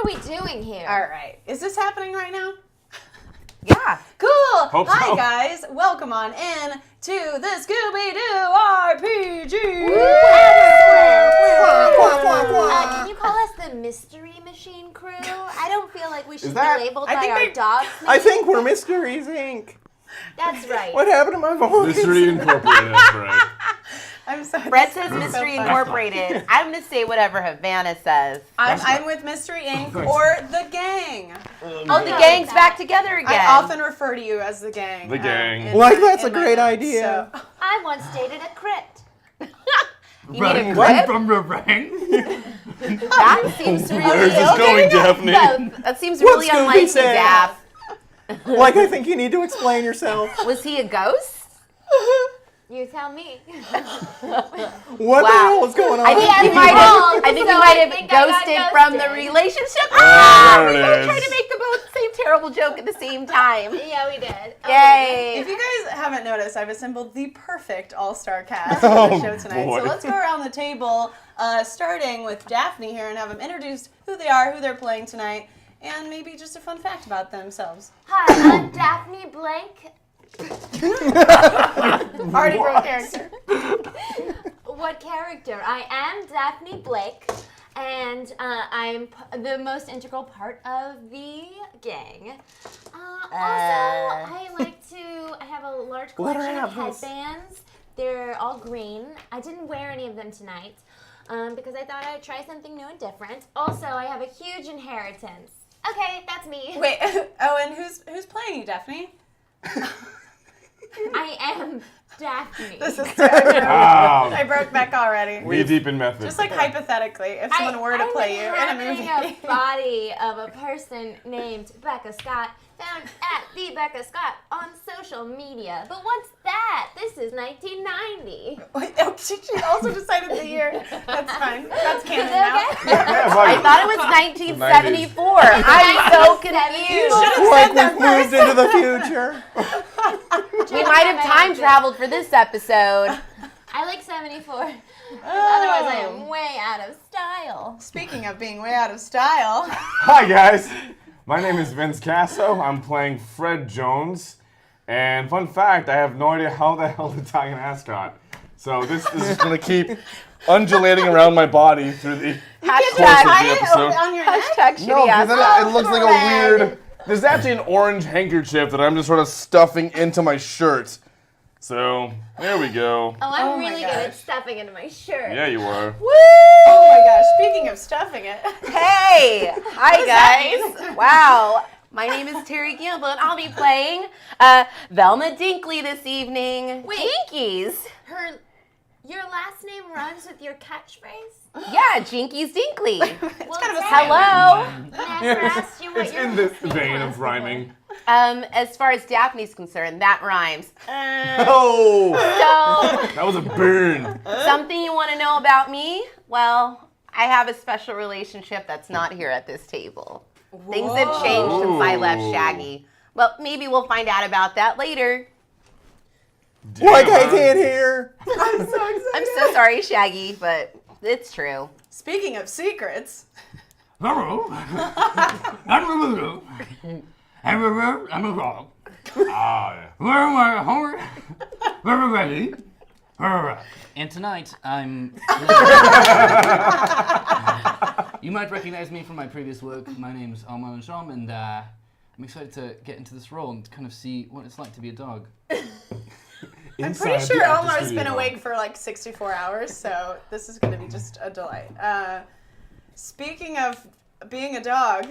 What are we doing here? All right. Is this happening right now? Yeah. Cool. Hope Hi, so. guys. Welcome on in to the Scooby-Doo RPG. Can you call us the Mystery Machine Crew? I don't feel like we should be that- labeled I by think our they- dogs. I think we're Mysteries, Inc. That's right. What happened to my voice? Mystery Incorporated, that's right. I'm sorry. Brett says Mystery funny. Incorporated. I'm going to say whatever Havana says. I'm with Mystery Inc. or the gang. Oh, the gang's back together again. I often refer to you as the gang. The gang. in Like, my- that's in a my great notes, idea. so- I once dated a crit. You need a What? grip? From the rank. That seems really Where's this going, Daphne? That seems What's really Scooby unlike you, say? Daph. Like, I think you need to explain yourself. Was he a ghost? You tell me. What the hell is going on? I think you we might wrong, have, I think so you might I have think I got ghosted from the ghosted. relationship. There We it were is. trying to make the both same terrible joke at the same time. Yeah, we did. Yay. If you guys haven't noticed, I've assembled the perfect all-star cast Oh, for the show tonight. boy. So let's go around the table, starting with Daphne here, and have them introduce who they are, who they're playing tonight, and maybe just a fun fact about themselves. Hi, I'm Daphne Blank. Already broke character. What character? I am Daphne Blake, and I'm the most integral part of the gang. Also, I have a large Let her collection of have this. headbands. They're all green. I didn't wear any of them tonight because I thought I'd try something new and different. Also, I have a huge inheritance. Okay, that's me. Wait, oh, and who's playing you, Daphne? I am Daphne. This is terrible. Wow. I broke back already. Knee deep in method. Just like hypothetically, if someone were to play you in a movie. I'm a body of a person named Becca Scott, found at the Becca Scott on social media. But what's that? This is 1990. Wait, oh, she also decided the year. That's fine. That's canon Is now. it okay? Yeah, I like, thought it was 1974. I'm so confused. Like we've moved into the future. We might have time traveled for this episode. I like 74. Oh. Otherwise, I am way out of style. Speaking of being way out of style, Hi guys, my name is Vince Casso. I'm playing Fred Jones, and fun fact, I have no idea how the hell to tie an ascot. So this is just gonna keep undulating around my body through the course of the Hashtag, episode. on your neck. hashtag No, shitty because ass. then it looks like a weird. There's actually an orange handkerchief that I'm just sort of stuffing into my shirt. So there we go. Oh, I'm Oh my really good at gosh. stuffing into my shirt. Yeah, you were. Oh my gosh, speaking of stuffing it. Hey! Hi, guys. Wow. My name is Terry Gamble, and I'll be playing Velma Dinkley this evening. Wait. Jinkies. Your last name rhymes with your catchphrase? Yeah, Jinkies Dinkley. Well, kind of a Hello. Never asked you what It's your in this last name vein was of rhyming. As far as Daphne's concerned, that rhymes. Oh! So, That was a burn. something you want to know about me? Well, I have a special relationship that's not here at this table. Things have changed since I left Whoa. Shaggy. Well, maybe we'll find out about that later. Like I can't hear. I'm so excited. I'm so sorry, Shaggy, but it's true. Speaking of secrets, Hello. I'm Lulu. I'm a dog. Ah, yeah. Where am I? Hungry? We're ready. Alright. And tonight, I'm. You might recognize me from my previous work. My name is Armand Jean, and I'm excited to get into this role and kind of see what it's like to be a dog. I'm Inside pretty the sure actor Omar's been studio. awake for like 64 hours, so this is going to be just a delight. Speaking of being a dog,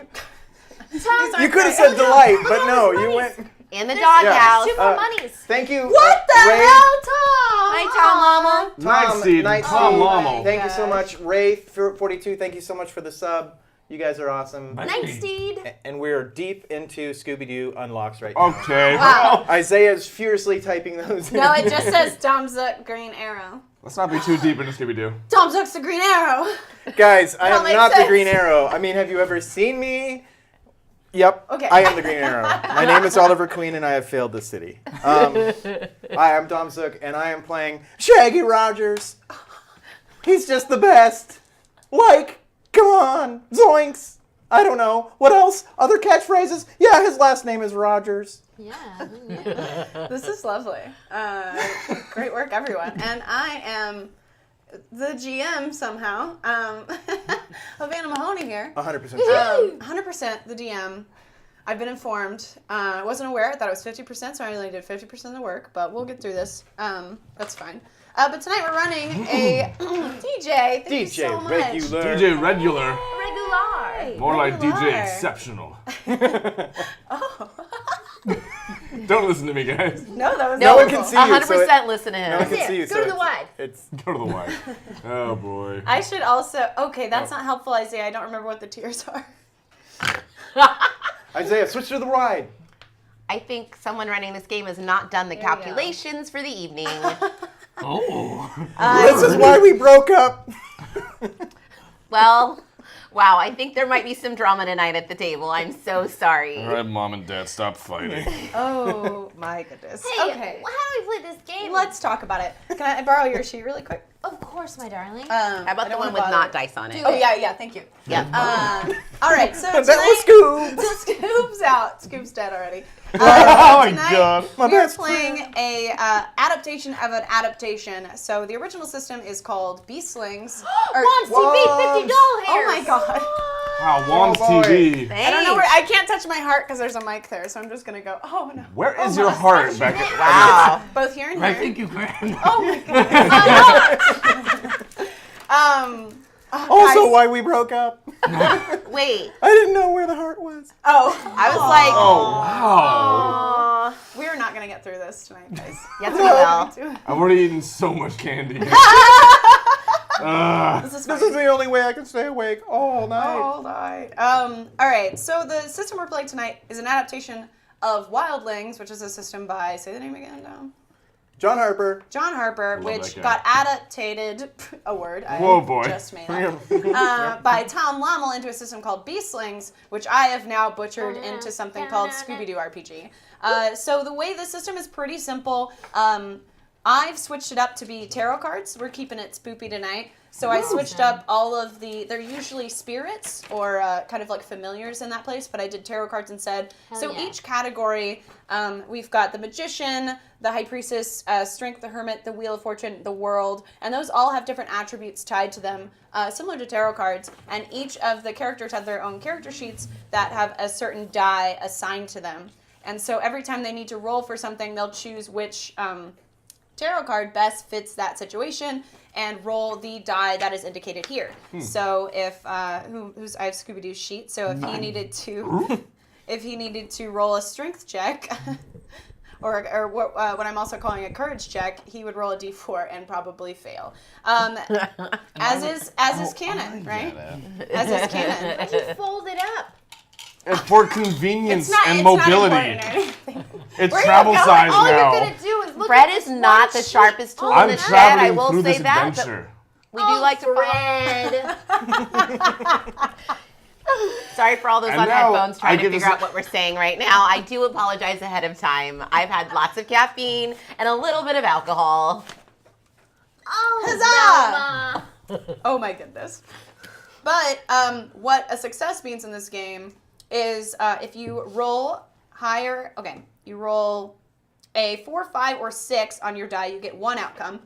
You could have said delight, but no, you went. In the doghouse. Two more monies. Thank you. what the Ray. hell, Tom? Hi, Tom Mama. Night seed. Night Tom seed. Mamo. Thank you so gosh. much, Ray. 42. Thank you so much for the sub. You guys are awesome. Nightsteed. And we are deep into Scooby-Doo unlocks right now. Okay. Wow. Isaiah's furiously typing those in. No, it just says Tom Zook, Green Arrow. Let's not be too deep into Scooby-Doo. Tom Zook's the Green Arrow. Guys, I That am makes not the sense. Green Arrow. I mean, have you ever seen me? Yep. Okay. I am the Green Arrow. My name is Oliver Queen, and I have failed this city. Hi, I'm Dom Zook, and I am playing Shaggy Rogers. He's just the best. Like, come on, zoinks. I don't know. What else? Other catchphrases? Yeah, his last name is Rogers. Yeah, who knew? This is lovely. Great work, everyone. And I am the GM somehow. Havana Mahoney here. 100%. 100% the DM. I've been informed. I wasn't aware. I thought it was 50%, so I only did 50% of the work, but we'll get through this. That's fine. But tonight we're running a DJ. Thank you so much. Regular. DJ regular. Regular. More like Regular. DJ exceptional. Oh. Don't listen to me, guys. No, that was No one beautiful. can see you, so 100% listen to him. No one can That's see it. you. Go so to the wide. It's Go to the white. Oh boy. I should also. Okay, that's not helpful, Isaiah. I don't remember what the tiers are. Isaiah, switch to the ride. I think someone running this game has not done the There you go. calculations for the evening. Oh. This is why we broke up. Well, wow, I think there might be some drama tonight at the table. I'm so sorry. All right, Mom and Dad, stop fighting. Oh my goodness. Hey, Okay. how do we play this game? Let's talk about it. Can I borrow your sheet really quick? Of course, my darling. How about the one with not dice on it? Oh yeah, thank you. Yeah. All right, so That was tonight, Scoob. Scoob's out. Scoob's dead already. Oh my Tonight, God. My we're best playing a adaptation of an adaptation. So the original system is called Beastlings. Wants TV $50 Oh hairs. my god. Wow, Wom's Oh, boy. TV. I don't know where. I can't touch my heart because there's a mic there, so I'm just gonna go. Oh no. Where is your heart, Becca? Wow. Both here and I here. think you can. Oh my god. Also, why we broke up. Wait. I didn't know where the heart was. Oh, I was like, Oh, wow. aw. we're not gonna get through this tonight, guys. Yes, we will. I've already eaten so much candy. This is This is the only way I can stay awake all night. all night. All right. So the system we're playing tonight is an adaptation of Wildlings, which is a system by, say the name again, John Harper. John Harper, Love which that guy. got adapted, a word I Whoa, boy. just made up, by Tom Lommel into a system called Beastlings, which I have now butchered into something called Scooby-Doo RPG. So the way the system is pretty simple. I've switched it up to be tarot cards. We're keeping it spoopy tonight. So I switched up all of they're usually spirits or kind of like familiars in that place, but I did tarot cards instead. So yeah. each category, we've got the Magician, the High Priestess, Strength, the Hermit, the Wheel of Fortune, the World, and those all have different attributes tied to them, similar to tarot cards, and each of the characters have their own character sheets that have a certain die assigned to them. And so every time they need to roll for something, they'll choose which tarot card best fits that situation and roll the die that is indicated here. So if I have Scooby-Doo's sheet, so if he needed to roll a strength check or what I'm also calling a courage check, he would roll a d4 and probably fail. As is canon, right? As is canon. Why'd you fold it up? And for convenience and It's not mobility. important or anything. It's Where you travel going? size All now. you're gonna do is look Fred at is this not one the sheet. sharpest tool I'm in the shed. traveling I will through say this that. adventure. But we do like to Fred. Sorry for all those And on now headphones I trying to get figure to out what we're saying right now. I do apologize ahead of time. I've had lots of caffeine and a little bit of alcohol. Oh, Velma. Oh my goodness. But what a success means in this game is if you roll higher, you roll a 4, 5, or 6 on your die, you get one outcome.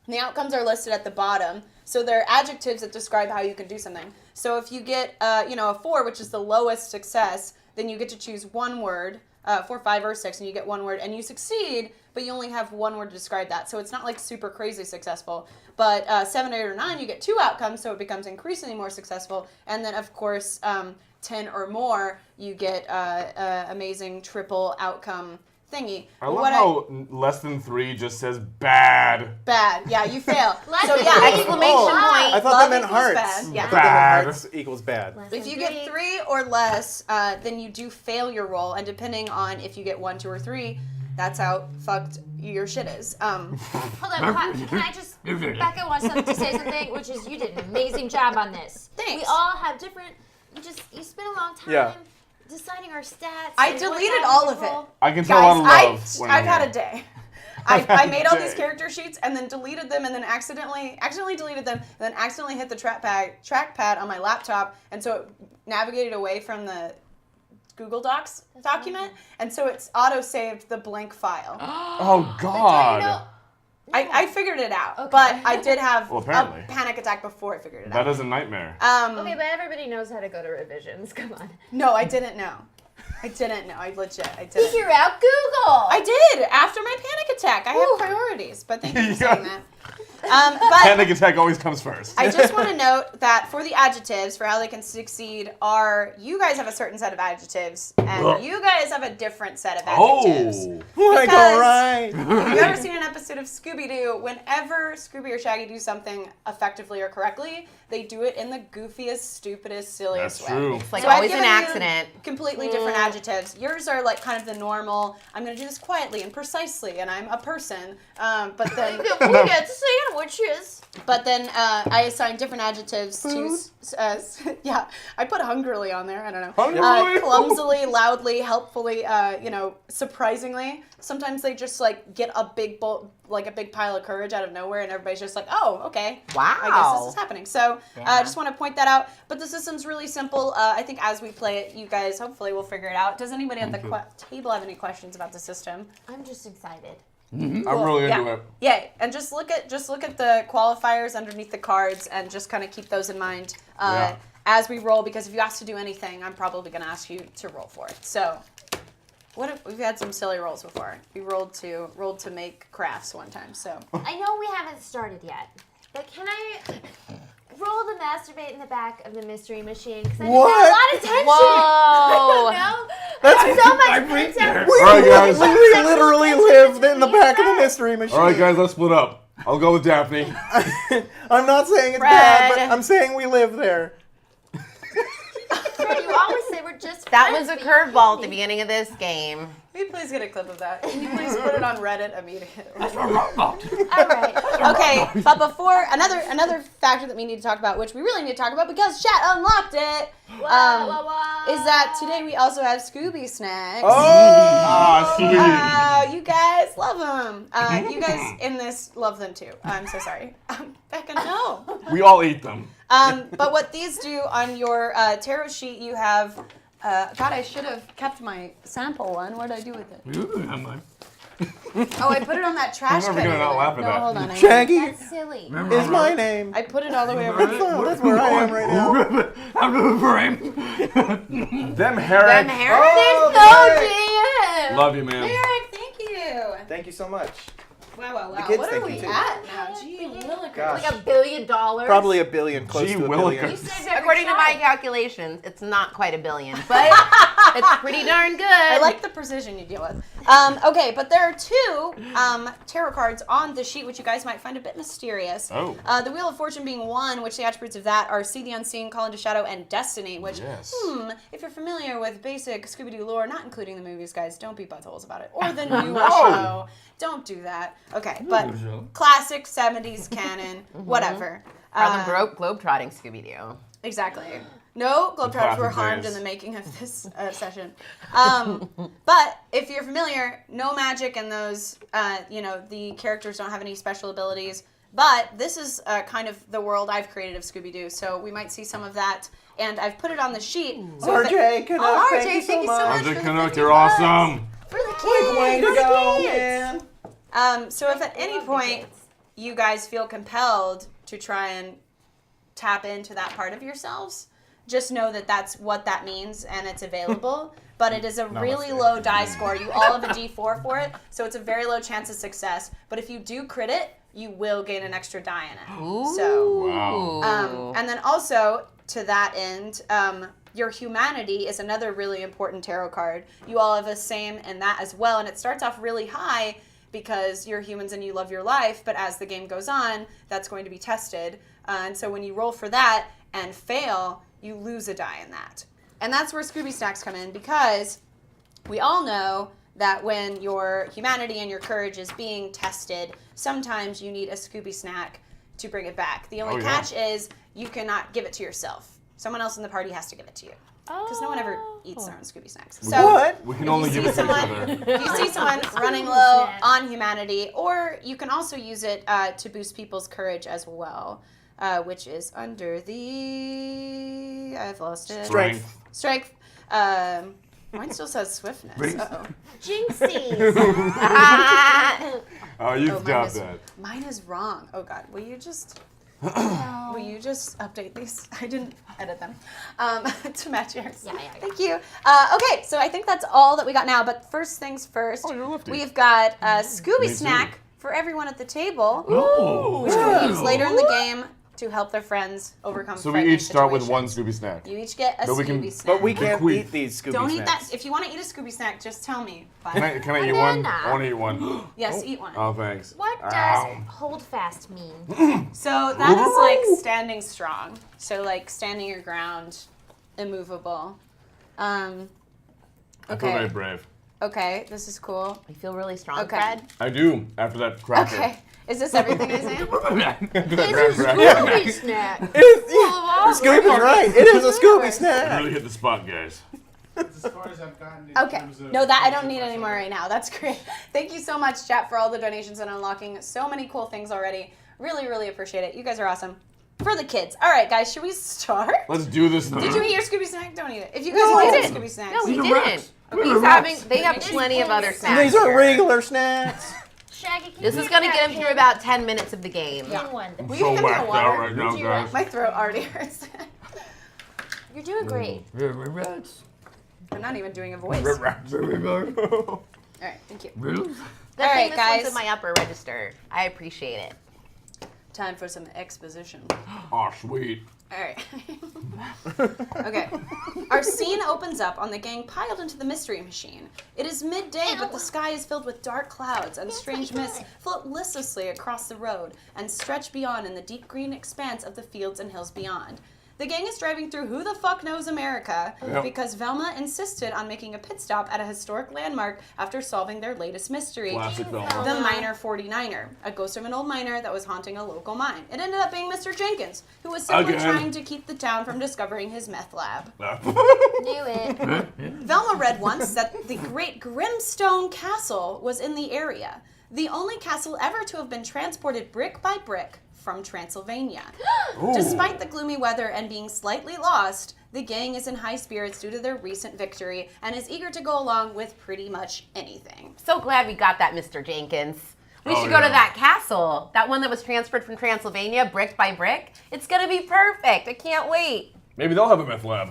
And the outcomes are listed at the bottom. So they're adjectives that describe how you can do something. So if you get a 4, which is the lowest success, then you get to choose one word, 4, 5, or 6, and you get one word, and you succeed, but you only have one word to describe that. So it's not like super crazy successful. But 7, 8, or 9, you get 2 outcomes, so it becomes increasingly more successful. And then, of course, 10 or more, you get amazing triple outcome thingy. I love how less than 3 just says bad. Bad. Yeah, you fail. Less So than yeah, 3 exclamation equals point. I bad. thought Love that meant equals hearts. bad. Yeah. I thought that Bad. meant hearts equals bad. Less If than you get 3 or less, then you do fail your roll, and depending on if you get 1, 2, or 3, that's how fucked your shit is. Hold on, can I just... Becca wants to say something, which is you did an amazing job on this. Thanks. We all have different... You spent a long time Yeah. deciding our stats. I and what deleted time all to of it. roll. I can tell a lot of love when I've I'm had here. a day. I made all these character sheets and then deleted them and then accidentally deleted them and then accidentally hit the trackpad on my laptop, and so it navigated away from the Google Docs document, and so it's auto-saved the blank file. Oh God. I figured it out, Okay. but I did have Well, a apparently. panic attack before I figured it That out. is a nightmare. Okay, but everybody knows how to go to revisions. Come on. No, I didn't know. I didn't. I didn't. Figure out Google. I did after my panic attack. I have priorities, but thank you for saying that. But Panic attack always comes first. I just want to note that for the adjectives, for how they can succeed, you guys have a certain set of adjectives, and you guys have a different set of adjectives. Oh. Like, Because- all right. Have you ever seen an episode of Scooby-Doo? Whenever Scooby or Shaggy do something effectively or correctly, they do it in the goofiest, stupidest, silliest That's way. true. It's like So I've always an given you accident. Completely different adjectives. Yours are like kind of the normal, I'm going to do this quietly and precisely, and I'm a person. But then... We get sandwiches. But then I assigned different adjectives to, yeah, I put hungrily on there. I don't know. Hungrily? Clumsily, loudly, helpfully, surprisingly. Sometimes they just like get a big a big pile of courage out of nowhere, and everybody's just like, oh, okay. Wow. I guess this is happening. So I just want to point that out. But the system's really simple. I think as we play it, you guys hopefully will figure it out. Does anybody at the table have any questions about the system? I'm just excited. I'm really into it. Yay! And just look at the qualifiers underneath the cards, and just kind of keep those in mind as we roll. Because if you ask to do anything, I'm probably going to ask you to roll for it. So, we've had some silly rolls before. We rolled to make crafts one time. So I know we haven't started yet, but can I roll the masturbate in the back of the mystery machine? Because I What? got a lot of tension. Whoa. I don't know. There's so much tension. We, All right, guys. we literally live in the back of the mystery machine. All right, guys, let's split up. I'll go with Daphne. I'm not saying it's bad, but Fred. I'm saying we live there. Fred, you always say we're just That friends, was a but you curveball at hate the me. beginning of this game. can you please get a clip of that? Can you please put it on Reddit immediately? All right. Okay, but before another factor that we need to talk about, which we really need to talk about because chat unlocked it, is that today we also have Scooby snacks. Ah, sweet. You guys love them. You guys in this love them too. I'm so sorry. Becca, no. We all eat them. But what these do on your tarot sheet, you have. God, I should have kept my sample one. What did I do with it? Oh, I put it on that trash I'm can. never gonna not over laugh there. at No, that. hold on. Shaggy That's silly. is my name. I put it all the way over there. That's where I am right now. Them Herrick. Oh, Oh, damn. Love you, man. Eric, thank you. Thank you so much. Wow. The kids What are thank we you too. at now? Gee willikers. Gosh. Like $1 billion. Probably $1 billion, close Gee to $1 willikers. billion. You saved every According to shot. my calculations, it's not quite $1 billion, but it's pretty darn good. I like the precision you deal with. Okay, but there are two tarot cards on the sheet which you guys might find a bit mysterious. Oh. The Wheel of Fortune being one, which the attributes of that are See the Unseen, Call into Shadow, and Destiny, which, Yes. if you're familiar with basic Scooby-Doo lore, not including the movies, guys, don't be buttholes about it. Or the newer No. show. Don't do that. Okay, but classic 70s canon, whatever. Harlem Globetrotting Scooby-Doo. Exactly. No Globetrotters were classic harmed days. in the making of this session. But if you're familiar, no magic in those, the characters don't have any special abilities. But this is kind of the world I've created of Scooby-Doo, so we might see some of that. And I've put it on the sheet. So if RJ, Canuck, Oh, thank RJ, you so thank you so much. much. RJ Canuck, you're awesome. For the kids. Way to for the go, kids. man. So if at any point you guys feel compelled to try and tap into that part of yourselves, just know that that's what that means and it's available. But it is a really low die score. You all have a D4 for it, so it's a very low chance of success. But if you do crit it, you will gain an extra die in it. So, Wow. and then also to that end, your humanity is another really important tarot card. You all have a same in that as well, and it starts off really high because you're humans and you love your life, but as the game goes on, that's going to be tested. And so when you roll for that and fail, you lose a die in that. And that's where Scooby Snacks come in, because we all know that when your humanity and your courage is being tested, sometimes you need a Scooby Snack to bring it back. The only Oh, yeah. catch is you cannot give it to yourself. Someone else in the party has to give it to you. because no one ever eats their own Scooby snacks. Oh. So What? We can only give it to each other. if you see someone running low on humanity, or you can also use it to boost people's courage as well, which is under the I've lost it. Strength. Strength. Mine still says swiftness. Uh-oh. Jinxies. Oh, you Oh, got that. Mine is wrong. Oh God, will you just update these? I didn't edit them to match yours. Yeah. Thank you. Okay, so I think that's all that we got now. But first things first, you're lefty. we've got a Scooby Me too. snack for everyone at the table, Oh. which we use later in the game to help their friends overcome. So we frightening each start with one situations. Scooby snack. You each get a But we Scooby can- snack. But we can't Queen. eat these Scooby Don't snacks. eat that. If you want to eat a Scooby snack, just tell me. Can I eat one? I want to eat one. Yes, eat one. Oh, thanks. What does Ow. hold fast mean? So that is like standing strong. So like standing your ground, immovable. I feel Okay. very brave. Okay, this is cool. You feel really strong, Okay. Fred? I do, after that cracker. Okay. Is this everything I say? After that It's a cracker. Scooby snack. Scooby's right. It is a Scooby I snack. really hit the spot, guys. As far as I've gotten in Okay. terms of No, that I don't need anymore right now. That's great. Thank you so much, chat, for all the donations and unlocking so many cool things already. Really, really appreciate it. You guys are awesome. For the kids. All right, guys, should we start? Let's do this now. Did you eat your Scooby snack? Don't eat it. If you guys No, want I some didn't. Scooby snacks. No, we These are didn't. rats. They have plenty of other snacks. These are here. regular snacks. Shaggy, can This you is going to grab get him through about 10 minutes of the game. pin one? Will So you hand me the whacked water? out right now, Do you guys. My throat already hurts. You're doing great. Rats. I'm not even doing a voice. All right, thank you. Good All thing right, this guys. one's in my upper register. I appreciate it. Time for some exposition. Oh, sweet. All right. Okay. Our scene opens up on the gang piled into the mystery machine. It is midday, but the sky is filled with dark clouds, and strange mists float listlessly across the road and stretch beyond in the deep green expanse of the fields and hills beyond. The gang is driving through who the fuck knows America Yep. because Velma insisted on making a pit stop at a historic landmark after solving their latest mystery. Classic The Velma. Miner 49er, a ghost of an old miner that was haunting a local mine. It ended up being Mr. Jenkins, who was simply Again. trying to keep the town from discovering his meth lab. Knew it. Velma read once that the Great Grimstone Castle was in the area, the only castle ever to have been transported brick by brick from Transylvania. Despite the gloomy weather and being slightly lost, the gang is in high spirits due to their recent victory and is eager to go along with pretty much anything. So glad we got that, Mr. Jenkins. We Oh, should go to yeah. that castle. That one that was transferred from Transylvania, brick by brick. It's going to be perfect. I can't wait. Maybe they'll have a meth lab.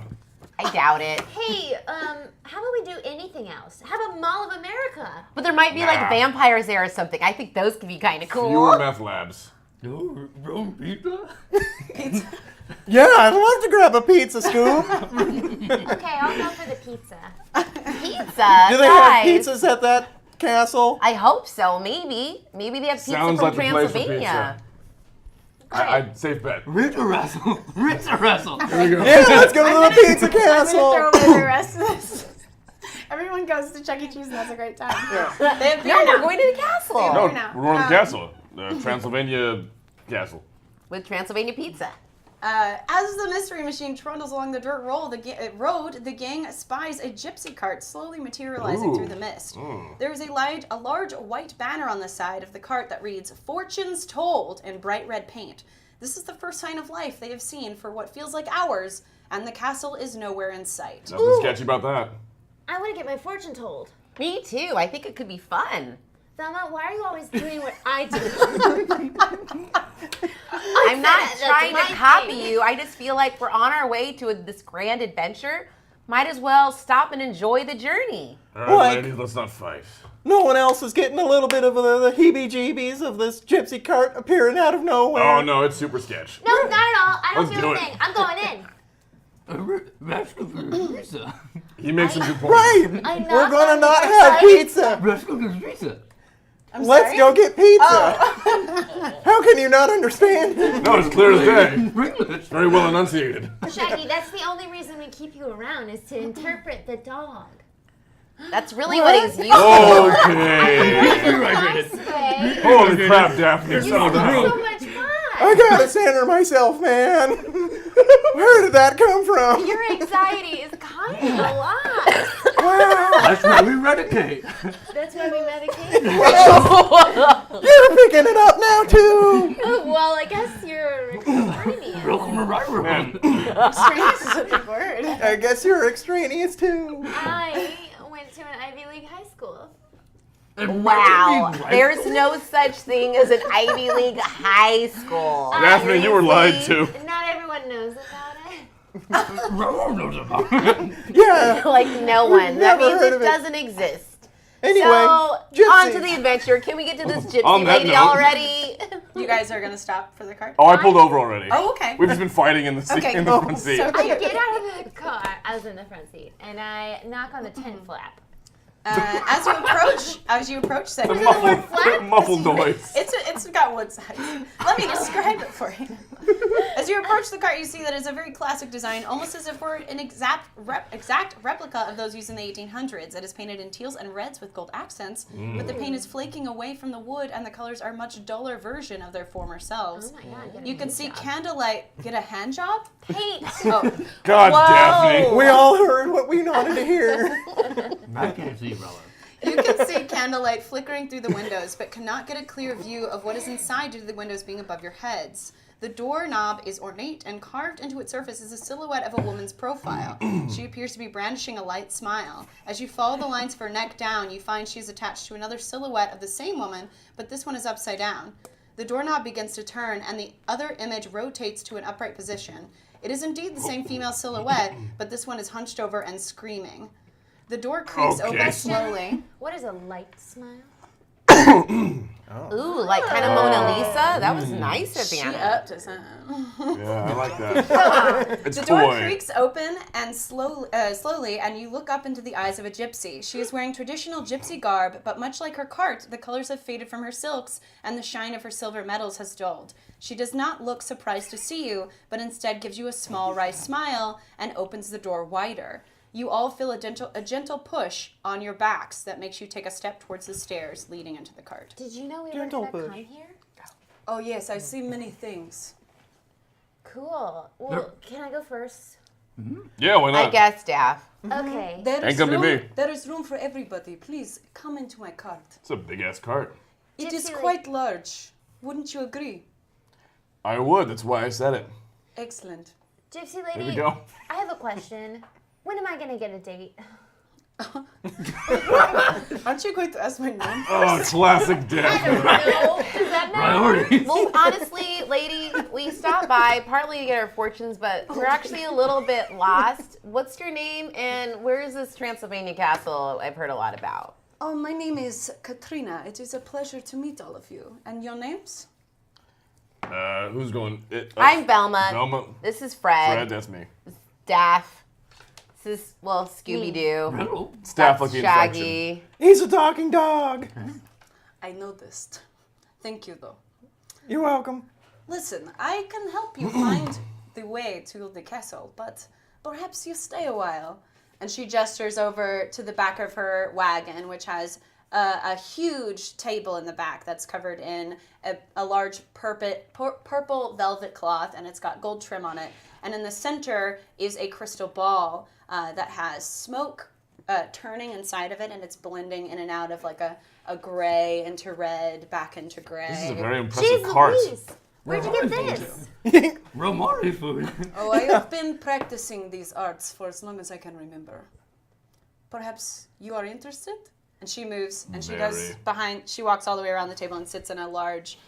I doubt it. Hey, how about we do anything else? How about Mall of America? But there might be Nah. like vampires there or something. I think those could be kind of cool. Fewer meth labs. No, wrong pizza? Yeah, I'd love to grab a pizza, Scoob. Okay, I'll go for the pizza. Pizza. Do they have guys. pizzas at that castle? I hope so. Maybe. Maybe they have pizza Sounds from like the place for Transylvania. I'd safe bet. Rizza wrestle. Rizza wrestle. Here we go. Yeah, let's go to the pizza I'm gonna castle. throw away the rest of this. Everyone goes to Chuck E. Cheese and has a great time. They have No, beer we're now. going to the castle No, now. we're going to the castle. The Transylvania castle. with Transylvania pizza. As the mystery machine trundles along the dirt road, the gang spies a gypsy cart slowly materializing Ooh. through the mist. Mm. There is a large white banner on the side of the cart that reads, "Fortunes Told" in bright red paint. This is the first sign of life they have seen for what feels like hours, and the castle is nowhere in sight. Nothing sketchy about that. I want to get my fortune told. Me too. I think it could be fun. Velma, why are you always doing what I do? I'm not That's trying my to copy thing. you. I just feel like we're on our way to this grand adventure. Might as well stop and enjoy the journey. All right, Like- ladies, let's not fight. No one else is getting a little bit of the heebie-jeebies of this gypsy cart appearing out of nowhere. Oh no, it's super sketch. No, not at all. I don't Let's do do a it. thing. I'm going in. Rascal pizza. He makes some good points. Right! I'm not We're gonna on not your have side. pizza! Rascal pizza. Let's go get pizza! How can you not understand? No, it's clear as day. English. Very well enunciated. Shaggy, that's the only reason we keep you around is to interpret the dog. That's really what he's used Oh. for. Okay. Way. Holy crap, Daphne. You Settle have down. so much fun. I gotta center myself, man! Where did that come from? Your anxiety is kind of a lot. Wow. That's why we eradicate. That's why we medicate. You're picking it up now too. Well, I guess you're extraneous. Man, Extraneous is a big word. I guess you're extraneous too. I went to an Ivy League high school. Wow. There's no such thing as an Ivy League high school. Daphne, you were lied to. Not everyone knows about it. Yeah. Like no one. That Never means heard it of it. doesn't exist. Anyway, So, gypsy. on to the adventure. Can we get to this gypsy On that lady note- already? You guys are gonna stop for the cart? Oh, I pulled over already. Oh, okay. We've just been fighting in the seat, Okay. in the front seat. So- I get out of the car. I was in the front seat, and I knock on the tent flap. As you approach said The tent, muffled noise. It's got wood sides. Let me describe it for you. As you approach the cart, you see that it's a very classic design, almost as if we're an exact replica of those used in the 1800s. It is painted in teals and reds with gold accents, but the paint is flaking away from the wood, and the colors are a much duller version of their former selves. Oh my god! You can see candlelight. Get a hand job? paint. Oh, God, Daphne. We all heard what we wanted to hear. I can't see, brother. you can see candlelight flickering through the windows, but cannot get a clear view of what is inside due to the windows being above your heads. The doorknob is ornate, and carved into its surface is a silhouette of a woman's profile. She appears to be brandishing a light smile. As you follow the lines of her neck down, you find she is attached to another silhouette of the same woman, but this one is upside down. The doorknob begins to turn, and the other image rotates to an upright position. It is indeed the same female silhouette, but this one is hunched over and screaming. The door creaks Okay. open slowly. What is a light smile? Ooh, like kind of Mona Lisa. That was nice at the She end. up to something. Yeah, I like that. It's The door toy. creaks open and slowly, and you look up into the eyes of a gypsy. She is wearing traditional gypsy garb, but much like her cart, the colors have faded from her silks, and the shine of her silver medals has dulled. She does not look surprised to see you, but instead gives you a small wry smile and opens the door wider. You all feel a gentle push on your backs that makes you take a step towards the stairs leading into the cart. Did you know we were Gentle gonna push. come here? Oh yes, I see many things. Cool. Well, can I go first? Yeah, why I not? guess, Daff. Okay. Ain't gonna be me. There is room for everybody. Please come into my cart. It's a big ass cart. It Gypsy is lady. quite large. Wouldn't you agree? I would. That's why I said it. Excellent. Gypsy There we lady, go. I have a question. When am I gonna get a date? Aren't you going to ask my name? Oh, classic Daphne. No. Does that matter? Priorities. Well, honestly, lady, we stopped by partly to get our fortunes, but we're actually a little bit lost. What's your name, and where is this Transylvania castle I've heard a lot about? Oh, my name is Katrina. It is a pleasure to meet all of you. And your names? Who's going? I'm Velma. Velma. This is Fred. Fred, that's me. Daff. This is, well, Scooby-Doo. Hello. Staff That's like the infection. Shaggy. He's a talking dog. I noticed. Thank you, though. You're welcome. Listen, I can help you find the way to the castle, but perhaps you stay a while. And she gestures over to the back of her wagon, which has a huge table in the back that's covered in a large purple velvet cloth, and it's got gold trim on it. And in the center is a crystal ball that has smoke turning inside of it, and it's blending in and out of like a gray into red, back into gray. This is a very impressive Jeez cart. Louise. Where'd you get this? Romari food. Oh, I have been practicing these arts for as long as I can remember. Perhaps you are interested? And she moves, and she goes Very. behind. She walks all the way around the table and sits in a large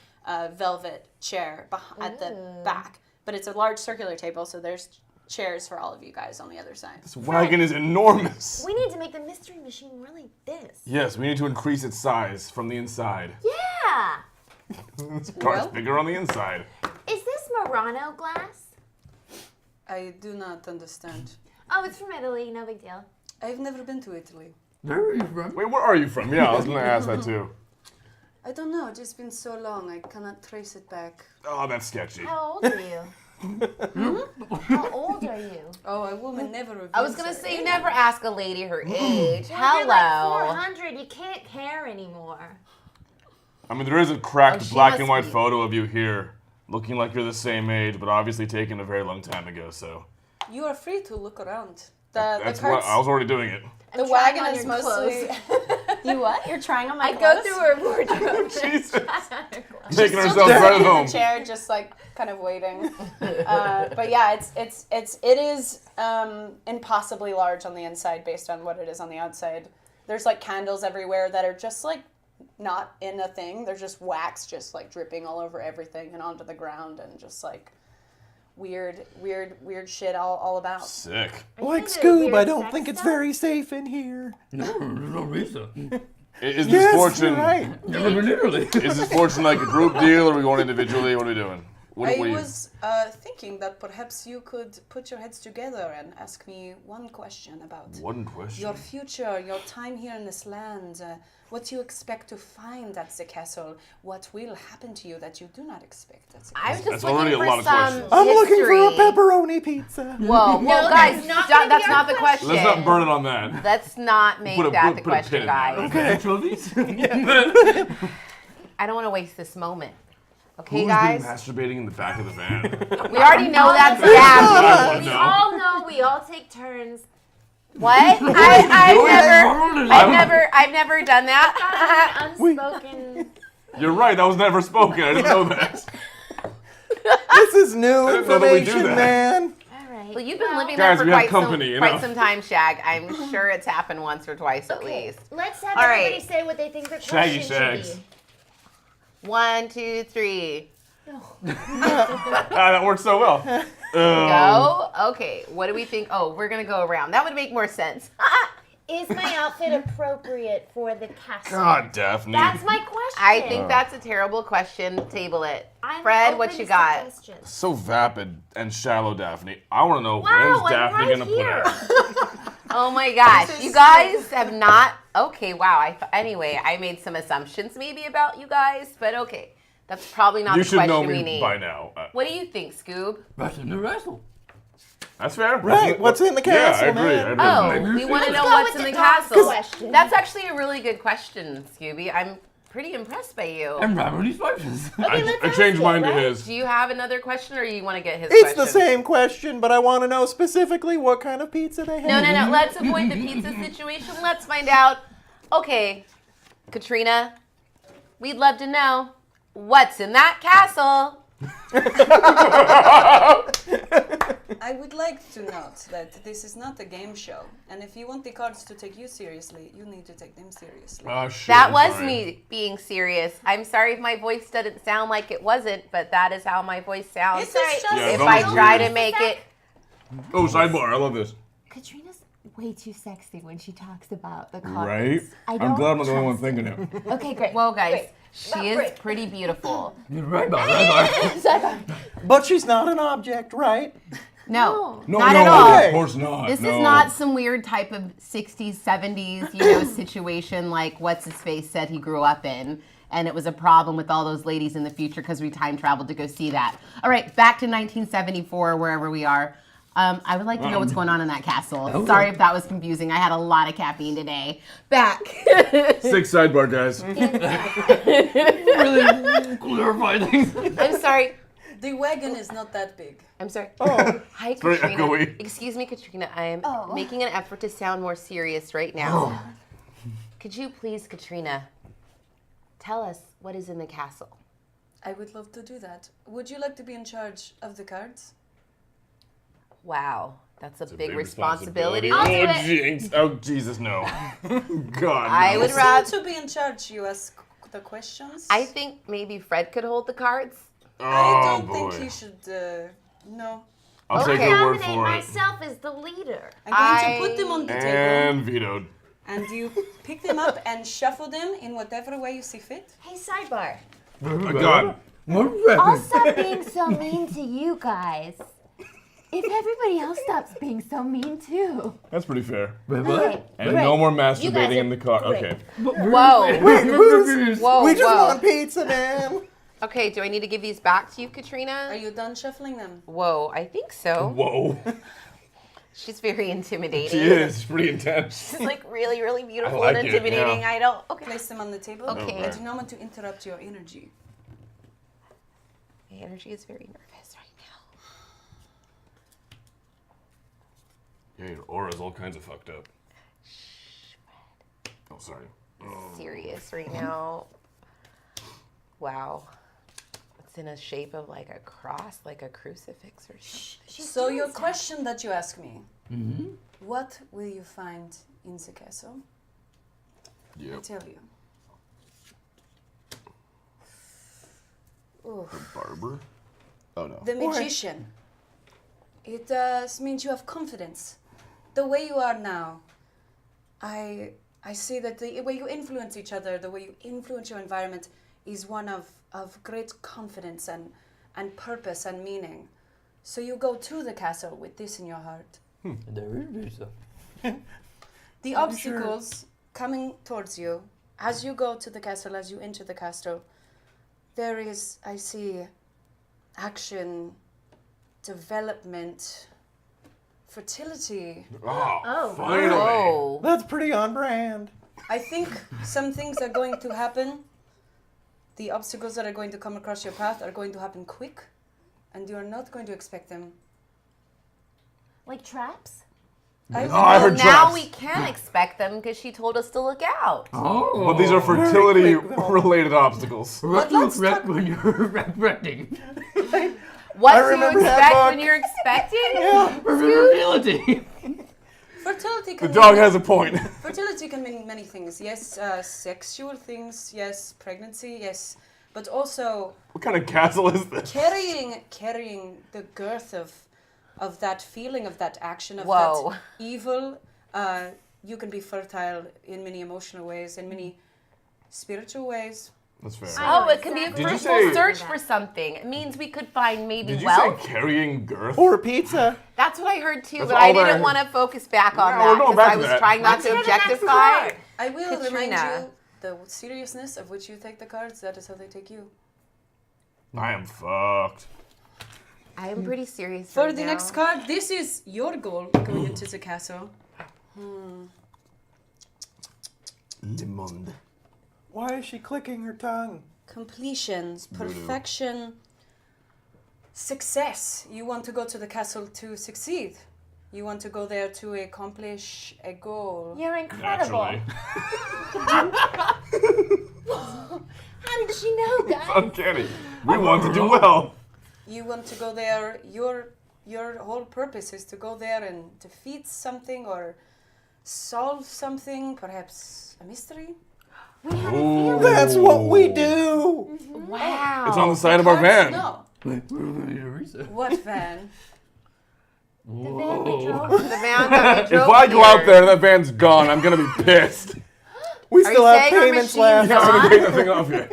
velvet chair at the back. But it's a large circular table, so there's chairs for all of you guys on the other side. This wagon is enormous. We need to make the mystery machine more like this. Yes, we need to increase its size from the inside. Yeah. This cart's Well? bigger on the inside. Is this Murano glass? I do not understand. Oh, it's from Italy. No big deal. I've never been to Italy. Where are you from? Wait, where are you from? Yeah, I was gonna ask that too. I don't know. It's just been so long. I cannot trace it back. Oh, that's sketchy. How old are you? How old are you? Oh, a woman never reveals I was going to her say, you age. never ask a lady her age. Well, you're like Hello. 400. You can't care anymore. I mean, there is a cracked Oh, she black must and white be. photo of you here. looking like you're the same age, but obviously taken a very long time ago. So You are free to look around. The that's what carts, I was already doing it. the trying wagon on is your mostly. You what? You're trying on my I clothes? go through her wardrobe. Jesus. Making Still herself just right at sitting in home. the chair, just like kind of waiting. But yeah, it is impossibly large on the inside based on what it is on the outside. There's like candles everywhere that are just like not in a thing. They're just wax, just like dripping all over everything and onto the ground, and just like weird shit all about. Sick. Like into Scoob, weird I don't sex think it's stuff? very safe in here. No, there's no reason. Is this Yes, fortune? you're right. Literally. Is this fortune like a group deal, or are we going individually? What are we doing? What I do we? was thinking that perhaps you could put your heads together and ask me one question about One question. your future, your time here in this land, what you expect to find at the castle, what will happen to you that you do not expect at the castle. I was That's just already looking a lot for of some questions. I'm looking for a history. pepperoni pizza. Whoa, No, guys, that's not gonna be that's our not the question. Let's not burn it on that. Let's not make that the put a pin question, in that. guys. Anchovies? I don't want to waste this moment. Okay, Who's guys? been masturbating in the back of the van? We already know that's I Daphne. want We to know. all know we all take turns. What? I've never done that. Unspoken. You're right. That was never spoken. I didn't know that. This is new didn't know that we do information, that. man. All right. Well, you've been living Guys, there we for have company, you quite know. some time, Shag. I'm sure it's happened once or twice at least. Let's have All everybody right. say what they think the Shaggy question Shags. should be. 1, 2, 3. That worked so well. Go. Okay. What do we think? Oh, we're gonna go around. That would make more sense. Is my outfit appropriate for the castle? God, Daphne. That's my question. I think that's a terrible question. Table it. I'm Fred, what open you to got? suggestions. So vapid and shallow, Daphne. I want to know Wow, when's I'm Daphne right gonna here. put out. Oh my gosh, you guys have not. Okay, wow. Anyway, I made some assumptions maybe about you guys, but okay, that's probably not You the should question know we me need. by now. What do you think, Scoob? That's in the wrestle. That's fair. Right, what's in the castle, Yeah, I agree. man? I agree. Oh, we want to know go what's with in the the dog castle. question. That's actually a really good question, Scooby. I'm pretty impressed by you. And Ramily Spices. I changed mine to his. Do you have another question, or you want to get his It's question? the same question, but I want to know specifically what kind of pizza they have. No. Let's avoid the pizza situation. Let's find out. Okay, Katrina, we'd love to know what's in that castle. I would like to note that this is not a game show, and if you want the cards to take you seriously, you need to take them seriously. Oh, shit, That I'm was sorry. me being serious. I'm sorry if my voice doesn't sound like it wasn't, but that is how my voice sounds. This is just Yeah, If that I was try weird. to make it. Oh, sidebar. I love this. Katrina's way too sexy when she talks about the cards. Right? I I'm don't glad I'm not the only one trust thinking it. Okay, great. Well, guys, Great. she is pretty beautiful. You're right about that. But she's not an object, right? No, No, not no, at all. of course not. This no. is not some weird type of 60s, 70s, situation like what's his face said he grew up in. And it was a problem with all those ladies in the future because we time traveled to go see that. All right, back to 1974, wherever we are. I would like to know what's going on in that castle. Okay. Sorry if that was confusing. I had a lot of caffeine today. Back. Sick sidebar, guys. Really clarify things. I'm sorry. The wagon is not that big. I'm sorry. Oh, Hi, very Katrina. echoey. Excuse me, Katrina. I am Oh. making an effort to sound more serious right now. Could you please, Katrina, tell us what is in the castle? I would love to do that. Would you like to be in charge of the cards? Wow, that's a It's a big responsibility. I'll do Oh, it. jinx. Oh, Jesus, no. God, I no. would You rather. seem to be in charge. You ask the questions. I think maybe Fred could hold the cards. I Oh, don't boy. think you should. No. I'll take Okay. your word Nominate for it. myself as the leader. I'm going to put them on the table, And vetoed. and you pick them up and shuffle them in whatever way you see fit. Hey, sidebar. Oh, God. I'll stop being so mean to you guys. If everybody else stops being so mean too. That's pretty fair. Okay, And great. no more You guys masturbating are in the car. great. Okay. Whoa. Whoa, we just whoa. want pizza, man. Okay, do I need to give these back to you, Katrina? Are you done shuffling them? Whoa, I think so. Whoa. She's very intimidating. She is. Pretty intense. She's like really, really beautiful like and it, intimidating. yeah. I don't. Okay. Place them on the table. Okay. I do not want to interrupt your energy. My energy is very nervous right now. Yeah, your aura's all kinds of fucked up. Oh, sorry. Serious right now. Wow. It's in a shape of like a cross, like a crucifix or something. So your question that you ask me, what will you find in the castle? I Yep. tell you. The barber? Oh, no. The magician. It means you have confidence. The way you are now, I see that the way you influence each other, the way you influence your environment is one of great confidence and purpose and meaning. So you go to the castle with this in your heart. The obstacles coming towards you, as you go to the castle, as you enter the castle, there is, I see, action, development, fertility. Oh, finally. Oh. That's pretty on brand. I think some things are going to happen. The obstacles that are going to come across your path are going to happen quick, and you are not going to expect them. Like traps? I heard Now traps. we can expect them because she told us to look out. Oh. But these are fertility-related obstacles. What to expect when you're recting? What I to remember that expect book. when you're expecting? Fertility. Fertility The can dog mean, has a point. fertility can mean many things. Yes, sexual things. Yes, pregnancy. Yes, but also What kind of castle is this? carrying the girth of that feeling, of that action, of Whoa. that evil. You can be fertile in many emotional ways, in many spiritual ways. That's fair. Oh, it can be a Did you fruitful say- search for something. It means we could find maybe Did you wealth. say carrying girth? Or pizza. That's what I heard too, That's but I all I didn't heard. want to focus back on Yeah, that we're going because back I to was that. trying not to Let's hear the next objectify. card. I will remind Katrina. you the seriousness of which you take the cards. That is how they take you. I am fucked. I am pretty serious For right the now. next card, this is your goal going into the castle. Le monde. Why is she clicking her tongue? Completions, perfection, success. You want to go to the castle to succeed. You want to go there to accomplish a goal. You're incredible. Naturally. How did she know, guys? Uncanny. We want to do well. You want to go there. Your whole purpose is to go there and defeat something or solve something, perhaps a mystery. We have a feeling. That's what we do. Wow. It's on the side of our Cards? van. No. What van? The van we drove. The van that we If drove I go out here. there and that van's gone, I'm gonna be pissed. We Are still you have saying our payments machine's left. Yeah, I'm gonna take the thing off yet.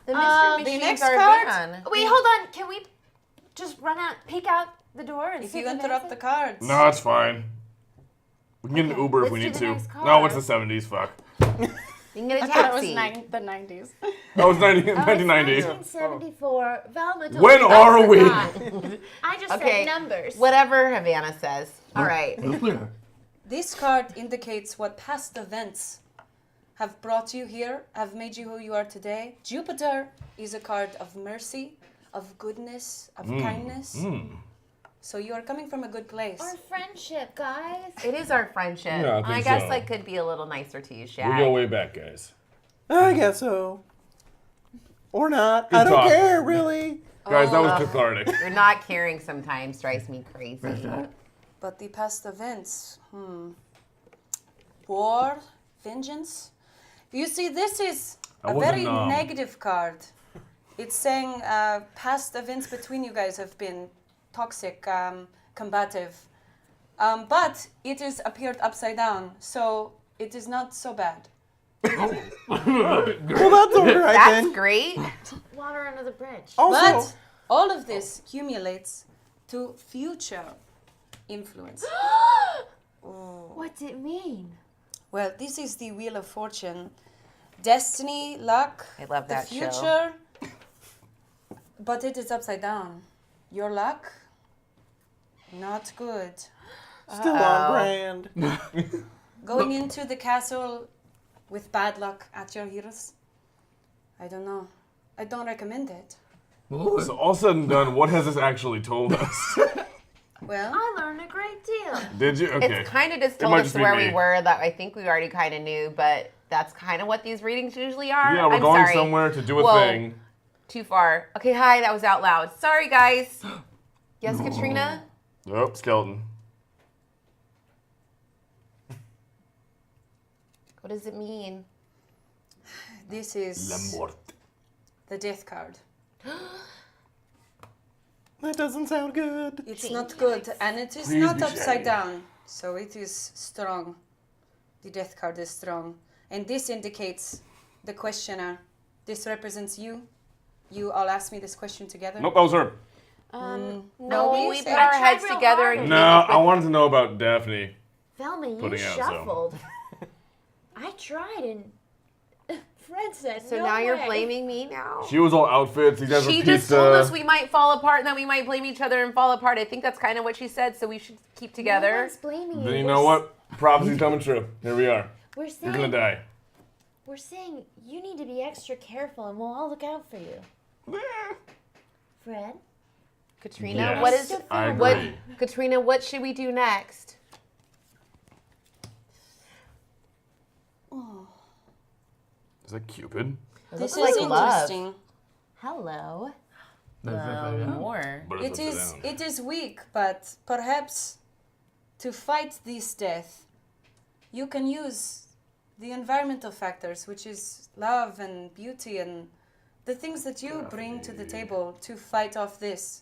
The mystery the machine's next our card? van. Wait, hold on. Can we just run out, peek out the door and If see you the interrupt the cards. No, it's fine. We can get an Uber if we let's need do the to. next No, it's card. the 70s, fuck. You can get a I thought it was taxi. the 90s. That was 1990. 1974. Velma told When me are I we? forgot. I just Okay. said numbers. Whatever Havana says. All right. This card indicates what past events have brought you here, have made you who you are today. Jupiter is a card of mercy, of goodness, of kindness. So you are coming from a good place. Our friendship, guys. It is our friendship. Yeah, I think guess so. I could be a little nicer to you, Shaq. We go way back, guys. I guess so. Or not. Good I don't talk. care, really. Guys, that was cathartic. You're not caring sometimes drives me crazy. But the past events, war, vengeance. You see, this is I a wasn't very numb. negative card. It's saying past events between you guys have been toxic, combative. But it is appeared upside down, so it is not so bad. Well, that's all right That's then. great. Water under the bridge. Also, But all of this accumulates to future influence. What's it mean? Well, this is the Wheel of Fortune. Destiny, luck, I love the that show. future. But it is upside down. Your luck, not good. still on brand. Going into the castle with bad luck at your heels. I don't know. I don't recommend it. So all said and done, what has this actually told us? Well, I learned a great deal. Did you? Okay. It's kind of just It told might us just be where me. we were that I think we already kind of knew, but that's kind of what these readings usually are. Yeah, we're I'm going sorry. somewhere to do a Whoa. thing. Too far. Okay, hi, that was out loud. Sorry, guys. Yes, Katrina? Oh, skeleton. What does it mean? this is the death card. That doesn't sound good. It's not good, and it is Please not be upside shaggy. down, so it is strong. The death card is strong, and this indicates the questioner. This represents you. You all asked me this question together. Nope, that was her. No, we you put say- our I tried heads real together hard. and No, I wanted to know about Daphne. Velma, you Putting out, so. shuffled. I tried and Fred said So no now you're way. blaming me now? She was all outfits. These guys were She pizza. just told us we might fall apart and that we might blame each other and fall apart. I think that's kind of what she said, so we should keep No together. one's blaming you. Then you know what? Prophecy's coming true. Here we are. We're You're gonna saying die. we're saying you need to be extra careful, and we'll all look out for you. Fred, Katrina, Yes, what is I what agree. Katrina, what should we do next? Is that Cupid? This looks is like love. interesting. hello. More. But It it's is. upside down. It is weak, but perhaps to fight this death, you can use the environmental factors, which is love and beauty and the things that you bring to the table to fight off this.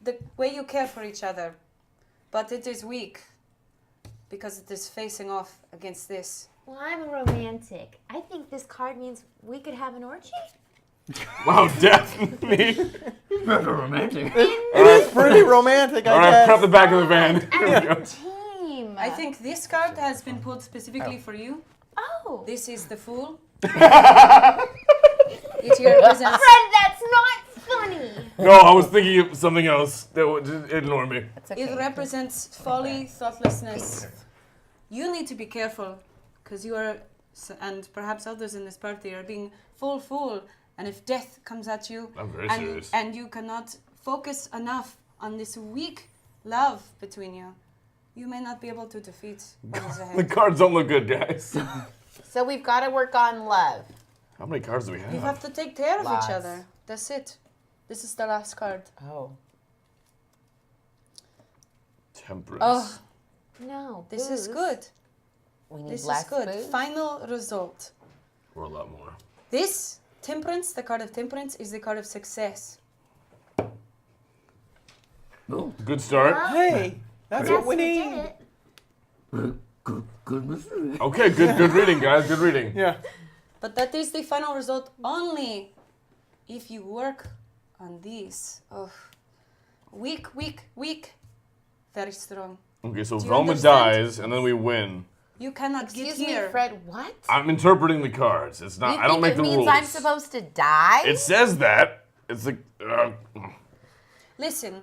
The way you care for each other, but it is weak because it is facing off against this. Well, I'm a romantic. I think this card means we could have an orgy. Wow, Daphne. Very romantic. It's pretty romantic, All I right, guess. prep the back of the van. Here we go. Team. I think this card has been pulled specifically for you. Oh, This is the Fool. It represents. Fred, that's not funny. No, I was thinking of something else. Just ignore me. It represents folly, thoughtlessness. You need to be careful, because you are, and perhaps others in this party are being full fool. And if death comes at you, I'm very and, serious. and you cannot focus enough on this weak love between you, you may not be able to defeat what is The ahead. cards don't look good, guys. So we've got to work on love. How many cards do we You have? have to take care of Lots. each other. That's it. This is the last card. Oh. Temperance. Oh, No, this is booze. good. We need This is less good. booze. Final result. Or a lot more. This, Temperance, the card of Temperance, is the card of success. Good start. Hey, that's what we Did need. it. Good mystery. Okay, good reading, guys. Good reading. Yeah. But that is the final result only if you work on these. Oh, weak, weak, weak. Very strong. Okay, so Do you Velma understand? dies, and then we win. You cannot Excuse get me, here. Fred, what? I'm interpreting the cards. It's not. You I don't think make the it means rules. I'm supposed to die? It says that. It's like. Listen,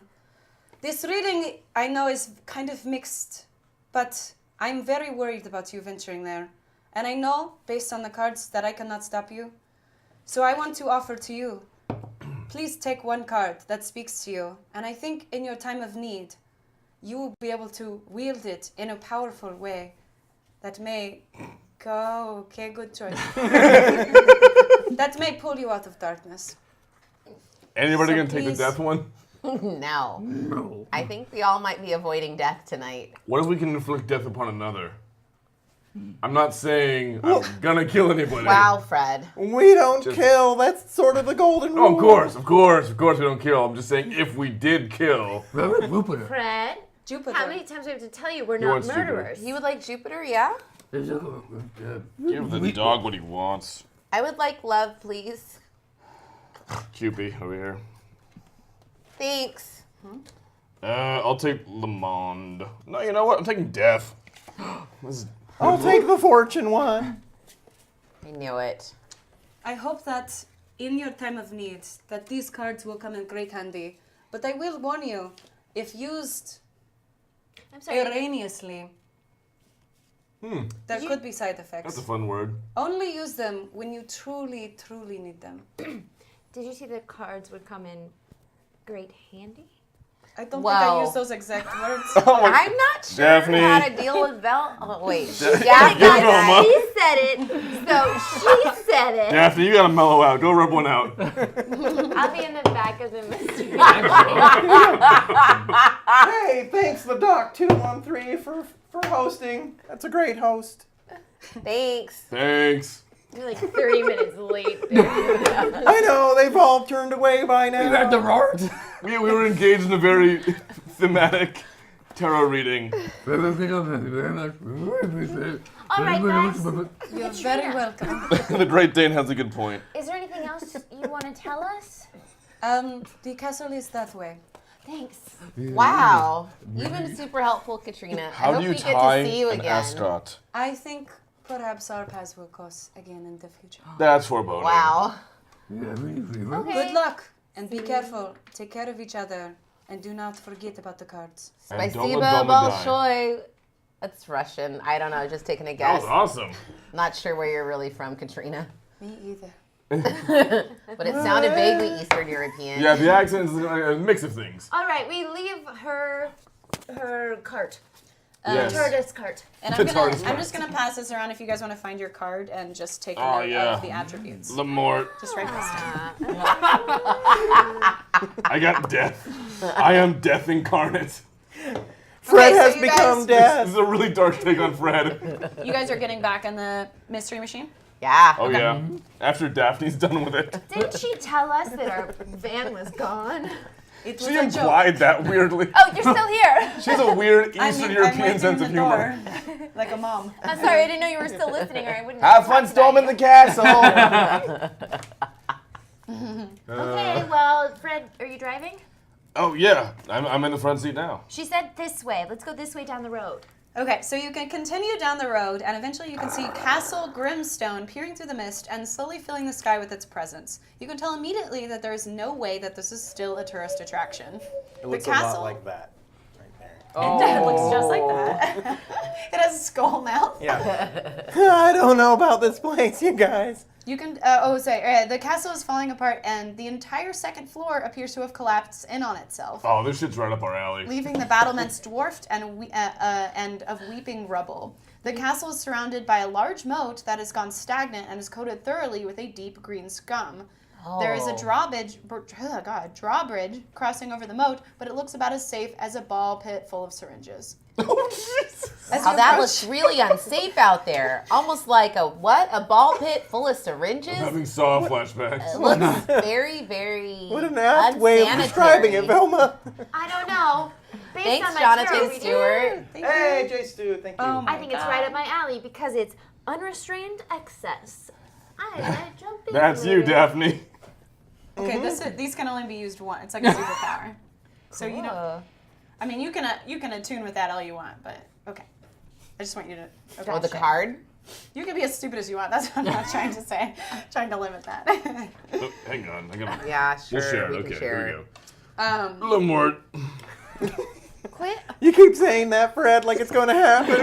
this reading I know is kind of mixed, but I'm very worried about you venturing there. And I know, based on the cards, that I cannot stop you. So I want to offer to you, please take one card that speaks to you. And I think in your time of need, you will be able to wield it in a powerful way that may go, okay, good choice. That may pull you out of darkness. Anybody So gonna take the please- death one? No. No. I think we all might be avoiding death tonight. What if we can inflict death upon another? I'm not saying I'm gonna kill anybody. Wow, Fred. We don't Just- kill. That's sort of the golden rule. Oh, of course we don't kill. I'm just saying if we did kill. Very Jupiter. Fred, Jupiter. how many times do we have to tell you we're He not wants Jupiter. murderers? You would like Jupiter, yeah? Give the dog what he wants. I would like love, please. Cupid over here. Thanks. I'll take Le Monde. No, you know what? I'm taking death. This is I'll take the fortune one. I knew it. I hope that in your time of need, that these cards will come in great handy. But I will warn you, if used I'm sorry. erroneously, there could be side that's effects. a fun word. Only use them when you truly, truly need them. Did you see the cards would come in great handy? I don't think Well- I use those exact words. I'm not sure Daphne. how to deal with Belle. Oh, wait. Daphne. Daphne. She said it, so she said it. Daphne, you gotta mellow out. Go rub one out. I'll be in the back of the mystery. Hey, thanks the Doc 213 for hosting. That's a great host. Thanks. Thanks. You're like 30 minutes late. I know they've all turned away by now. You had the roar. We were engaged in a very thematic tarot reading. All right, guys. You're very welcome. The Great Dane has a good point. Is there anything else you want to tell us? The castle is that way. Thanks. Wow. You've been super helpful, Katrina. I How hope do you we tie get to see you an again. ascot? I think perhaps our paths will cross again in the future. That's foreboding. Wow. Okay. Good luck and be careful. Take care of each other and do not forget about the cards. And don't Spasiba let Doma die. Bolshoi. That's Russian. I don't know. Just taking a That guess. was awesome. Not sure where you're really from, Katrina. Me either. But it sounded vaguely Eastern European. Yeah, the accent is a mix of things. All right, we leave her cart. Yes. Tortoise cart. And The TARDIS I'm just gonna pass this around if you guys want to find your card and just take a Oh, note yeah. of the attributes. Lamort. Just write this down. I got death. I am death incarnate. Fred Okay, so has you become guys- death. This is a really dark take on Fred. You guys are getting back on the mystery machine? Yeah. Oh yeah. After Daphne's done with it. Didn't she tell us that our van was gone? It She implied that weirdly. Oh, you're still here. She has a weird I'm Eastern I'm European waiting sense in of the humor. door, like a mom. I'm sorry, I didn't know you were still listening, or I wouldn't. Have fun talked about storming you. the castle. Okay, well, Fred, are you driving? Oh yeah, I'm in the front seat now. She said this way. Let's go this way down the road. Okay, so you can continue down the road, and eventually you can see Castle Grimstone peering through the mist and slowly filling the sky with its presence. You can tell immediately that there is no way that this is still a tourist attraction. It looks a castle- lot like that. Right there. It looks just like that. It has a skull mouth. Yeah. I don't know about this place, you guys. You can, the castle is falling apart, and the entire second floor appears to have collapsed in on itself, Oh, this shit's right up our alley. leaving the battlements dwarfed and of weeping rubble. The castle is surrounded by a large moat that has gone stagnant and is coated thoroughly with a deep green scum. There is a drawbridge crossing over the moat, but it looks about as safe as a ball pit full of syringes. Oh Jesus. As Oh, you that approach- looks really unsafe out there. Almost like a what? A ball pit full of syringes? Having Saw flashbacks. It looks very, very What an apt way of describing it, unsanitary. Velma. I don't know. Based Thanks, on my Jonathan tarot reading, Stewart. Hey, J. Stu, thank you. Oh my I think it's right up my alley because it's unrestrained excess. I let jump in. That's you, Daphne. Okay, these can only be used once. It's like a superpower. So you don't. I mean, you can attune with that all you want, but okay. I just want you to. Okay, Oh, the shit. card? You can be as stupid as you want. That's what I'm not trying to say. Trying to limit that. Oh, hang on. I gotta. Yeah, sure. We'll share. We Okay, can share. here we um, go. Lamort. Quit. You keep saying that, Fred, like it's going to happen.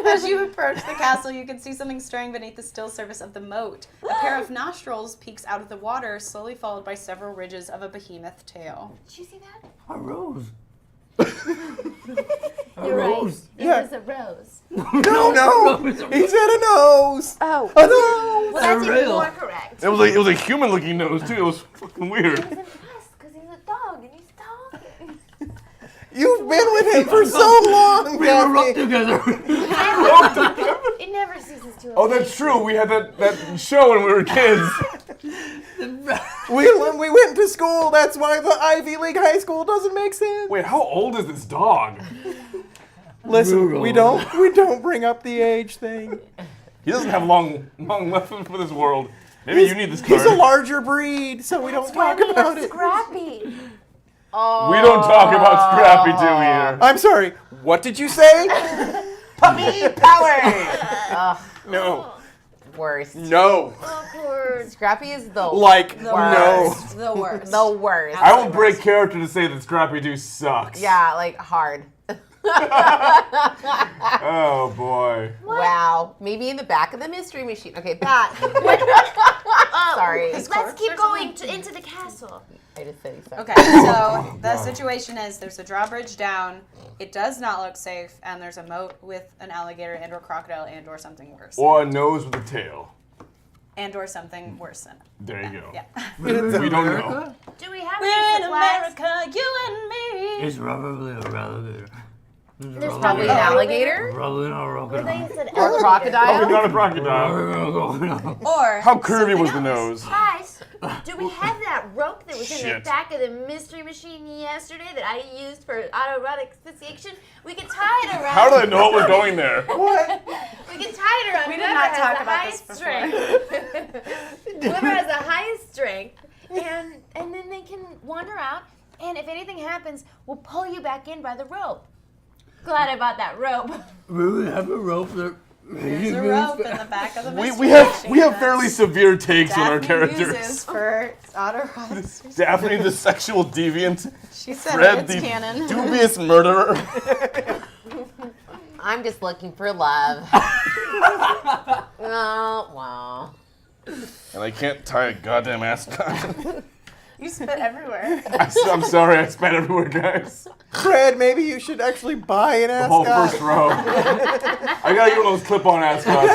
as you approach the castle, you can see something stirring beneath the still surface of the moat. A pair of nostrils peeks out of the water, slowly followed by several ridges of a behemoth tail. Did you see that? A rose. You're right. It Yeah. was a rose. No. He said a nose. Oh. A nose. Well, that's even real. more correct. It was a human looking nose too. It was fucking weird. He was impressed because he's a dog and he's talking. You've been with him for so long, We were up Daphne. together. It never ceases to. Oh, that's true. We had that show when we were kids. We went to school. That's why the Ivy League high school doesn't make sense. Wait, how old is this dog? Listen, we don't bring up the age thing. He doesn't have long left for this world. Maybe you need this card. He's a larger breed, so we don't talk about it. Scrappy. Oh. We don't talk about Scrappy Doo here. I'm sorry. What did you say? Puppy power! No. Worst. No. Awkward. Scrappy is the Like The no. worst. The worst. The worst. I will break character to say that Scrappy Doo sucks. Yeah, like hard. Oh boy. Wow. Maybe in the back of the mystery machine. Okay, back. Sorry. Let's corpse keep or going into the castle. I just said he sucked. Okay, so the situation is there's a drawbridge down. It does not look safe, and there's a moat with an alligator and/or crocodile and/or something worse. Or a nose with a tail. And/or something worse than it. There you go. Yeah. We don't know. Do we have We're any in supplies? America, you and me. It's probably a alligator. There's Probably an alligator Probably not a I thought crocodile. you said or a alligator. Oh, crocodile. not a crocodile. Or How curvy was the something else. nose? Guys, do we have that rope that was in the Shit. back of the mystery machine yesterday that I used for autoerotic asphyxiation? We can tie it around. How do I know we're going there? We can tie it around. We did whoever not has talk the about highest this strength. Whoever has the highest strength, and then they can wander out. And if anything happens, we'll pull you back in by the rope. Glad I bought that rope. We have a rope that. There's a rope in the back of the mystery We have machine fairly that severe takes on our Daphne characters. uses for autoerotic. Daphne, the sexual deviant. She said Fred, it's the canon. dubious murderer. I'm just looking for love. Oh, wow. And I can't tie a goddamn ascot. You spit everywhere. I'm sorry, I spat everywhere, guys. Fred, maybe you should actually buy an The whole ascot. first row. I gotta get one of those clip-on ascots.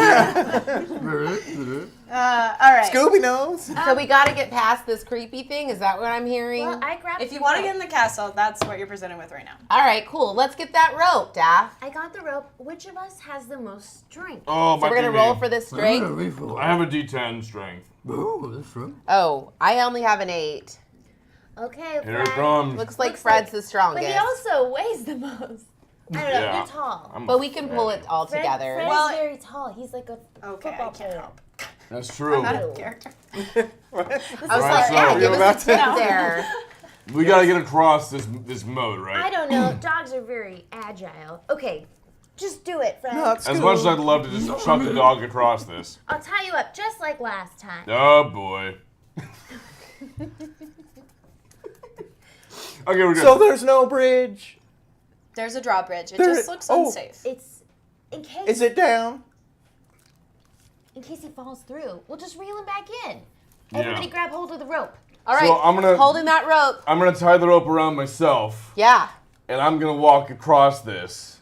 All right. Scooby knows. So we got to get past this creepy thing. Is that what I'm hearing? Well, I grabbed If you the want to rope. get in the castle, that's what you're presented with right now. All right, cool. Let's get that rope, Daph. I got the rope. Which of us has the most strength? Oh, So we're gonna roll for this strength. I have a D10 strength. Oh, that's true. Oh, I only have an 8. Okay, Here it Fred. comes. Looks like Looks Fred's the But strongest. he also weighs the most. I don't know. Yeah. You're tall. But we can pull it all Fred, together. Fred Well- is very tall. He's like a Okay, I football can't player. help. That's true. Not a character. I was Right, like, so yeah, you're give about us a tip to- there. We gotta get across this moat, I right? don't know. Dogs are very agile. Okay, just do it, Fred. Not As much as I'd love to just chuck the dog across this. I'll tie you up just like last time. Oh boy. Okay, we're good. So there's no bridge. There's a drawbridge. It There- just looks oh. unsafe. It's in case Is it down? he falls through. We'll just reel him back in. Everybody grab hold of the rope. All right, So I'm gonna- holding that rope. I'm gonna tie the rope around myself, Yeah. and I'm gonna walk across this.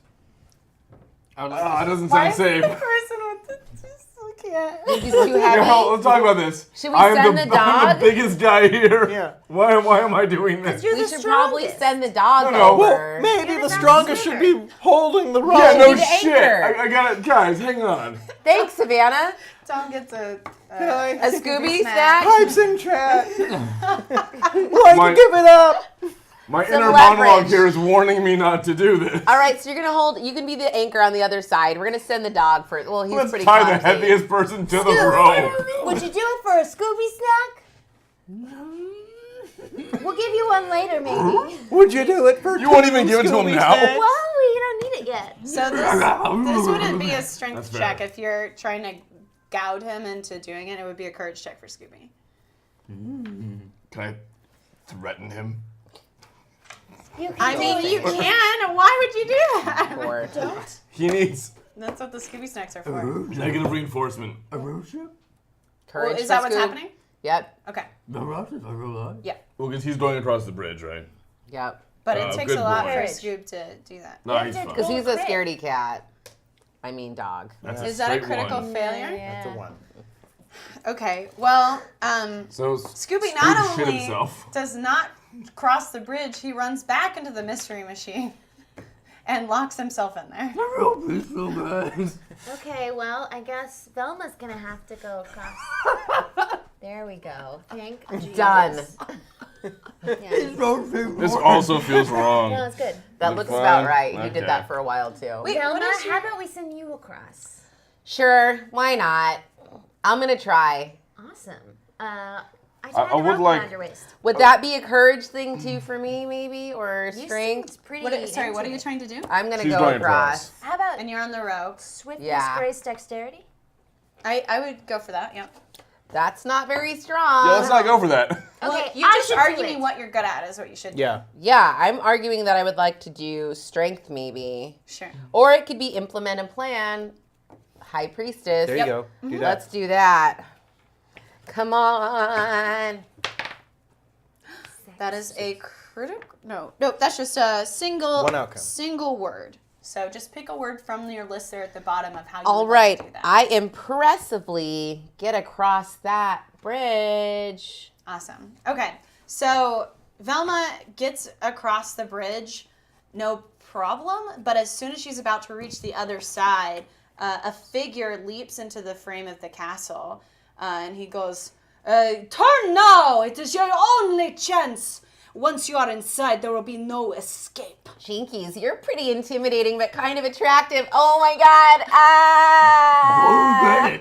I would like Ah, it to- doesn't sound safe. person with the just can't. He's too heavy. Yeah, let's talk about this. Should we I'm send the I'm dog? the biggest guy here. Yeah. Why am I doing this? You're We the should probably strongest. send the dog No, over. Well, maybe You're the the strongest should be holding the rope. Yeah, no need the shit. anchor. I got it, guys. Hang on. Thanks, Savannah. Tom gets a Can I- A Scooby snack. snack. Pipes in chat. Like, My- give it up. My Some inner leverage. monologue here is warning me not to do this. All right, so you're gonna hold. You can be the anchor on the other side. We're gonna send the dog first. Well, he's Let's pretty tie clumsy. the heaviest person to the rope. Would you do it for a Scooby snack? We'll give you one later, maybe. Would you do it for You won't even give it to him Scooby now? snacks? Well, we don't need it yet. So this wouldn't be a That's strength fair. check if you're trying to goad him into doing it. It would be a courage check for Scooby. Can I threaten him? You can I do mean, it. you can. Why would you do that? Or- He needs That's what the Scooby snacks are for. negative reinforcement. A road trip? Courage Well, is for that what's Scoob. happening? Yep. Okay. The road trip, I realize. Yeah. Well, because he's going across the bridge, right? Yep. But Oh, it takes good a lot boy. for Courage. Scoob to do that. No, he's That's fine. Because he's a crit. scaredy cat. I mean, dog. That's Is that a straight critical one. failure? That's a 1. Okay. Well, So Scooby not Scoob shit only himself. does not cross the bridge, he runs back into the mystery machine and locks himself in there. The rope is so bad. Okay, well, I guess Velma's gonna have to go across. There we go. Thank Jesus. Done. Yeah. Road trip. This also feels wrong. No, it's good. That Look looks fine? about right. You Okay. did that for a while too. Wait, Velma, what is your- how about we send you across? Sure, why not? I'm gonna try. Awesome. I tied I a would rope like- around your waist. Would that be a courage thing too for me, maybe, or You strength? seemed pretty what are into you it. trying to do? I'm gonna She's go going across. How about And you're on the rope. swiftness, Yeah. grace, dexterity? I would go for that. Yeah. That's not very strong. Yeah, let's not go for that. Okay, You I just should argue do me it. what you're good at is what you should do. Yeah. Yeah, I'm arguing that I would like to do strength, maybe, Sure. or it could be implement a plan. High priestess. There you go. Do that. Let's do that. Come on. That is a critical. No, that's just a One outcome. single word. So just pick a word from your list there at the bottom of how you All would right. like to do that. I impressively get across that bridge. Awesome. Okay, so Velma gets across the bridge, no problem, but as soon as she's about to reach the other side, a figure leaps into the frame of the castle, and he goes, "Turn now! It is your only chance! Once you are inside, there will be no escape." Jinkies, you're pretty intimidating, but kind of attractive. Oh my god. Ah!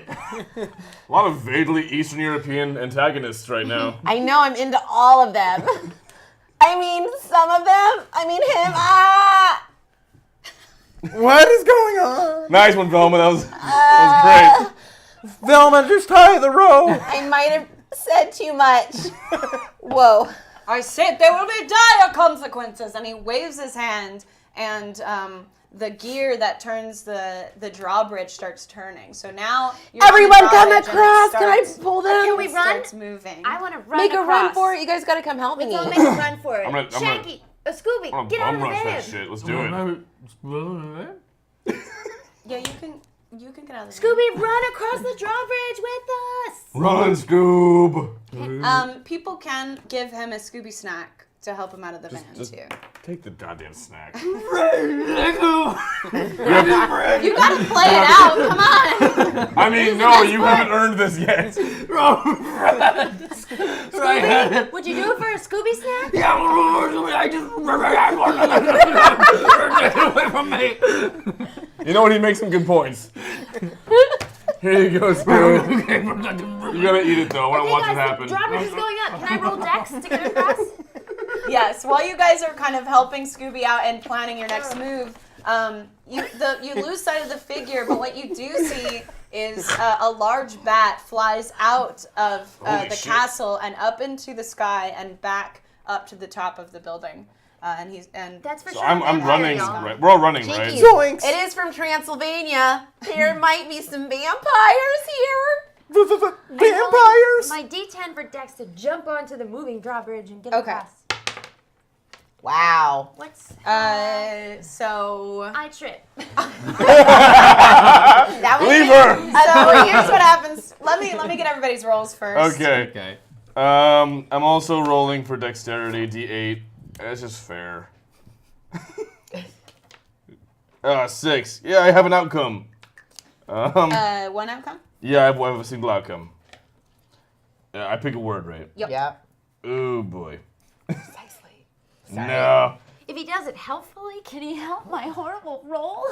A lot of vaguely Eastern European antagonists right now. I know, I'm into all of them. I mean, some of them. I mean, him. Ah! What is going on? Nice one, Velma. That was great. Velma, just tie the rope. I might have said too much. Whoa. I said there will be dire consequences, and he waves his hand, and the gear that turns the drawbridge starts turning. So now you're on the Everyone come drawbridge and it across. Can I starts- pull them? Can we it run? starts moving. I want to run Make a across. run for it. You guys got to come help me. Let's all make a run for it. I'm gonna- Shaggy, Scooby, I'm get gonna out bum of rush the that van. shit. Let's do it. Yeah, you can get out of the Scooby, run across the drawbridge with us. Run, Scoob. People can give him a Scooby snack to help him out of the van just- too. Take the goddamn snack. You gotta play it out. Come on. I mean, no, you haven't earned this yet. Scooby, would you do it for a Scooby snack? You know what? He makes some good points. Here you go, Scoob. You gotta eat it though. I wanna Okay, watch it guys, happen. the drawbridge is going up. Can I roll dex to get across? Yes. While you guys are kind of helping Scooby out and planning your next move, you lose sight of the figure. But what you do see is a large bat flies out of Holy the shit. castle and up into the sky and back up to the top of the building. That's for So sure. I'm vampire, running. y'all. Right? We're all running, right? Jinkies. Zoinks. It is from Transylvania. There might be some vampires here. Vampires. My D10 for dex to jump onto the moving drawbridge and get Okay. across. Wow. What's So I trip. That was Leave her. so here's what happens. Let me get everybody's rolls first. Okay. Okay. I'm also rolling for dexterity, D8. That's just fair. 6. Yeah, I have an outcome. One outcome. Yeah, I have a single outcome. I pick a word, right? Yep. Oh boy. Precisely. No. If he does it helpfully, can he help my horrible roll?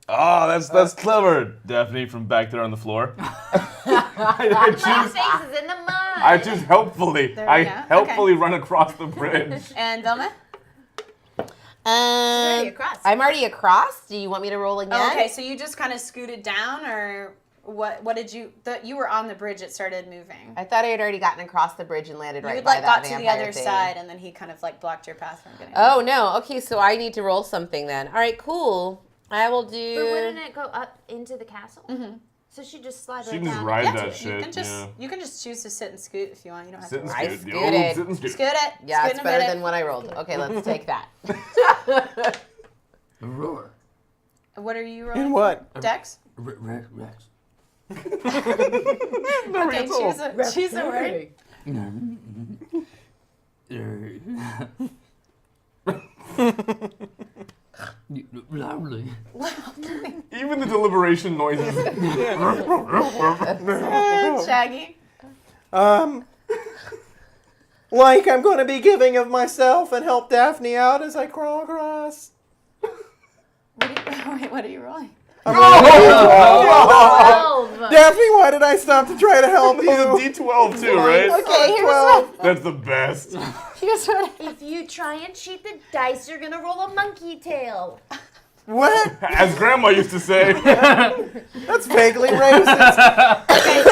Oh, that's clever, Daphne from back there on the floor. I My choose. face is in the mud. I choose helpfully. There we I go. helpfully run across the bridge. And Velma. already across. I'm already across. Do you want me to roll again? Oh, okay, so you just kind of scooted down, or what did you? You were on the bridge. It started moving. I thought I had already gotten across the bridge and landed You right had by like that got to the vampire other thing. side, and then he kind of like blocked your path from getting. Oh no. Okay, so I need to roll something then. All right, cool. I will do. But wouldn't it go up into the castle? Mm-hmm. So she just slide She right can just down. ride Yeah, that you shit. can just yeah. you can just choose to sit and scoot if you want. You don't have Sit to. and Roll. I scoot. The scooted. old sit and scoot. Scoot it. Yeah, scoot it's in a better minute. than what I rolled. Okay, let's take that. A roar. What are you rolling? In what? Dex. Rex. Okay, choose a word. Loudly. Even the deliberation noises. Shaggy. Like I'm going to be giving of myself and help Daphne out as I crawl across. Wait, what are you rolling? Oh, 12. Daphne, why did I stop to try to help He's a you? D12 too, right? Okay, here's 12. That's the best. Here's what. If you try and cheat the dice, you're gonna roll a monkey tail. What? As Grandma used to say. That's vaguely racist. Okay,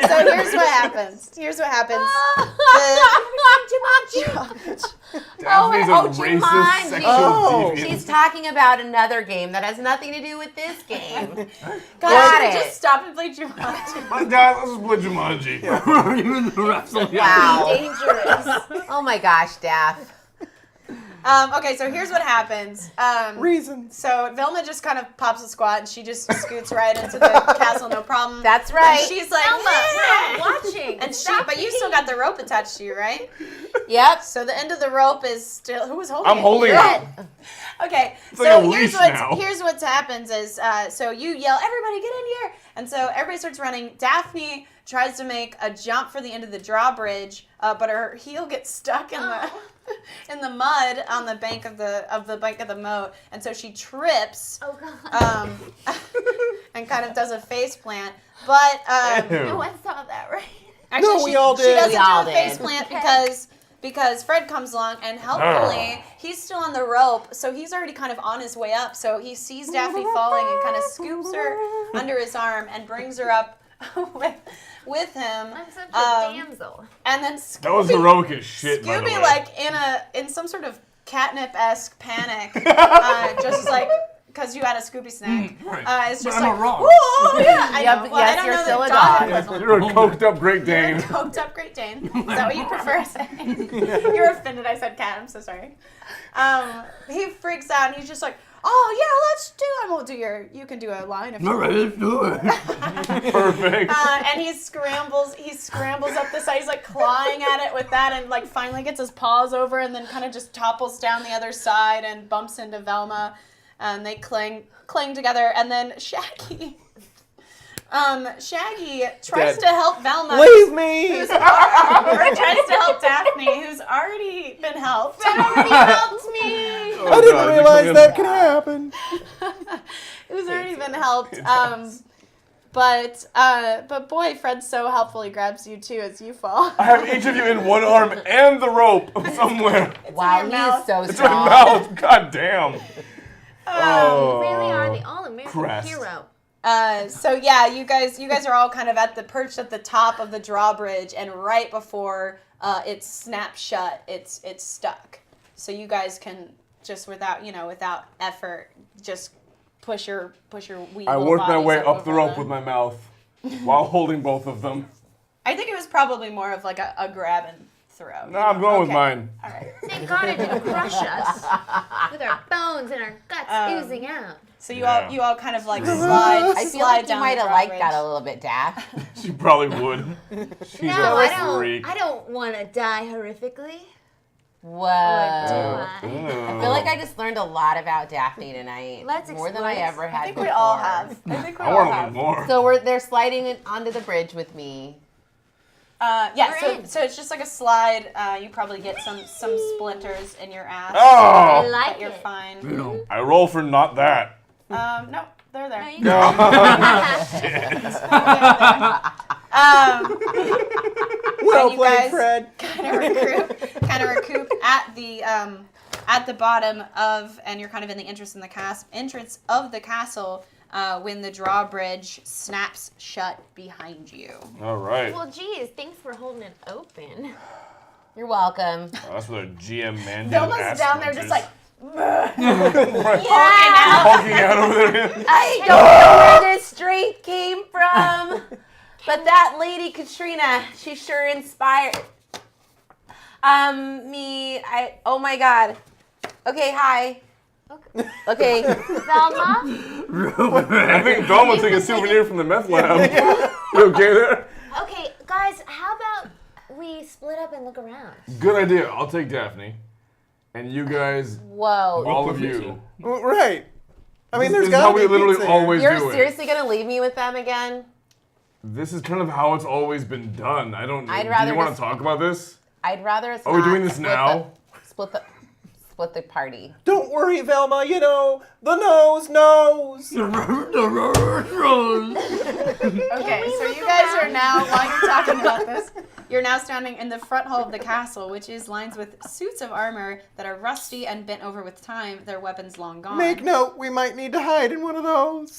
so here's what happens. Here's what happens. Daphne's a racist Jumanji. sexual Oh. deviant. She's talking about another game that has nothing to do with this game. Guys, Got should we it. just stop and play Jumanji? My guys, let's just play Jumanji. You're in the wrestle. Wow. Dangerous. Oh my gosh, Daph. Okay, so here's what happens. Reasons. So Velma just kind of pops a squat and she just scoots right into the castle, no problem. That's right. And she's like, Velma, "Yeah." we're all watching. And but you still got the rope attached to you, right? Yep. So the end of the rope is still. Who was holding it? I'm holding it. Okay, It's so like a here's leash what now. here's what happens is so you yell, everybody get in here, and so everybody starts running. Daphne tries to make a jump for the end of the drawbridge, but her heel gets stuck in the in the mud on the bank of the moat, and so she trips Oh god. and kind of does a face plant. But Ew. No one saw that, right? actually, No, we all she did. doesn't We all do a face did. plant because Fred comes along and helpfully he's still on the rope, so he's already kind of on his way up. So he sees Daphne falling and kind of scoops her under his arm and brings her up with him. I'm such a damsel. And then That was heroic as shit, by the way. Scooby, like in some sort of catnip-esque panic, just like because you had a Scooby snack. right. It's just But I'm like, a rock. whoa, yeah, I Yep, know. Well, yes, I don't you're know still that a Donovan dog. was a You're a coked up Great Dane. coked up Great Dane. Is that what you prefer saying? You're offended I said cat. I'm so sorry. He freaks out and he's just like, oh yeah, let's do it. I won't do you can do a line if you All right, let's do it. Perfect. and he scrambles up the side. He's like clawing at it with that and like finally gets his paws over and then kind of just topples down the other side and bumps into Velma. And they cling together, and then Shaggy tries Dead. to help Velma. Leave me! Or tries to help Daphne, who's already been helped. Already helped me. Oh, I didn't God, realize you that could happen. Who's already been helped. But boy, Fred's so helpful. He grabs you too as you fall. I have each of you in one arm and the rope somewhere. Wow, your he mouth. is so It's my strong. mouth. God damn. You Oh. really are the all-American Crest. hero. So yeah, you guys are all kind of perched at the top of the drawbridge, and right before it snaps shut, it's stuck. So you guys can just without effort, just push your wee I little worked my bodies way up the over rope with my mouth while holding both of them. I think it was probably more of like a grab and throw. No, I'm going with Okay. mine. All right. Thank God it didn't crush us with our bones and our guts oozing out. So you Yeah. all kind of like slide. I feel slide like you down might the have liked drawbridge. that a little bit, Daph. She probably would. She's No, a freak. I don't want to die horrifically. Whoa. Do I I? feel like I just learned a lot about Daphne tonight. Let's more than I explore. ever had I think before. we all have. I think we I all want to have. learn more. So they're sliding it onto the bridge with me. Yeah, We're so, in. so it's just like a slide. You probably get some splinters in your ass. I Oh! like But you're it. fine. You know. I roll for not that. No, they're there. No, you No. Well you played, guys- Fred. kind of recoup at the bottom of, and you're kind of in the entrance of the castle when the drawbridge snaps shut behind you. All right. Well, geez, thanks for holding it open. You're welcome. Oh, that's what a GM man Velma's down there just like, Hulking out over there. I don't know where this strength came from, but that lady Katrina, she sure inspired oh my God. Okay, hi. Okay. Velma? I think Velma took a souvenir from the meth lab. You okay there? Okay, guys, how about we split up and look around? Good idea. I'll take Daphne. And you guys, Whoa. all of you. Right. I mean, This there's is got how to be we literally pizza here. always You're do it. seriously gonna leave me with them again? This is kind of how it's always been done. I don't know. I'd Do rather you want just- to talk about this? I'd rather us Are we not doing this split now? Split the party. Don't worry, Velma. You know, the nose knows. okay, so you guys are now, while you're talking about this, You're now standing in the front hall of the castle, which is lined with suits of armor that are rusty and bent over with time, their weapons long gone. Make note, we might need to hide in one of those.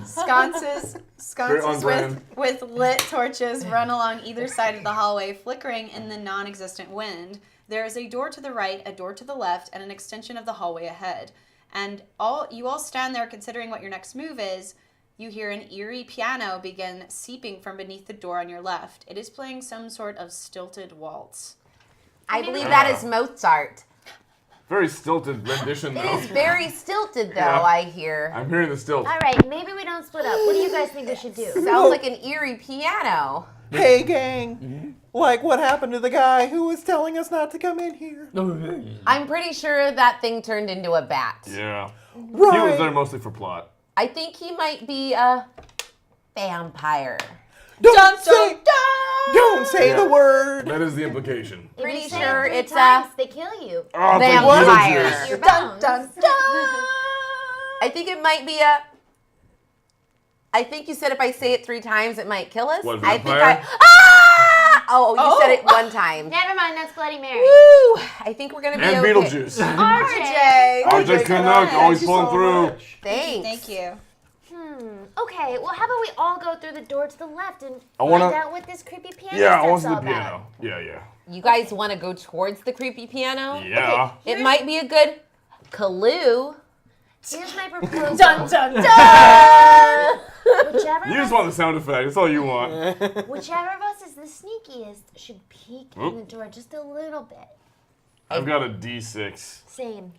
Sconces on brand. with lit torches run along either side of the hallway, flickering in the non-existent wind. There is a door to the right, a door to the left, and an extension of the hallway ahead. And you all stand there considering what your next move is. You hear an eerie piano begin seeping from beneath the door on your left. It is playing some sort of stilted waltz. I believe that is Mozart. Very stilted rendition, It though. is very stilted, though, Yeah. I hear. I'm hearing the stilt. All right, maybe we don't split up. What do you guys think we should do? Sounds like an eerie piano. Hey, gang. Like what happened to the guy who was telling us not to come in here? I'm pretty sure that thing turned into a bat. Yeah. Right. He was there mostly for plot. I think he might be a vampire. Don't say the word. That is the implication. If you Pretty say sure it 3 it's times, they kill you. Oh, Vampire. thank Your you, bones. I think it might be a. I think you said if I say it 3 times, it might kill us. What, I think vampire? Oh, you said it 1 time. Never mind, that's Bloody Mary. Woo! I think we're gonna be And okay. Beetlejuice. RJ! RJ Canuck, always Thank you pulling so through. much. Thanks. Thank you. Okay, well, how about we all go through the door to the left and wanna- find out what this creepy piano Yeah, I stuff's want to all the about? piano. Yeah. You guys want to go towards the creepy piano? Yeah. It might be a good clue. Here's my proposal. Dun dun dun! Whichever, You of just us, want the sound effect. That's all you want. whichever of us is the sneakiest should peek in the door just a little bit. I've got a D6. Same.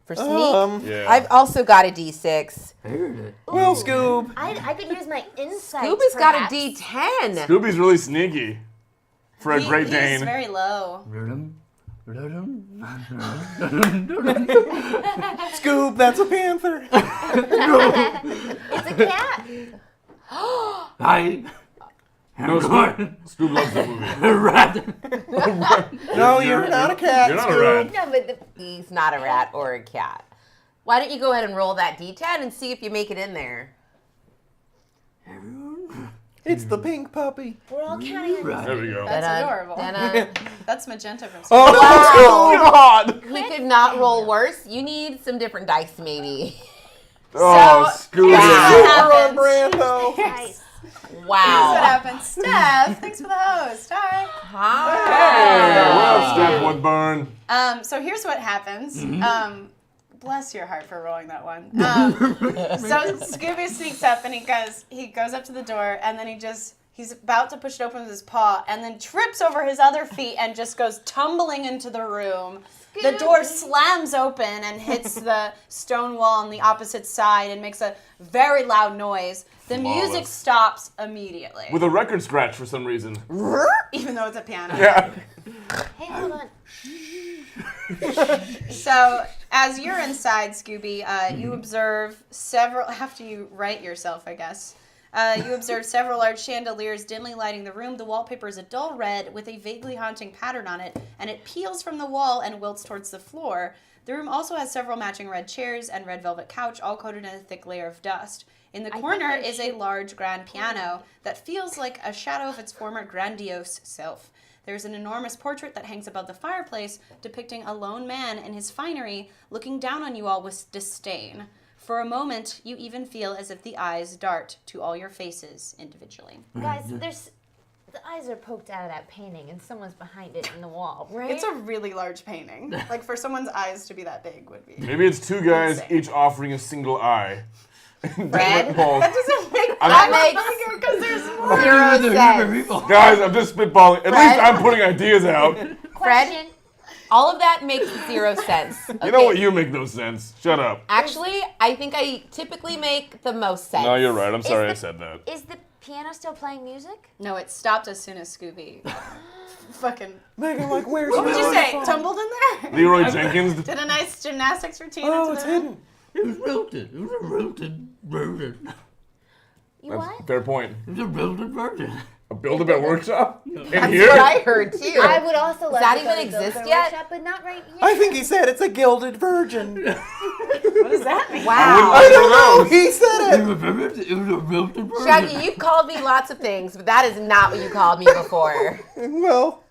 For sneak. Yeah. I've also got a D6. Well, Scoob. I could use my insight. Scooby's got a perhaps. D10. Scooby's really sneaky for a Great He's Dane. very low. Scoob, that's a panther. It's a cat. I No, Scoob loves that movie. rat. No, you're not a cat, You're not a Scoob. rat. No, but he's not a rat or a cat. Why don't you go ahead and roll that D10 and see if you make it in there? It's the pink puppy. We're all counting on There we go. That's Da-da, adorable. da-da. That's magenta from Oh, no, God. We could not roll worse. You need some different dice, maybe. Oh, Scooby. Yeah. Super on brand, though. Nice. That's what Wow. happened. Steph, thanks for the host. Hi. Hey, what up, Steph Woodburn? So here's what happens. Bless your heart for rolling that one. So Scooby sneaks up and he goes up to the door and then he's about to push it open with his paw and then trips over his other feet and just goes tumbling into the room. The door slams open and hits the stone wall on the opposite side and makes a very loud noise. The music Flawless. stops immediately, With a record scratch for some reason. even though it's a piano. Yeah. Hey, hold on. So, as you're inside, Scooby, you observe several, after you right yourself, I guess, you observe several large chandeliers dimly lighting the room. The wallpaper is a dull red with a vaguely haunting pattern on it, and it peels from the wall and wilts towards the floor. The room also has several matching red chairs and red velvet couch, all coated in a thick layer of dust. In the corner I is a large grand piano that feels like a shadow of its former grandiose self. There's an enormous portrait that hangs above the fireplace depicting a lone man in his finery looking down on you all with disdain. For a moment, you even feel as if the eyes dart to all your faces individually. Guys, the eyes are poked out of that painting and someone's behind it in the wall, right? It's a really large painting. Like, for someone's eyes to be that big would be... Maybe it's 2 guys Insane. each offering a single eye. Red? That doesn't make That sense because there's more. Zero sense. Guys, I'm just spitballing. At Fred? least I'm putting ideas out. Question. All of that makes 0 sense. You know what? You make no sense. Shut up. Actually, I think I typically make the most sense. No, you're right. I'm sorry I the- said that. Is the piano still playing music? No, it stopped as soon as Scooby fucking... Megan, like, where's What would you your say? phone? Tumbled in there? Leroy Jenkins. Did a nice gymnastics routine Oh, into it's the room? hidden. It was roasted. It was a roasted virgin. You That's what? fair point. It was a roasted virgin. Build-A-Bear Workshop? In That's here? what I heard too. I would also love that to go even to the exist Build-A-Bear yet? Workshop, but not right yet. I think he said it's a gilded virgin. What does that mean? Wow. I don't know. He said it. Shaggy, you've called me lots of things, but that is not what you called me before. Well,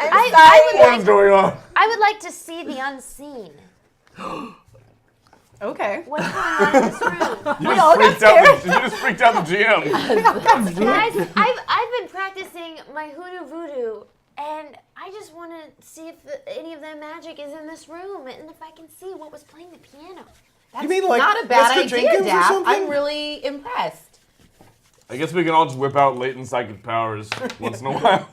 What's going on? I would like to see the unseen. Okay. What's going on in this room? You just freaked out the GM. Guys, I've been practicing my hoodoo voodoo, and I just want to see if any of that magic is in this room, and if I can see what was playing the piano. That's you mean like not a bad Mr. idea, Jenkins or Daph. something? I'm really impressed. I guess we can all just whip out latent psychic powers once in a while.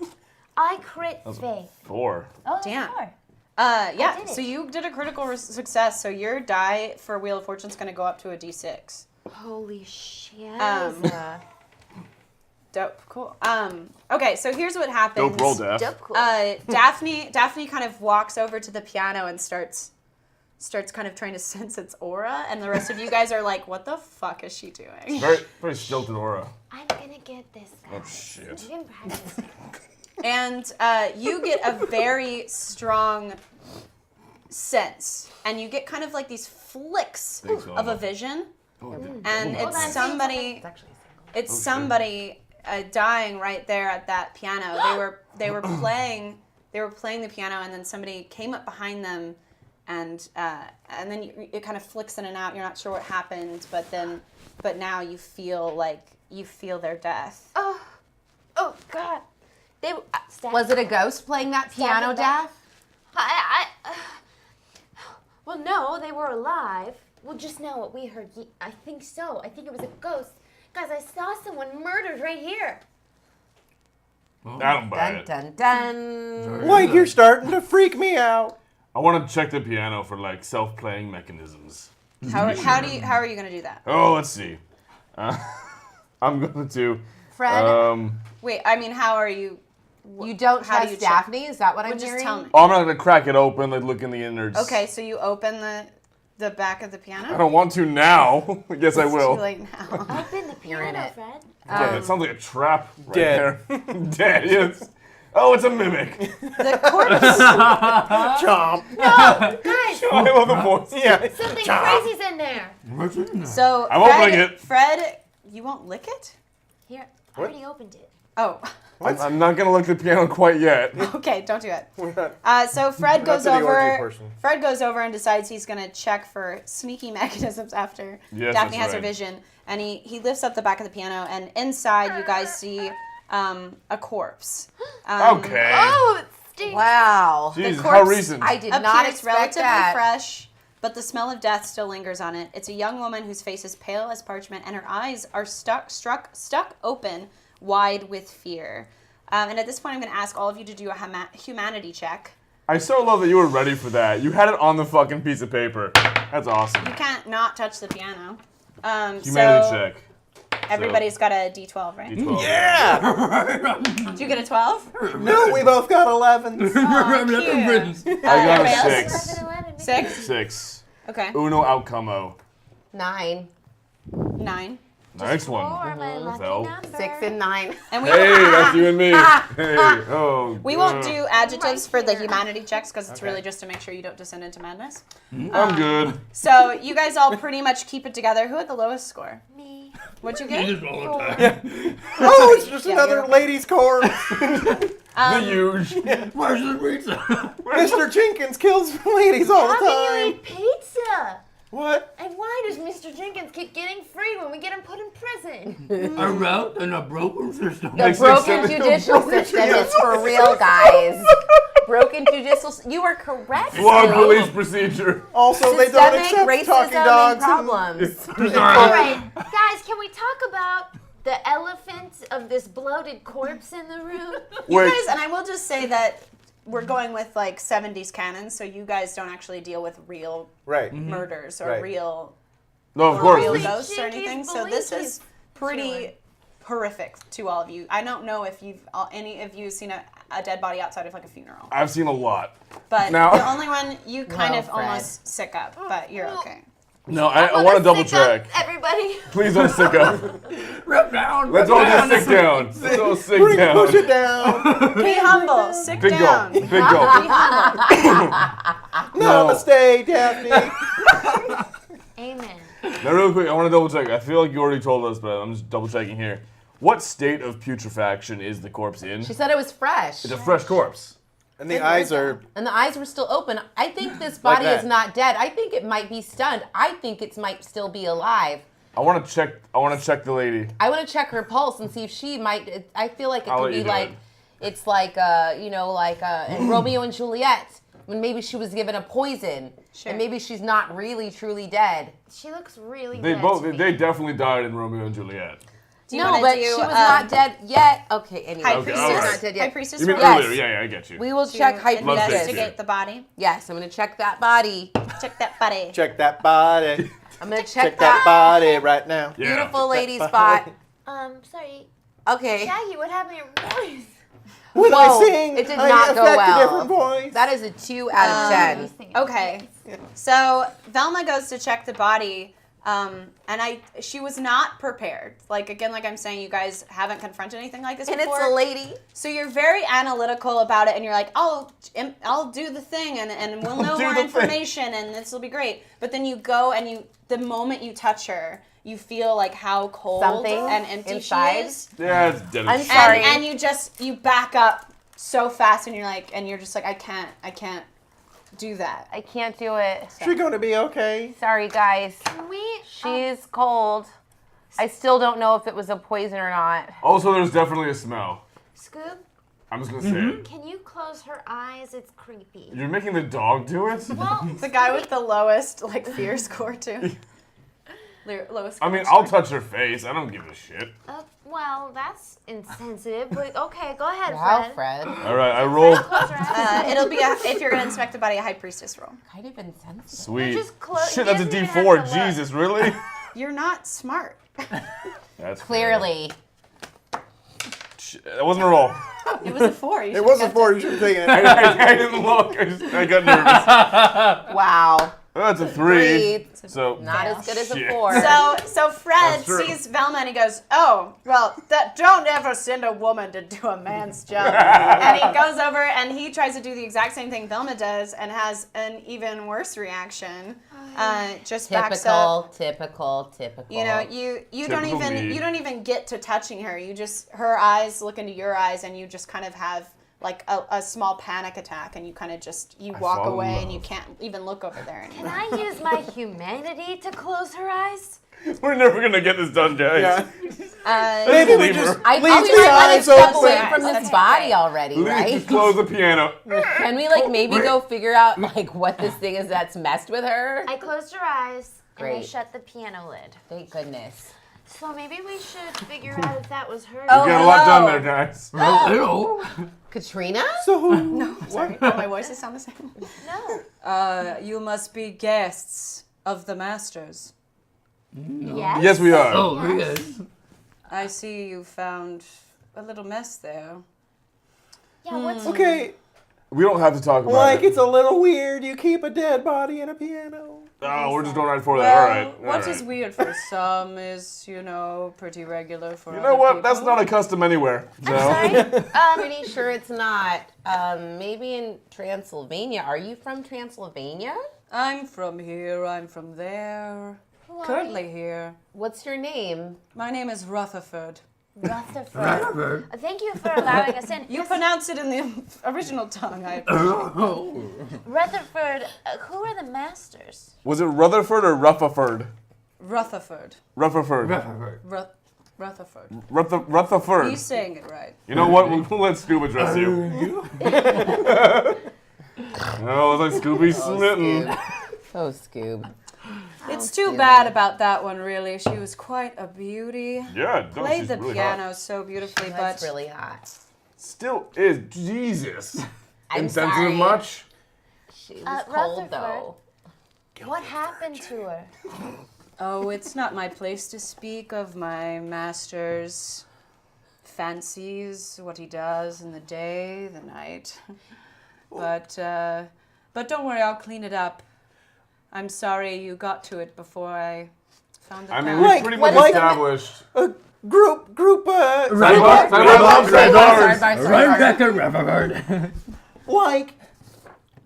I crit faith. 4. Oh, Damn. sure. Yeah, did it. so you did a critical success, so your die for Wheel of Fortune's going to go up to a d6. Holy shit. Dope, cool. Okay, so here's what happens. Dope roll, Daph. Dope cool. Daphne kind of walks over to the piano and starts kind of trying to sense its aura, and the rest of you guys are like, what the fuck is she doing? Very stilted aura. I'm gonna get this, guys. Oh, shit. I've been practicing. And you get a very strong sense, and you get kind of like these flicks Thanks, of a Alma. vision, Oh, and oh, it's somebody. It's somebody dying right there at that piano. They were playing the piano, and then somebody came up behind them, and then it kind of flicks in and out. You're not sure what happened, but now you feel their death. Oh God. They Was it a ghost playing that piano, Daph? Well, no, they were alive. Well, just now what we heard, I think so. I think it was a ghost. Guys, I saw someone murdered right here. I don't buy Dun it. dun dun. like you're starting to freak me out. I want to check the piano for like self-playing mechanisms. How are you gonna do that? Oh, let's see. I'm going to. Fred, Wait, I mean, how are you? you don't how do trust you check? Daphne? Is that what I'm Well, just hearing? tell me. Oh, I'm not gonna crack it open. Like look in the innards. Okay, so you open the back of the I piano. don't want to now. Yes, I will. Too late now. Open the You're in piano, it. Fred. Yeah, that sounds like a trap right Dead. there. Dead. Yes. Oh, it's a mimic. The corpse. Chomp. Guys, I love the voice. Yeah. something crazy's in there. So I'm opening it. Fred, you won't lick it? Here, I already opened it. Oh, I'm not gonna lick the piano quite yet. okay. Don't do it. We're not- So Fred not goes to the orgy over. portion. Fred goes over and decides he's gonna check for sneaky mechanisms after Yes, Daphne that's has her right. vision, and he lifts up the back of the piano, and inside you guys see a corpse. Okay. Oh, it stinks. Wow. Jesus, corpse- how recent? I did not Appears expect relatively that. fresh, but the smell of death still lingers on it. It's a young woman whose face is pale as parchment, and her eyes are stuck open, wide with fear. And at this point, I'm going to ask all of you to do a humanity check. I so love that you were ready for that. You had it on the fucking piece of paper. That's awesome. You can't not touch the piano. Humanity so check. Everybody's got a D12, right? D12. Yeah. Did you get a 12? No, we both got 11s. I got a Rails? 6. 11. 6? 6. Okay. Uno outcome. 9. 9. Next one. Four, my lucky Fell. number. 6 and 9. And we Hey, that's you and me. Hey, oh. we won't do adjectives for the humanity checks because it's really just to make sure you don't descend into madness. I'm good. So you guys all pretty much keep it together. Who had the lowest score? Me. What'd you get? Oh, it's just Yeah, another you're- ladies' corpse. The huge. Where's the pizza? Mr. Jenkins kills ladies all the How can time. you eat pizza? What? And why does Mr. Jenkins keep getting free when we get him put in prison? A route and a broken system. The Makes broken sense. judicial system is for real, guys. Broken judicial. You are correct. Flawed Sue. police procedure. Also, they don't Systemic accept racism talking and dogs. problems. All right, guys, can we talk about the elephant of this bloated corpse in the room? You Wait. guys, and I will just say that we're going with like 70s canon, so you guys don't actually deal with real Right. murders or Right. real No, of course. real Holy ghosts or shit, anything. he's So this blinking. is pretty horrific to all of you. I don't know if you've any of you seen a dead body outside of like a funeral, I've seen a lot. but Now- the only one you kind Well, of Fred. almost sick up, but you're okay. No, I want to double check. Everybody everybody. Please don't sit up. Rip down. Let's all just sit down. Let's all sit down. Push it down. Be humble. Sit Big down. gulp. Big gulp. Namaste, Daphne. Amen. Now, real quick, I want to double check. I feel like you already told us, but I'm just double checking here. What state of putrefaction is the corpse in? She said it was fresh. It's a fresh corpse. And the eyes are. And the eyes were still open. I think this Like body that. is not dead. I think it might be stunned. I think it might still be alive. I want to check the lady. I want to check her pulse and see if she might. I feel like it I'll could let be you do like, it. it's like, in Romeo and Juliet, when maybe she was given a poison, Sure. and maybe she's not really truly dead. She looks really They good both. to me. They definitely died in Romeo and Juliet. Do you No, wanna but do, she was not dead yet. Okay, anyway. High Okay, priestess. all right. Not dead yet. High priestess. You mean roll Yes. earlier? Yeah, I get you. We will to check high Love priestess. this. investigate the body. Yes, I'm gonna check that body. Check that body. Check that body. I'm gonna Check that body right now. Yeah. beautiful lady spot. Sorry. Okay. Shaggy, what happened to your voice? When Whoa, I sing, it did I not go affect well. a different voice. That is a 2 out of 10. Okay. So Velma goes to check the body, and she was not prepared. Like I'm saying, you guys haven't confronted anything like this And before. it's a lady. So you're very analytical about it, and you're like, I'll do the thing, and we'll know Do more the thing. information, and this will be great. But then you go, and the moment you touch her, you feel like how cold Something and empty inside. she is. Yeah, it's dead I'm as sorry. And you back up so fast, and you're just like, I can't do that. I can't do it. She gonna be okay. Sorry, guys. Can we? She's cold. I still don't know if it was a poison or not. Also, there's definitely a smell. Scoob, I'm just gonna say it. can you close her eyes? It's creepy. You're making the dog do it? Well, The guy with the lowest fear score too. Lowest. I mean, score. I'll touch her face. I don't give a shit. well, that's insensitive. But okay, go ahead, Wow, Fred. Fred. All right, I rolled. Close your eyes. It'll be if you're gonna inspect the body, a high priestess roll. Kind of insensitive. Sweet. just close- Shit, he that's a doesn't even have D4. to look. Jesus, really? You're not smart. That's Clearly. fair. That wasn't a roll. It was a 4. You It should've was a kept 4. You should have taken it. I didn't look. I got nervous. Wow. That's a 3. Three. So Not as good as a Shit. 4. So Fred That's true. sees Velma and he goes, "Oh, well, don't ever send a woman to do a man's job." And he goes over and he tries to do the exact same thing Velma does and has an even worse reaction. Just backs up. Typical. You know, you don't Typical me. even get to touching her. You just her eyes look into your eyes and you just kind of have like a small panic attack and you kind of just walk fall in away and love. you can't even look over there Can anymore. I use my humanity to close her eyes? we're never gonna get this done, guys. Yeah. Maybe we leave her. just I leave thought we the might let it eyes step open. away from this body already, Please right? just close the piano. Can we maybe go figure out what this thing is that's messed with her? I closed her eyes and I Great. shut the piano lid. Thank goodness. So maybe we should figure out if that was her. Oh, We got a lot done hello. there, guys. Hello. Katrina? So Sorry, all my voices sound the same. No. You must be guests of the masters. Yes. Yes, we are. Oh, yes. I see you found a little mess there. Yeah. What's okay. We don't have to talk about Like it. it's a little weird. You keep a dead body in a piano. Oh, we're just going right for that. All right. What all is right. weird for some is, pretty regular for You other know what? people. That's not a custom anywhere. So. I'm pretty sure it's not. Maybe in Transylvania. Are you from Transylvania? I'm from here, I'm from there. Currently here. What's your name? My name is Rutherford. Rutherford? Thank you for allowing us in. You pronounce it in the original tongue, I Rutherford, who are the masters? Was it Rutherford or Rutherford? Rutherford. Rutherford. Rutherford. Rutherford. He's saying it right. You know what? We'll let Scoob address you. Oh, it was like Scooby smitten. Oh, Scoob. It's too bad about that one, really. She was quite a beauty. Yeah, no, Played she's the really piano hot. so beautifully, That's but really hot. Still is. Jesus. I'm Insensitive sorry. much? She was cold, Rutherford. though. What happened to her? oh, it's not my place to speak of my master's fancies, what he does in the day, the night. But don't worry, I'll clean it up. I'm sorry you got to it before I Found the I mean, cat. we Like- pretty much like- established. Group. Sidebar. Sidebar. Like,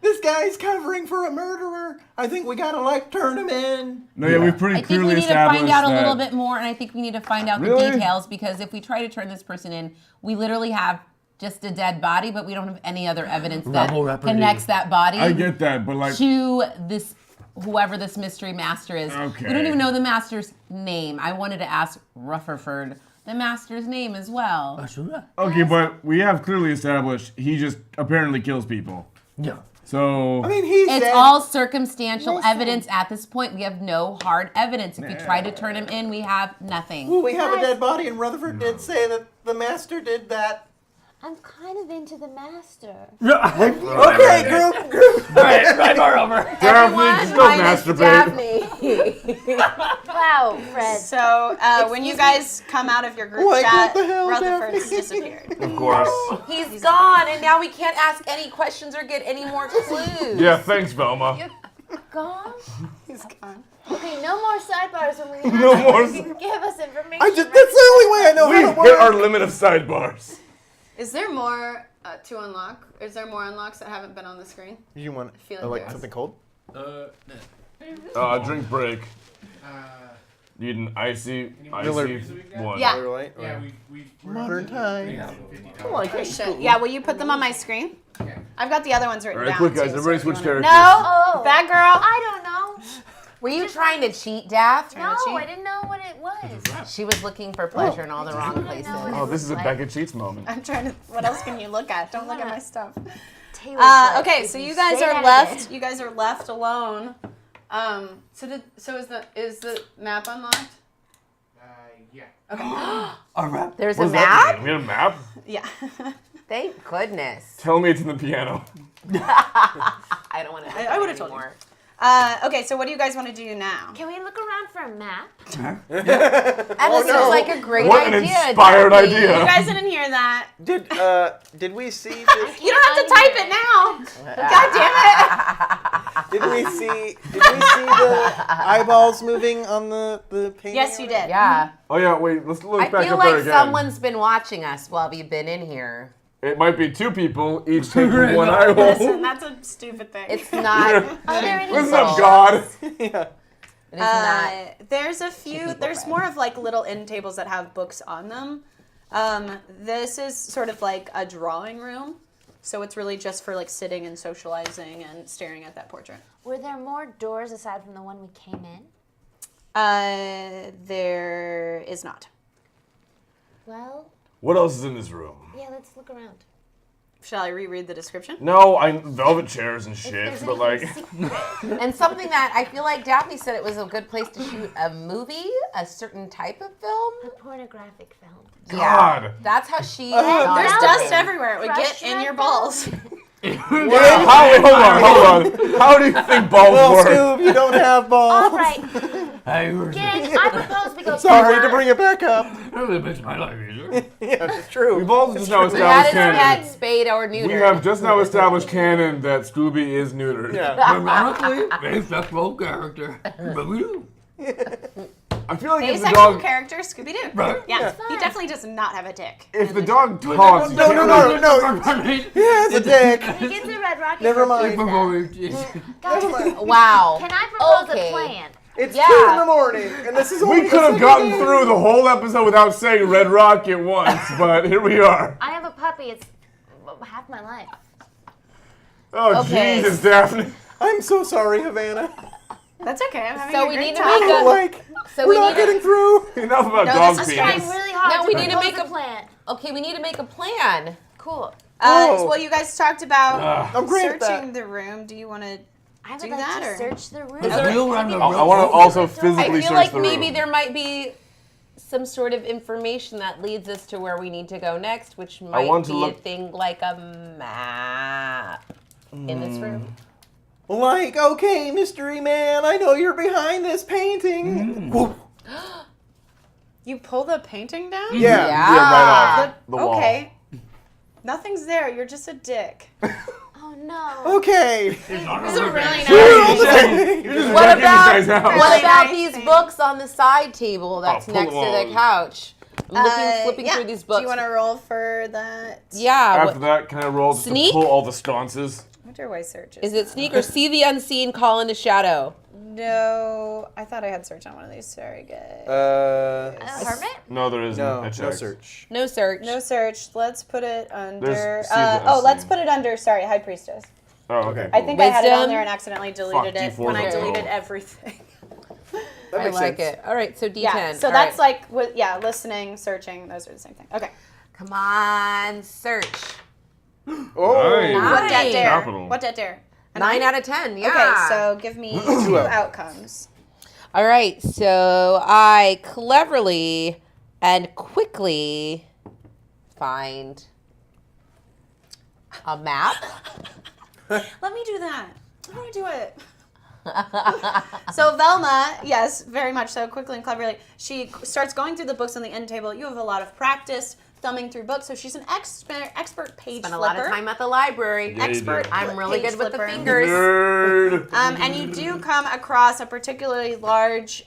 this guy's covering for a murderer. I think we gotta, like, turn him in. No, yeah, we've pretty I think we clearly need to established find out a that- little bit more, and I think we need to find out Really? the details, because if we try to turn this person in, we literally have just a dead body, but we don't have any other evidence that Rebel repartee. connects that body I get that, but like, to this, whoever this mystery master is. Okay. We don't even know the master's name. I wanted to ask Rutherford the master's name as well. okay, but we have clearly established he just apparently kills people. Yeah. So I mean, he It's said... all circumstantial evidence at this point. We have no hard evidence. If we try to turn him in, we have nothing. Well, we have a dead body, and Rutherford did say that the master did that. I'm kind of into the master. Okay, group. Sidebar over. Daphne, just go masturbate. Wow, Fred. So when you guys come out of your group Like, chat, what the hell, Rutherford's Daphne? disappeared. Of course. He's gone, and now we can't ask any questions or get any more clues. Yeah, thanks, Velma. Gone? He's gone. Okay, no more sidebars when we have No more You can give us information. That's the only way I know We how to hit work. our limit of sidebars. Is there more to unlock? Is there more unlocks that haven't been on the screen? You want feel like like there is. something cold? Drink break. Need an icy Miller- one. Yeah. Right? Yeah, we Modern times. Oh, shit. Yeah, will you put them on my screen? I've got the other ones written All right, down. quick, guys. too, so Everybody if you switch wanna- characters. No, Oh. that girl. I don't know. Were you trying to cheat, Daphne? No, cheat? I didn't know what it was. She was looking for pleasure in all the wrong places. Oh, this is a Becca Cheats moment. I'm trying to. What else can you look at? Don't look at my stuff. Taylor Swift. Okay, If so you guys say are that left. again. You guys are left alone. So is the map unlocked? yeah. Okay. There's What a does that map? mean? We had a map? Yeah. Thank goodness. Tell me it's in the piano. I don't want to. I would've told you. Okay, so what do you guys want to do now? Can we look around for a map? And this is like a great What an idea. inspired Daphne. idea. You guys didn't hear that. Did we see? The, You don't have to type it now. God damn it. did we see the eyeballs moving on the painting? Yes, you did. Yeah. Oh yeah, wait. Let's look I back feel up there like again. someone's been watching us while we've been in here. It might be two people, each taking one eye Listen, hole. that's a stupid thing. It's not. Are there any Listen up, God. Yeah. It is not. There's a few. There's more of like little end tables that have books on them. This is sort of like a drawing room, so it's really just for like sitting and socializing and staring at that portrait. Were there more doors aside from the one we came in? There is not. Well, What else is in this room? yeah, let's look around. Shall I reread the description? No, velvet chairs and shit, There's but like, anything secret. And something that I feel like Daphne said it was a good place to shoot a movie, a certain type of film. A pornographic film. God. That's how she. There's Velvet. dust everywhere. It would Crushed get in red your velvet. balls. Hold on. How do you think balls Well, work? Scoob, you don't have balls. All right, I was gang, I propose we go Sorry to first. bring it back up. really makes my life easier. Yeah, it's true. We've all just now That established is canon. that spade or neuter. We have just now established canon that Scooby is neutered. Yeah. Ironically, asexual character. But we do. I feel like if the Asexual dog, character, Scooby-Doo. Right. Yeah, he definitely does not have a dick. if the dog talks, you No, can't no, really- no. He has a dick. He gets a red rocket. Never for mind. pizza. Guys, Wow. can I propose Okay. a plan? It's Yeah. 2 in the morning, and this is only We the could have second gotten day. through the whole episode without saying Red Rocket once, but here we are. I have a puppy. It's half my life. Oh, Okay. Jesus, Daphne. I'm so sorry, Havana. That's okay. I'm having So a we great need to time. make a. Like, So we're we not need getting to. through. Enough about No, dog this is penis. Trying really hard No, to we need to propose make a a- plan. Okay, we need to make a plan. Cool. Oh. Well, you guys talked about I'm great at searching that. the room. Do you want to? I would Do like that, to or- search the room. Is there- We'll run the I want to also physically I feel search like the maybe room. there might be some sort of information that leads us to where we need to go next, which might want to be a look- thing like a map in this room. Like, okay, mystery man, I know you're behind this painting. Whoop. You pull the painting down? Yeah. Yeah, right off the wall. Okay. Nothing's there. You're just a dick. Oh No. Okay. These are really nice. You're just What wrecking this guy's about house. what about nice these thing. books on the side table that's pull next to them the all. couch? I'm flipping Yeah. through these books. Do you want to roll for that? Yeah. After that, can I roll just Sneak? to pull all the sconces? I wonder why search Is it sneak or see the unseen, call in the shadow? No, I thought I had search on one of these. Sorry, guys. Hermit? No, there isn't. No, I no checked. search. No search. No search. Let's put it under. There's see the Let's unseen. put it under. Sorry, High Priestess. Oh, okay. I think I had it on Wisdom. there and accidentally deleted Fuck, it D4 when I is low. deleted everything. That I makes like sense. it. All right, so D10. Yeah. So All that's right. like, listening, searching. Those are the same thing. Okay. Come on, search. Oh. Nice. What debt dare? Capital. What debt dare? 9 out of 10. Yeah. Okay, so give me two out. outcomes. All right, so I cleverly and quickly find a map. Let me do that. Let me do it. So Velma, yes, very much so, quickly and cleverly, she starts going through the books on the end table. You have a lot of practice thumbing through books, so she's an expert page Spent a flipper. lot of time at the library. Yeah, you expert. do. I'm really page good with the flipper. fingers. Nerd. And you do come across a particularly large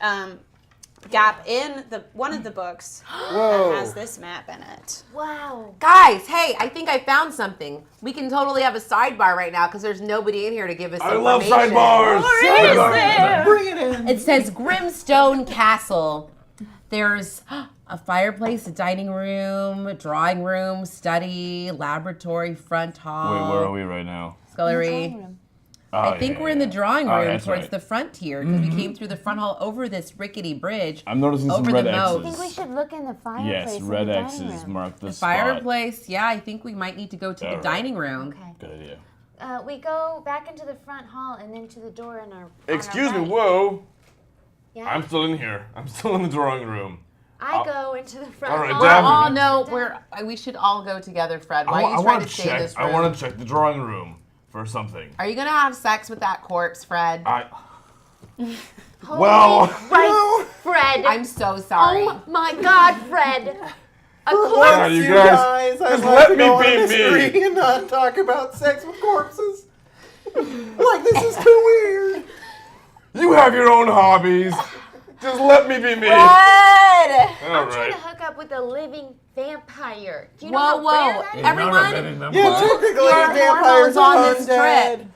gap in one of the books Whoa. that has this map in it. Wow. Guys, hey, I think I found something. We can totally have a sidebar right now because there's nobody in here to give us I love information. sidebars. Bring it in. It says Grimstone Castle. There's a fireplace, a dining room, a drawing room, study, laboratory, front hall. Wait, where are we right now? Scullery. Oh, I think we're in the drawing Oh, room that's towards right. the front here because we came through the front hall over this rickety bridge. I'm noticing some over red the moat. I think we X's. should look in the fireplace. Yes, in red the dining X's room. mark the The spot. fireplace, yeah, I think we might need to go to the Alright. dining room. Okay. Good idea. We go back into the front hall and then to the door in our. Excuse me, right. whoa. Yeah. I'm still in here. I'm still in the drawing room. I go into the front All right, hall. We're Daphne. all no, we should all go together, Fred. Why are you trying want to to stay in check. this room? I want to check the drawing room for something. Are you gonna have sex with that corpse, Fred? Well, Right, Fred. I'm so sorry. Oh my God, Fred. A Yeah, corpse. you You guys, guys, I'd just like let to me go be on this me. spree and not talk about sex with corpses. Like, this is too weird. you have your own hobbies. Just let me be me. Fred! All I'm trying right. to hook up with a living vampire. Do you know Whoa, how rare whoa! that is? Everyone, Yeah, technically, our vampires hormones on are this undead. trip.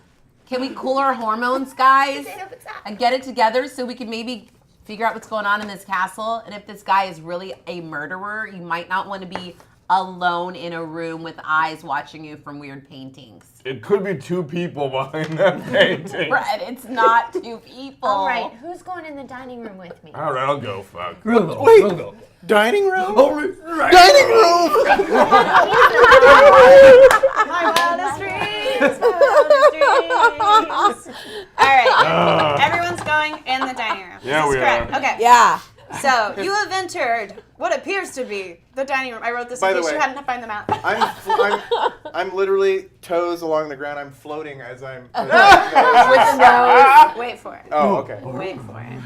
Can we cool our hormones, guys, Say no, it's not. and get it together so we can maybe figure out what's going on in this castle? And if this guy is really a murderer, you might not want to be alone in a room with eyes watching you from weird paintings. It could be two people behind that painting. Fred, it's not two people. All right, who's going in the dining room with me? All right, I'll go. Fuck. Wait. Dining room? Right. Dining room! My wildest dreams, my wildest dreams. All right, everyone's going in the dining room. Yeah, This is we correct. are. Okay. Yeah. So you have entered what appears to be the dining room. I wrote this By in the case you way, hadn't to find them out. I'm literally toes along the ground. I'm floating as I'm. With the nose. Wait for it. Oh, okay. Wait for it.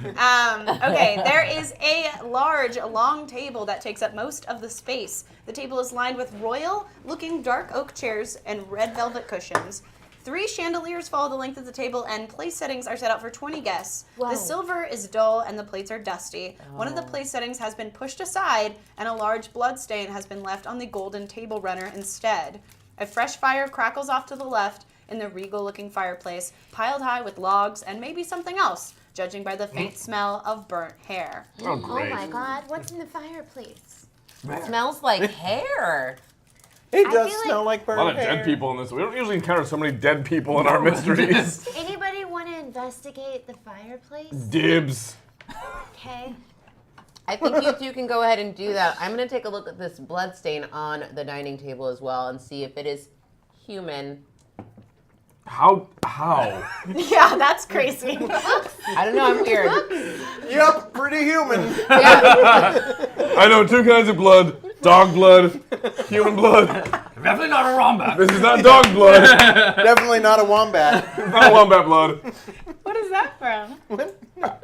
Okay, there is a large, long table that takes up most of the space. The table is lined with royal-looking dark oak chairs and red velvet cushions. 3 chandeliers follow the length of the table, and place settings are set out for 20 guests. Wow. The silver is dull, and the plates are dusty. One of the place settings has been pushed aside, and a large blood stain has been left on the golden table runner instead. A fresh fire crackles off to the left in the regal-looking fireplace, piled high with logs and maybe something else, judging by the faint smell of burnt hair. Oh, Oh great. my God, what's in the fireplace? It smells like hair. It I does feel smell like A burnt lot of hair. dead people in this. We don't usually encounter so many dead people in our mysteries. Anybody want to investigate the fireplace? Dibs. Okay. I think you two can go ahead and do that. I'm going to take a look at this blood stain on the dining table as well and see if it is human. How? Yeah, that's crazy. I don't know, I'm weird. Yep, pretty human. Yeah. I know 2 kinds of blood. Dog blood, human blood. Definitely not a wombat. This is not dog blood. Definitely not a wombat. Not wombat blood. What is that from?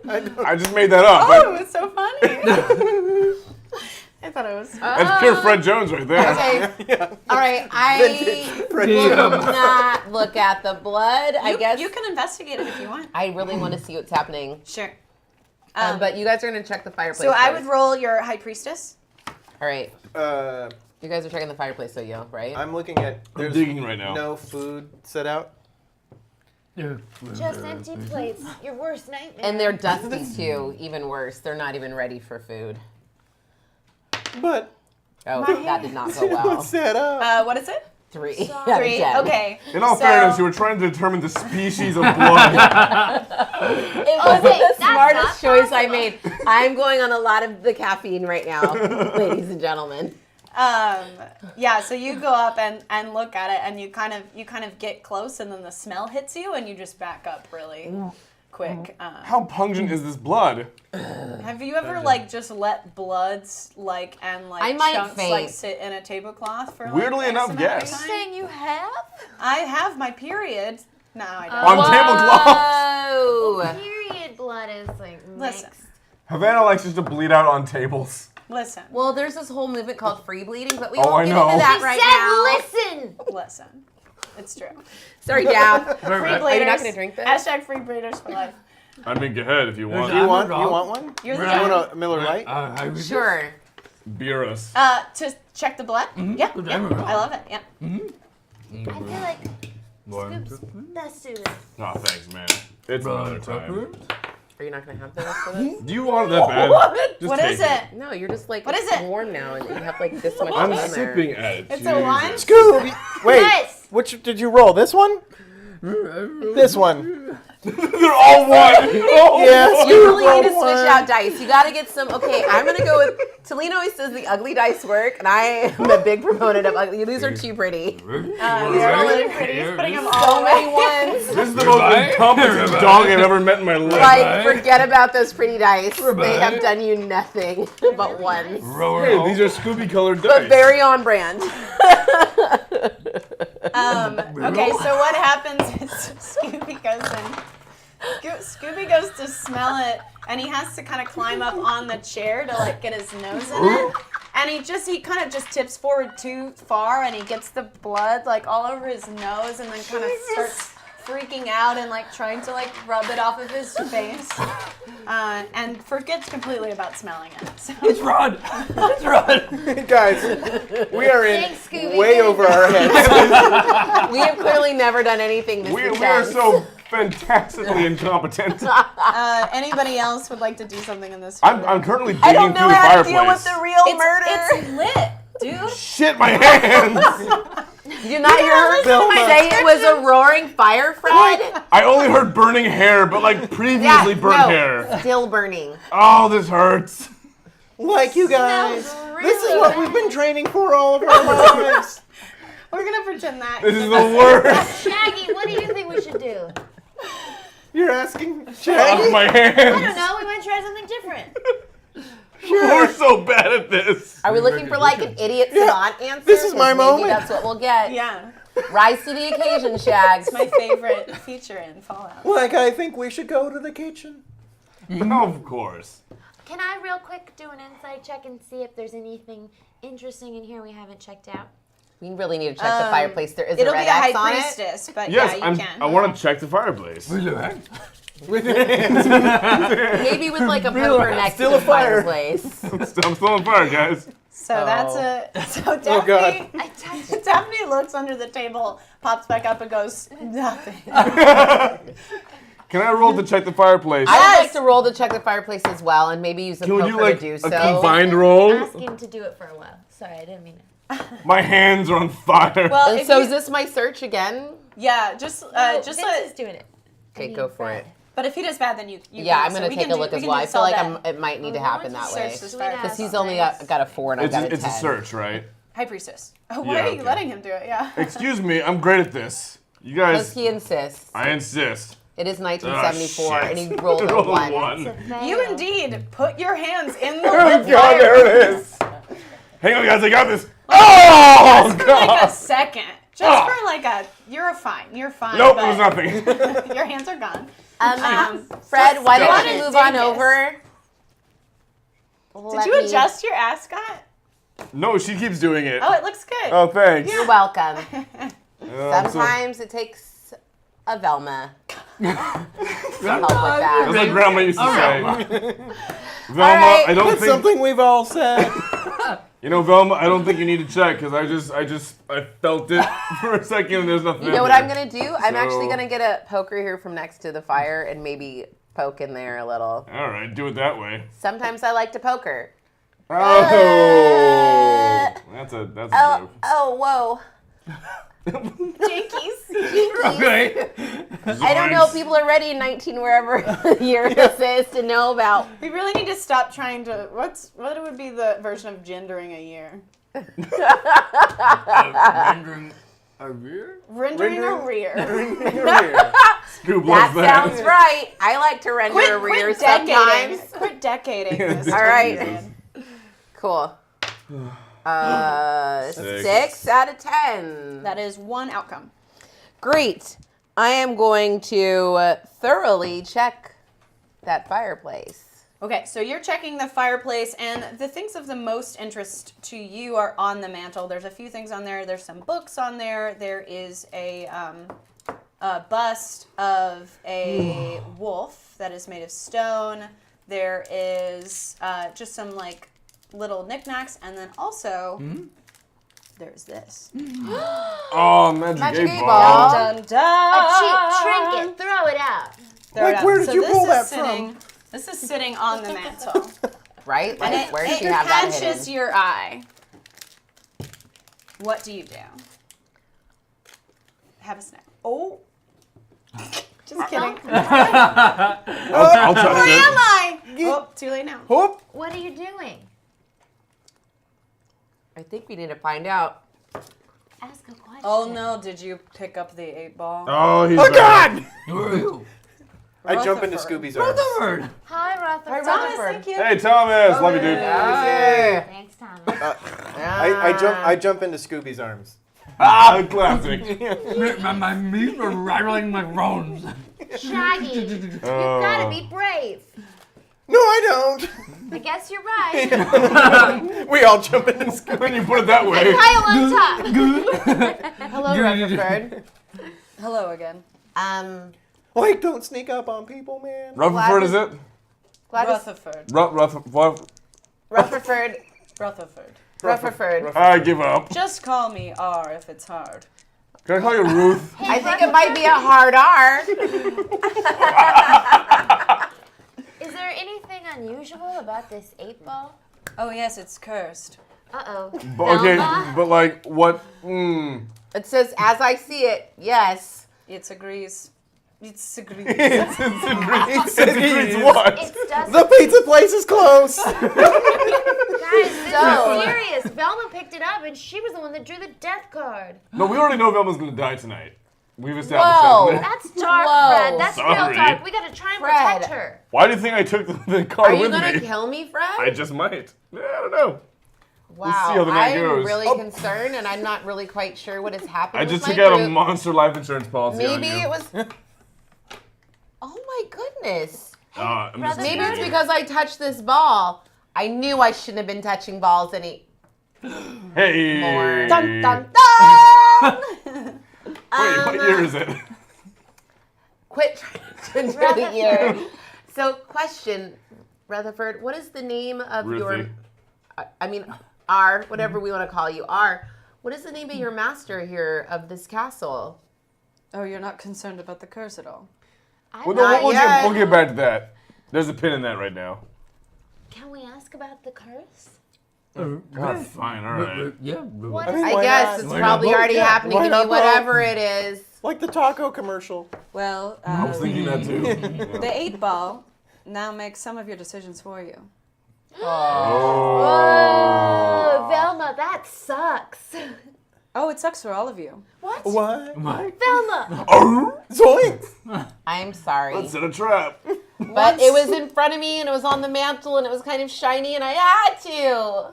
I just made that up. Oh, it's so funny. I thought it was. That's pure Fred Jones right there. Okay. All right. I Fred will Jones. not look at the blood. I guess You can investigate it if you want. I really want to see what's happening. Sure. But you guys are gonna check the fireplace. So I would first. roll your high priestess. All right. Uh, You guys are checking the fireplace, so right? I'm looking at. There's digging right now. No food set out. Just empty plates. Your worst nightmare. And they're dusty too. Even worse. They're not even ready for food. But Oh, that did not go what's well. set up? What is it? 3. Three. out of 10. Okay. In all So- fairness, you were trying to determine the species of blood. It wasn't wait, the that's smartest not choice I possible. made. I'm going on a lot of the caffeine right now, ladies and gentlemen. Yeah, so you go up and look at it, and you kind of get close, and then the smell hits you, and you just back up really quick. How pungent is this blood? Have you ever just let bloods I might chunks faint. sit in a tablecloth for Weirdly X enough, amount of yes. time? saying you have? I have my period. No, I don't. On tablecloths. Whoa! Period blood is like Listen. mixed. Havana likes just to bleed out on tables. Listen. Well, there's this whole movement called free bleeding, but we Oh, won't I get know. into that He right now. said, listen. Listen. It's true. Sorry, Dad. Free Are you bleeders. not going to drink this? Hashtag free bleeders for life. I mean, go ahead if you want. You I'm want? wrong. You want one? You're the You guy. want a Miller Lite? Sure. Beer us. To check the blood? Yeah. Good Yeah. time around. I love it. Yeah. I feel like Scoop's best suited. Oh, thanks, man. It's another time. Are you not going to have this for this? Do you want it that bad? Just What take is it? No, you're just like, What it's is it? warm now, and you have like this much I'm in there. sipping at it. It's a wine? Jesus. Scooby. Wait. Yes. Which did you roll? This one? This one. They're all one. Oh, Yes. You really need to rolled switch one. out dice. You got to get some. Okay, I'm gonna go with. Talina always says the ugly dice work, and I am a big proponent of ugly. These are too pretty. You're really pretty. He's putting them all So many away. ones. This is the most incompetent dog I've ever met in my life. Like, forget about those pretty dice. They have done you nothing but ones. Hey, these are Scooby colored But dice. very on brand. Okay, so what happens is Scooby goes in. Scooby goes to smell it, and he has to kind of climb up on the chair to get his nose in it. And he kind of just tips forward too far, and he gets the blood all over his nose, and then kind of starts freaking out and trying to rub it off of his face, and forgets completely about smelling it. So. It's Rod. It's Rod. Guys, we are in Thanks, Scooby. way over our heads. We have clearly never done anything this We are intense. so fantastically incompetent. Anybody else would like to do something in this? I'm currently digging I don't know through the how to fireplace. deal with the real murder. It's lit, dude. Shit, my hands! Did you not hear her Vilma. say it was a roaring fire, Fred? I only heard burning hair, but previously burnt hair. Still burning. Oh, this hurts. Like you guys. Smells This is really what bad. we've been training for all of our lives. We're gonna pretend that. This is the worst. Shaggy, what do you think we should do? You're asking Off Shaggy? my I don't hands. know. We might try something different. We're so bad at this. Are we looking for an idiot savant answer? This is my 'Cause maybe moment. That's what we'll get. Yeah, Rise to the occasion, Shags. my favorite feature in Fallout. Like, I think we should go to the kitchen. Of course. Can I real quick do an inside check and see if there's anything interesting in here we haven't checked out? We really need to check the fireplace. There is It'll a red be a high X on it. priestess, but Yes, yeah, you can. I want to check the fireplace. Where's your hand? Maybe with a poker next Still to a the fire. fireplace. I'm still on fire, guys. So that's so Daphne. Oh, God. I touched Daphne looks under the table, pops back up, and goes nothing. Can I roll to check the fireplace? I would like to roll to check the fireplace as well, and maybe use a Can we poker do to do a so. combined roll? asking to do it for a while. Sorry, I didn't mean it. My hands are on fire. Well, And if so you- is this my search again? yeah, just Vince let. is doing it. Okay, go for it. But if he does bad, then you Yeah, can. I'm So gonna we take can a do- look we as can well. do I feel solve like that. it might need to happen that way. Search this Sweet fireplace. ass. Because he's only got a 4 and I've got a 10. It's a search, right? High priestess. Oh, why Yeah, are you okay. letting him do it? Yeah. Excuse me, I'm great at this. You Because guys, he insists. I insist. It is 1974, shit. and he rolled a Rolled a 1. one. You indeed put your hands in the Oh lit God, fire there it is. Hang on, guys, I got this. Oh for like a God! second. Just for like a, you're fine. You're fine. Nope, but it was nothing. Your hands are gone. Fred, why What don't you is move on dingus? over? Did you adjust your ascot? No, she keeps doing it. Oh, it looks good. Oh, thanks. You're welcome. I'm so- Sometimes it takes a Velma to help with That's that. like Grandma used to say. Velma, right. I don't That's think. something we've all said. You know, Velma, I don't think you need to check because I felt it for a second and there's nothing. You know what I'm gonna do? I'm actually So- gonna get a poker here from next to the fire and maybe poke in there a little. All right, do it that way. Sometimes I like to poker. Oh, that's a joke. Oh, whoa. Jinkies. Okay. I don't know if people are ready in 19 wherever year this is to know about. We really need to stop trying to. What would be the version of gendering a year? Rendering a rear? Rendering a rear. Scoop loves That sounds right. I like to render a rear sometimes. Quit decading this. All right. Cool. 6 out of 10. That is one outcome. Great. I am going to thoroughly check that fireplace. Okay, so you're checking the fireplace, and the things of the most interest to you are on the mantle. There's a few things on there. There's some books on there. There is a bust of a wolf that is made of stone. There is just some like little knickknacks, and then also there's this. Oh, Magic 8 Ball. Dun, A dun. cheap trinket. Throw it out. Throw it Like, out. where did So you this pull is that sitting, This is sitting on the mantle. Right? And Like, it, where does it she have that catches hidden? your eye. What do you do? Have a snack. Oh. Just kidding. I'll touch Where it. am I? Oh, too late now. Whoop. What are you doing? I think we need to find out. Ask a question. Oh no, did you pick up the 8-ball? Oh, he's Oh back. God! Who are you? I jump into Rutherford. Scooby's arms. Rutherford. Hi, Rutherford. Thomas, thank you. Hey, Thomas. Love you, dude. Thanks, Thomas. I jump into Scooby's arms. Ah, classic. My meat are rattling my bones. Shaggy, you've got to be brave. No, I don't. I guess you're right. We all jump into Scooby. When you put it that way. Pile on top. Hello, Rutherford. Hello again. Like, don't sneak up on people, man. Rutherford, is it? Rutherford. Rutherford. Rutherford. Rutherford. I give up. Just call me R if it's hard. Can I call you Ruth? I think it might be a hard R. Is there anything unusual about this 8-ball? Oh yes, it's cursed. Uh-oh. Okay, Velma? but like, what? It says, as I see it, yes. It agrees. It agrees. It's agrees what? It doesn't. The pizza place is closed. Guys, this So- is serious. Velma picked it up, and she was the one that drew the death card. No, we already know Velma's gonna die tonight. We've established Whoa. that. That's dark, Whoa. Fred. That's real Sorry. dark. We gotta try and Fred. protect her. Why do you think I took the card Are you with going to me? kill me, Fred? I just might. Yeah, I don't know. Wow. see how the night I'm goes. really concerned, and I'm not really quite sure what has happened I with just my took out a group. monster life insurance policy on Maybe you. it was... Oh, my goodness. I'm just Maybe kidding. it's because I touched this ball. I knew I shouldn't have been touching balls any Hey. more. Dun dun dun! Wait, what year is it? Quit trying to the year. So, question, Rutherford, what is the name of your... Ruthie. R, whatever we want to call you, R. What is the name of your master here of this castle? Oh, you're not concerned about the curse at all. Well, Not we'll yet. get back to that. There's a pin in that right now. Can we ask about the curse? God, fine, all right. Yeah. What I is mean, I why guess not? it's Why probably not both? already Yeah, happening why to me, not both? whatever it is. Like the taco commercial. Well, I was thinking that too. the 8-ball now makes some of your decisions for you. Oh, Velma, that sucks. Oh, it sucks for all of you. What? What? Velma! Zoinks! I'm sorry. Let's set a trap. But it was in front of me and it was on the mantle and it was kind of shiny and I had to.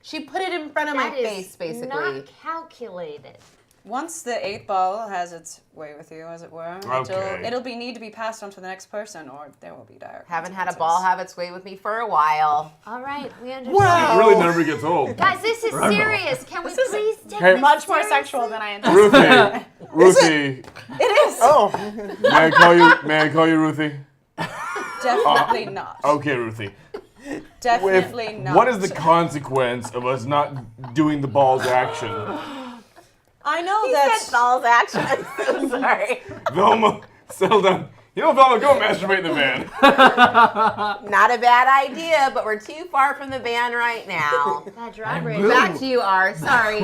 She put it in front of my That is face, basically. not calculated. once the 8-ball has its way with you, as it were, Okay. it'll need to be passed on to the next person, or there will be dire Haven't had a consequences. ball have its way with me for a while. All right, we understand. It really never gets old. Guys, this is serious. Can we please take Hey. this Much more seriously? sexual than I anticipated. Ruthie. It is. Oh. May I call you Ruthie? Definitely not. Okay, Ruthie. Definitely not. What is the consequence of us not doing the balls action? I know that's Balls action. I'm so sorry. Velma, settle down. You know, Velma, go masturbate in the van. Not a bad idea, but we're too far from the van right now. That drawbridge. Back to you, R. Sorry.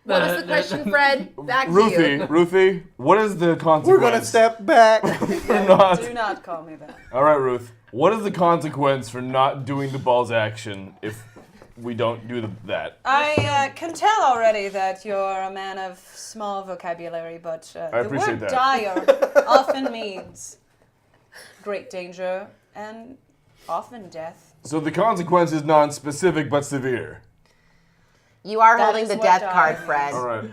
What was the question, Fred? Back to you. Ruthie, what is the consequence? We're gonna step back. for not. Do not call me that. All right, Ruth. What is the consequence for not doing the balls action if we don't do that? I can tell already that you're a man of small vocabulary, but the appreciate word that. dire often means great danger and often death. So the consequence is non-specific but severe. You are That holding is the what death dire card, means. Fred. All right.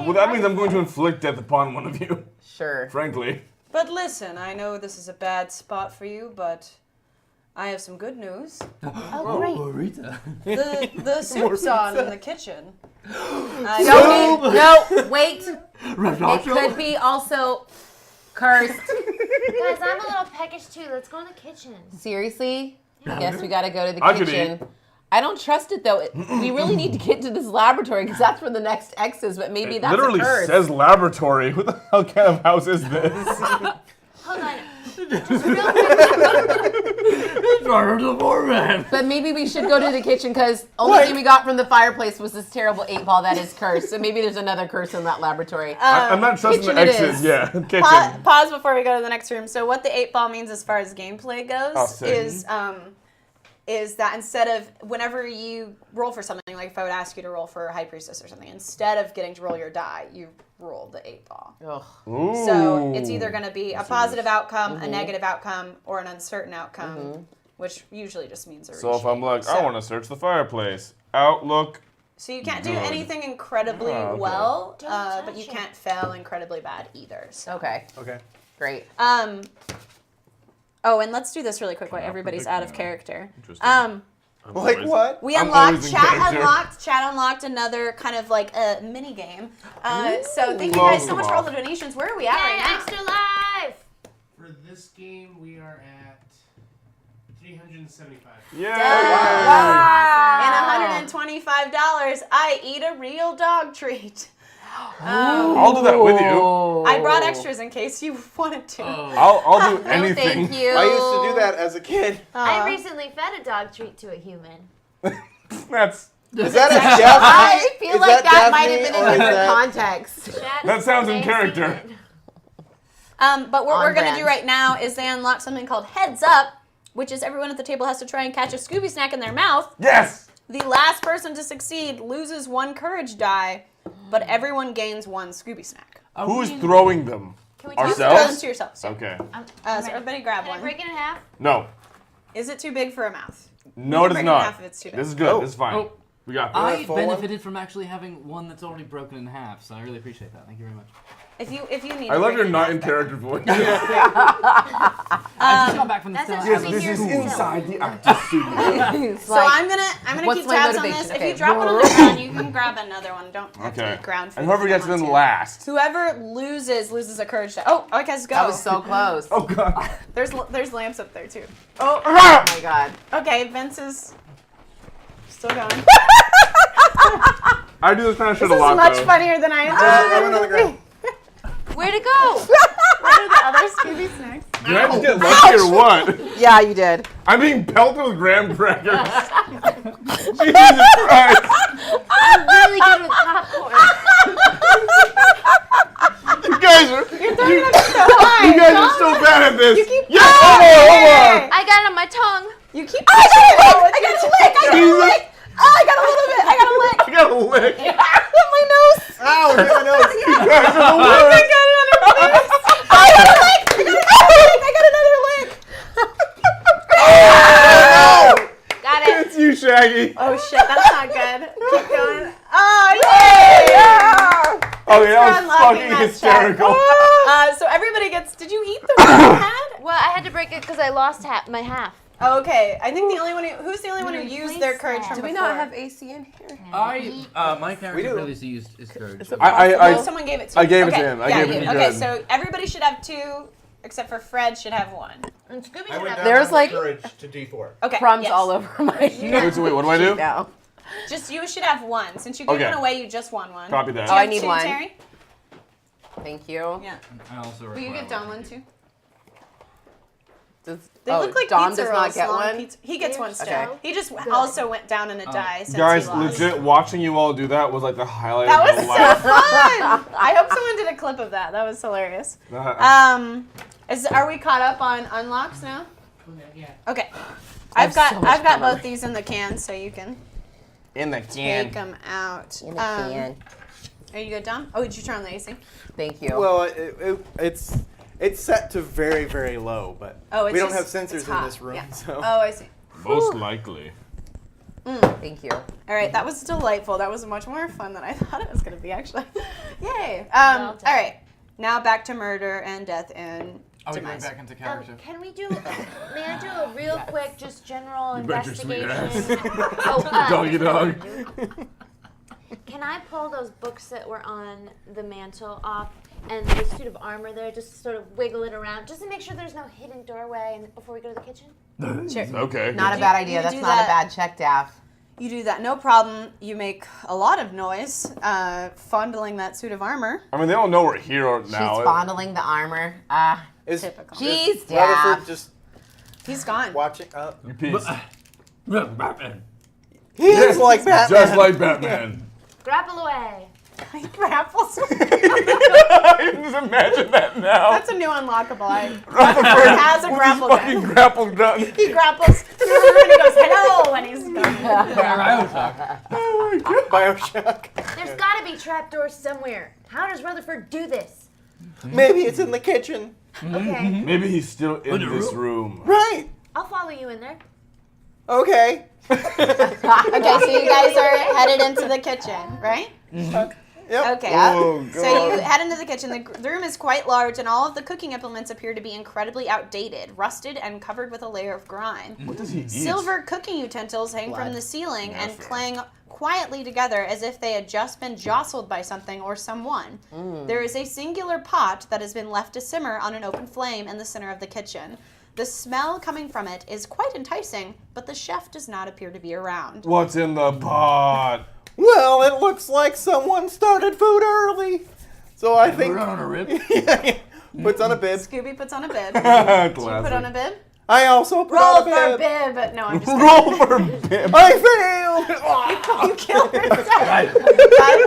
Well, that means I'm going to inflict death upon one of you, Sure. frankly. But listen, I know this is a bad spot for you, but I have some good news. Oh, great. Rita. The soup's on in the kitchen. No, wait. It Risotto? could be also cursed. Guys, I'm a little peckish too. Let's go in the kitchen. Seriously? Guess we gotta go to the I could kitchen. eat. I don't trust it though. We really need to get to this laboratory because that's where the next X is, but maybe It that's literally a curse. says laboratory. What the hell kind of house is this? Hold on. Starter the foreman. But maybe we should go to the kitchen because only thing we got from the fireplace was this terrible 8-ball that is cursed. So maybe there's another curse in that laboratory. I'm not trusting the kitchen it X's. is. Yeah, kitchen. Pause before we go to the next room. So what the 8-ball means as far as gameplay Oh, goes sick. is that instead of whenever you roll for something, like if I would ask you to roll for a high priestess or something, instead of getting to roll your die, you roll the 8-ball. Ugh. Ooh. So it's either going to be a positive outcome, a negative outcome, or an uncertain outcome, which usually just means a So if I'm like, I So- want to search the fireplace, outlook. So you can't do Good. anything incredibly Oh, okay. well, Don't but you touch it. can't fail incredibly bad either. So. Okay, Okay. great. Oh, and let's do this really quick while everybody's out of now. character. Interesting. Like always- what? We I'm unlocked always in character. Chat unlocked another kind of like a mini game. So thank you Love guys so them much for all all. the donations. Where are we at Yay, right now? extra life! For this game, we are at 375. Yeah. And $125, I eat a real dog treat. I'll do that with you. I brought extras in case you wanted to. I'll do No, anything. thank you. I used to do that as a kid. I recently fed a dog treat to a human. That's Is that a I Daphne? feel Is like that might Daphne have been or a is different that- context. Chat sounds in may character. see it. But what On we're going to brand. do right now is they unlock something called Heads Up, which is everyone at the table has to try and catch a Scooby snack in their mouth. yes. The last person to succeed loses 1 courage die, but everyone gains 1 Scooby snack. Who's throwing them? Can we Throw them Ourselves? to yourselves. Okay. So everybody grab Can I one. break it in half? No. Is it too big for a mouth? No, it is break it in not. half if it's too big. This is good. Oh. This is fine. Oh. We got I this. full one? benefited from actually having one that's already broken in half, so I really appreciate that. Thank you very much. If you need. I to love break your it not half, in but- character voice. I just got back from the that's cinema. a Yes, this is inside the actor studio. So I'm gonna what's keep my tabs on motivation? this. Okay. If you drop it on the ground, you can grab another one. Don't have to Okay. eat ground food. And whoever if you gets want in to. last. Whoever loses a courage die. Oh, I guess go. That was so close. Oh god. There's lamps up there too. Oh my god. Okay, Vince is still going. I do this kind of shit This a is lot much though. funnier than I I went on the anticipated. ground. Where'd it go? What are the other Scooby snacks? Did I just get lucky or what? Yeah, you did. I'm being pelted with graham crackers. Jesus Christ. I'm really good with popcorn. You guys are So high. you guys are so bad at this. Yes, Hey! I got it on my tongue. You keep. I got a lick. I got a lick. I got a Jesus. lick. Oh, I got a little bit. I got a lick. I got a lick. My nose. Ow, hit my nose. You guys are the I worst. got another lick. I got a lick. I got another lick. Got it. It's you, Shaggy. Oh shit, that's not good. Keep going. Oh yay! Okay, that for was unlocking fucking that check. hysterical. So everybody gets. Did you eat the one you had? Well, I had to break it because I lost my half. Oh, okay. I think the only one who's the only one who used their courage from Do before. we not have AC in here? My do. character previously used his courage. No, someone gave it to you. I gave it to Okay, him. I yeah, gave it to Okay, Good. so everybody should have 2, except for Fred should have 1. And Scooby I should went have down There's on like- courage to D4. Okay. Crumbs yes. all over my Wait, so wait, what do I do? now. Just you should have 1. Since you gave Okay. one away, you just won 1. Copy that. Do you Oh, I have need 2, 1. Terry? Thank you. Yeah. I also Will you require give Dom one too? They oh, look like Dom pizza does rolls, not get long one? Pizza. He gets one still. Okay. He just also went down in a die since Guys, he lost. legit, watching you all do that was like the highlight That of was my so life. fun! I hope someone did a clip of that. That was hilarious. Are we caught up on unlocks now? Yeah. Okay. I I've have so got much I've got fun on both these in the can, so you can In the take them out. Are you good, Dom? Oh, did you turn on the AC? Thank you. Well, it's set to very, very low, but Oh, it's we don't just- have sensors it's in hot. this room, Yeah. so. Oh, I see. Most likely. Thank you. All right, that was delightful. That was much more fun than I thought it was going to be, actually. Yay. Well All done. right, now back to murder and death and Are we going demise. back into character? Can we do? May I do a real quick, just general You bet your sweet investigation? ass. Doggy dog. Can I pull those books that were on the mantle off and the suit of armor there, just sort of wiggle it around, just to make sure there's no hidden doorway before we go to the kitchen? Sure. Okay. Not a bad idea. you That's do not that- a bad check, Daff. You do that, no problem. You make a lot of noise, fondling that suit of armor. I mean, they don't know we're here now. She's fondling the armor. Is, Typical. Jeez, is Rutherford Daff. just He's gone. watching? You piece. Batman. He is like Batman. Just like Batman. Grapple away. He grapples. I can just imagine that now. That's a new unlockable. Rutherford has a grapple Fucking gun. grapple gun. He grapples and he goes, hello, when he's gone. Bioshock. There's got to be trapdoors somewhere. How does Rutherford do this? Maybe it's in the kitchen. Okay, Maybe he's still in this room. Right. I'll follow you in there. Okay. Okay, so you guys are headed into the kitchen, right? Yep. Okay. Oh, So you head into the kitchen. The room is quite large, and all of the cooking implements appear to be incredibly outdated, rusted, and covered with a layer of grime. What does he eat? Silver cooking utensils hang from the ceiling and clang quietly together as if they had just been jostled by something or someone. There is a singular pot that has been left to simmer on an open flame in the center of the kitchen. The smell coming from it is quite enticing, but the chef does not appear to be around. What's in the pot? Well, it looks like someone started food early. So I think. We're on a rip. Puts on a bib. Scooby puts on a bib. Do you put on a Classic. bib? I also put Roll on for a bib. bib. No, I'm just Roll for bib. I failed. You killed yourself.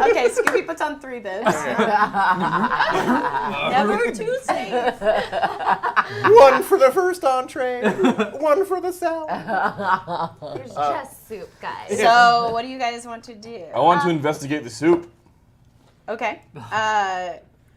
Okay, Scooby puts on 3 bibs. Never too safe. One for the first entree. One for the salad. There's just soup, guys. So, what do you guys want to do? I want to investigate the soup. Okay.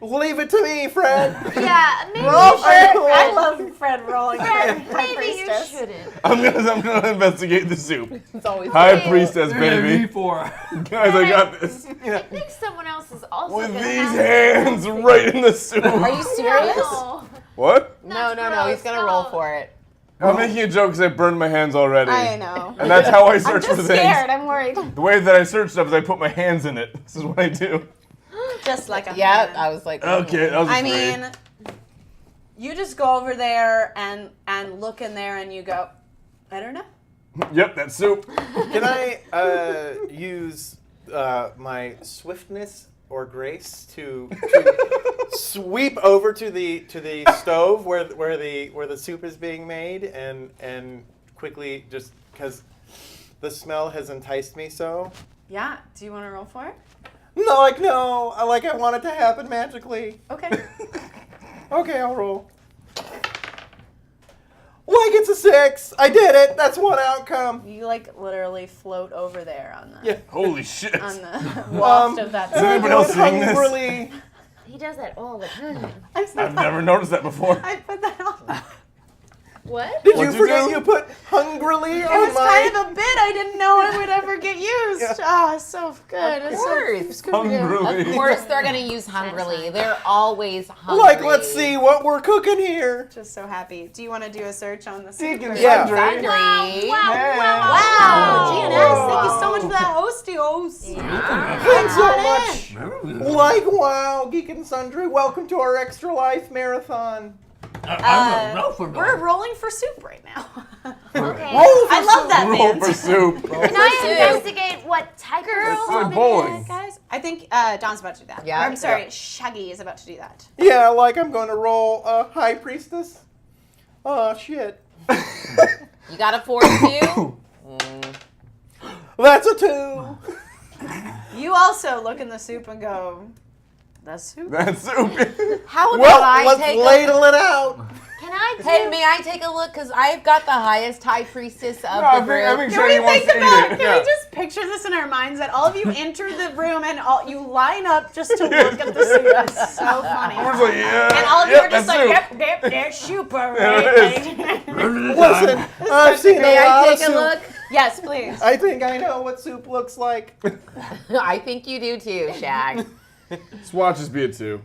Leave it to me, Fred. Yeah, maybe Roll you for should. I love Fred rolling. Fred, High maybe you priestess. shouldn't. I'm gonna investigate the soup. It's always High priestess, Baby baby. four. Guys, I got this. I think someone else is also With gonna these have hands right in the soup. Are you serious? No. What? No, That's he's gonna gross. roll No. for it. I'm making a joke because I burned my hands already. I know. And that's how I I'm search for just things. scared. I'm worried. The way that I search stuff is I put my hands in it. This is what I do. Just like a Yeah, man. I was like, Okay, that was I afraid. mean, you just go over there and look in there and you go, I don't know. Yep, that's soup. Can I use my swiftness or grace to sweep over to the stove where the soup is being made and quickly, just because the smell has enticed me so? Yeah. Do you want to roll for it? No, I want it to happen magically. Okay. Okay, I'll roll. Like it's a 6. I did it. That's one outcome. You literally float over there on the Yeah. Holy shit. on the waft of that. Is anybody else seeing this? Hungrily. He does that all the time. I'm so I've never noticed that before. I put that on. What? Did you What'd you forget do? you put hungrily on It was my... kind of a bit I didn't know it would ever get used. Oh, it's so good. It's so Hungrily. Of course they're gonna use hungrily. They're always hungry. Like, let's see what we're cooking here. Just so happy. Do you want to do a search on the Deacon Yeah. Sundry. Hungry. Wow, GNS, thank you so much for that hosty. Thanks so much. Like, wow, Geek and Sundry, welcome to our Extra Life Marathon. I'm a Ralph We're rolling for soup right now. Okay. I love that Roll band. for soup. Can I investigate what type of It's soup like it bowling. is? Guys, I think Don's about to do that. Yeah? Or, I'm sorry, Shaggy is about to do that. Yeah, like I'm going to roll High Priestess. Oh, shit. You got a 4-2? That's a 2. You also look in the soup and go, the soup? That's soup. How about Well, I let's take ladle it out. Can I do? Hey, may I take a look? Because I've got the highest high priestess of I the think, I group. think Can Shaggy we wants think to about, eat it. can we just picture this in our minds that all of you enter the room and you line up just to look at the soup? It's so funny. Everyone's like, yeah. And all of you yep, are just that's like, soup. yep, super. Yeah, Listen, I've seen May a lot I of take a soup. look? Yes, please. I think I know what soup looks like. I think you do too, Shag. Swatches be a 2.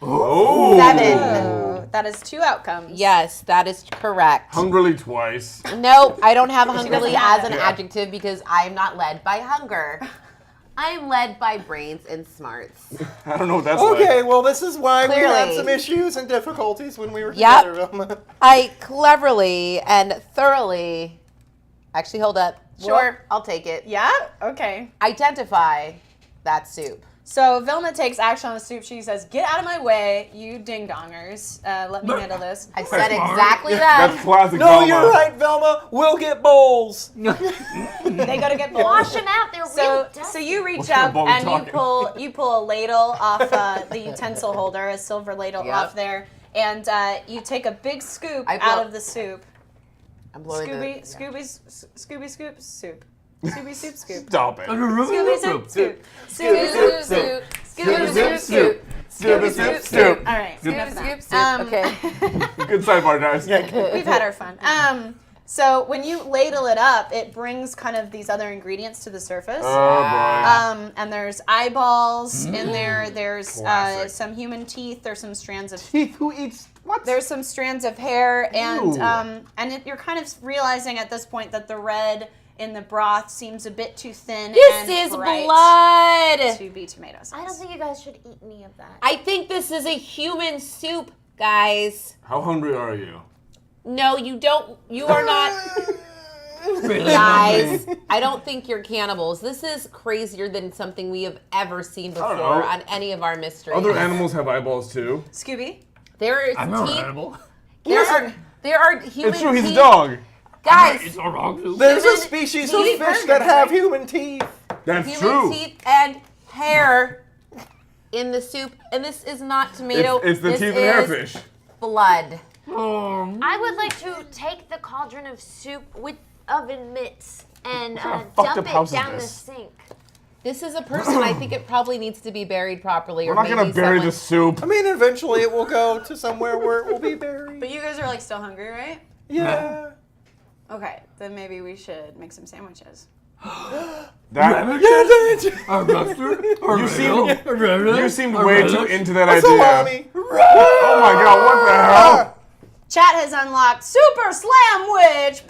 Oh. 7. That is 2 outcomes. Yes, that is correct. Hungrily twice. No, I don't have hungrily have as an it. adjective because I am not led by hunger. I am led by brains and smarts. I don't know what that's Okay, like. well, this is why we had Clearly. some issues and difficulties when we were Yep. together. I cleverly and thoroughly, actually hold up, Sure. sure, I'll take it. Yeah? Okay. Identify that soup. So Vilma takes action on the soup. She says, get out of my way, you ding-dongers. Let me handle this. I said smart. exactly That's that. classic No, Velma. you're right, Velma. We'll get bowls. They go to get Wash bowls. them out. They're So, really so dusty. you reach What kind of up bowl we and talking? you pull a ladle off the utensil holder, a silver ladle Yep. off there, and you take a big scoop I out blow- of the soup. I'm blowing Scooby, the, Scooby scoop soup. Scooby soup scoop. Stop it. Scooby soup soup. Scooby Scooby soup soup. Scooby soup soup. Scooby soup soup. All right. Scooby enough of soup that. soup. Okay. Good sidebar, guys. We've had our fun. So when you ladle it up, it brings kind of these other ingredients to the surface. Oh boy. And there's eyeballs in there. There's Classic. some human teeth. There's some strands of Who eats what? there's some strands of hair, and Ew. you're kind of realizing at this point that the red in the broth seems a bit too thin. This and is bright blood. to be tomato sauce. I don't think you guys should eat any of that. I think this is a human soup, guys. How hungry are you? No, you don't. You are not. Really Guys, I don't think you're cannibals. This is crazier than something we have ever seen before know. on any of our mysteries. Other animals have eyeballs too. Scooby. There is I'm not an teeth. animal. There are human It's true, he's a teeth. dog. Guys, It's a dog soup. There's a Human species of teeth. fish that have human teeth. That's human true. teeth and hair in the soup, and this is not tomato. It's the this teeth and is hairfish. blood. I would like to take the cauldron of soup with oven mitts and kind of fucked dump up it house is down the this? sink. This is a person. I think it probably needs to be buried properly. We're or not gonna maybe bury someone- the soup. I mean, eventually it will go to somewhere where it will be buried. But you guys are like still hungry, right? Yeah. Okay, then maybe we should make some sandwiches. That, A roaster? You seem- you seemed a way relish? too into that A idea. salami. Oh my god, what the hell? Chat has unlocked Super Slamwich.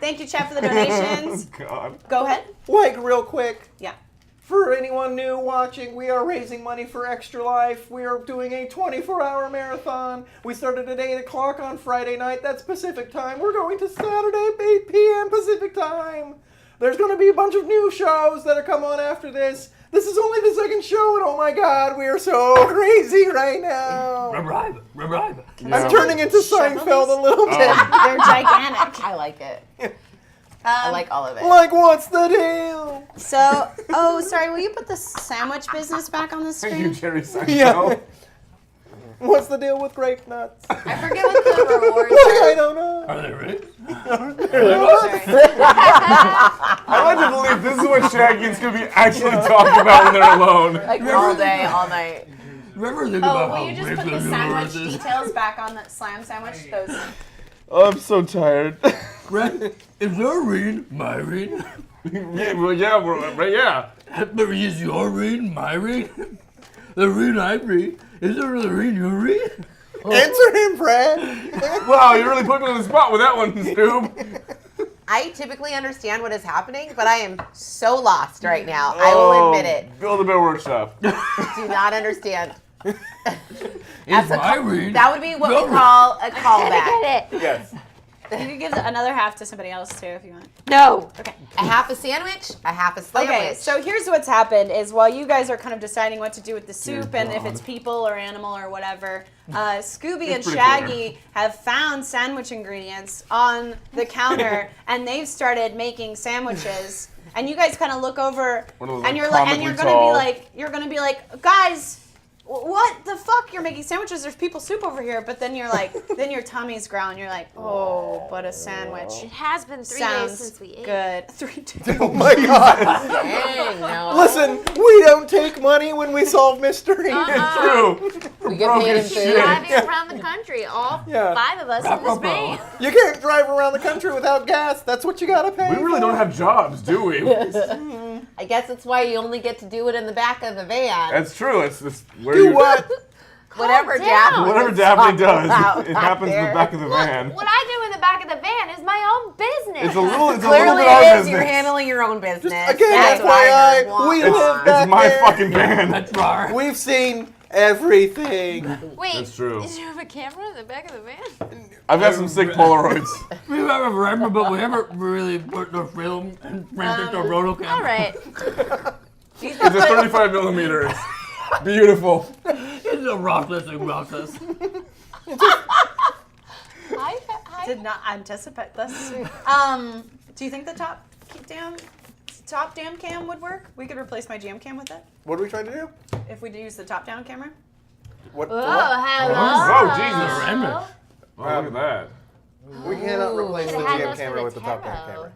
Thank you, chat, for the donations. God. Go ahead. Like, real quick, Yeah. for anyone new watching, we are raising money for Extra Life. We are doing a 24-hour marathon. We started at 8 o'clock on Friday night. That's Pacific time. We're going to Saturday, 8 p.m. Pacific time. There's going to be a bunch of new shows that are coming on after this. This is only the second show, and oh my god, we are so crazy right now. Revive. I'm turning into Seinfeld a little bit. They're gigantic. I like it. I like all of it. Like, what's the deal? So, oh, sorry, will you put the sandwich business back on the Thank you, screen? Jerry Seinfeld. Yeah. What's the deal with grape nuts? I forget what the rewards Like, are. I don't know. Are they ready? I like to believe this is what Shaggy and Scooby actually talk about when they're alone. Like all day, all night. ever think Oh, about will how you just big put the the sandwich universe is? details back on that slam sandwich? Those. Oh, I'm so tired. Right? Is your read my read? Yeah, well, yeah, right, yeah. But is your read my read? The read I read? Is there the read you read? Answer him, Fred. Wow, you really put me on the spot with that one, Scoob. I typically understand what is happening, but I am so lost right now. I will admit it. Build a bear workshop. Do not understand. Is my read? That would be what we call a callback. Get it? Yes. You can give another half to somebody else too if you want. No. Okay. A half a sandwich, a half a sandwich. Okay, so here's what's happened is while you guys are kind of deciding what to do with the soup and if it's people or animal or whatever, Scooby and It's pretty Shaggy have found sandwich ingredients on the counter and they've started making sandwiches. And you guys kind of look over One of those, and like, you're comically gonna be like, guys, what the fuck? You're making sandwiches. There's people soup over here. But then you're like, then your tummy's growling. You're like, oh, but a sandwich It has been 3 sounds days since we ate. good. 3 days. Oh my God. Dang, no. Listen, we don't take money when we solve mysteries. True. We get paid in Keep food. driving around the country, all Yeah. 5 of us in this van. You can't drive around the country without gas. That's what you gotta pay. We really don't have jobs, do we? I guess that's why you only get to do it in the back of the van. That's true. It's this. Where Do you, what? Whatever down. Daphne Whatever was Daphne talking does, about it back happens in there. the back of the van. What I do in the back of the van is my own business. It's a little Clearly bit our it is. business. You're handling your own business. Again, That's what I FYI, want. we It's, live back it's my there. fucking van. That's right. We've seen everything. Wait, That's true. did you have a camera in the back of the van? I've got some sick Polaroids. We have a camera, but we haven't really put the film and printed the roto camera. All right. It's a 35 millimeters. Beautiful. It's a processing process. I Did not anticipate this. Do you think the top down cam would work? We could replace my GM cam with it What are we trying to do? if we use the top down camera. What? Oh, what? hello. Oh, Jesus. Oh, look at that. We cannot replace the It had GM those camera for with the top down tarot. camera.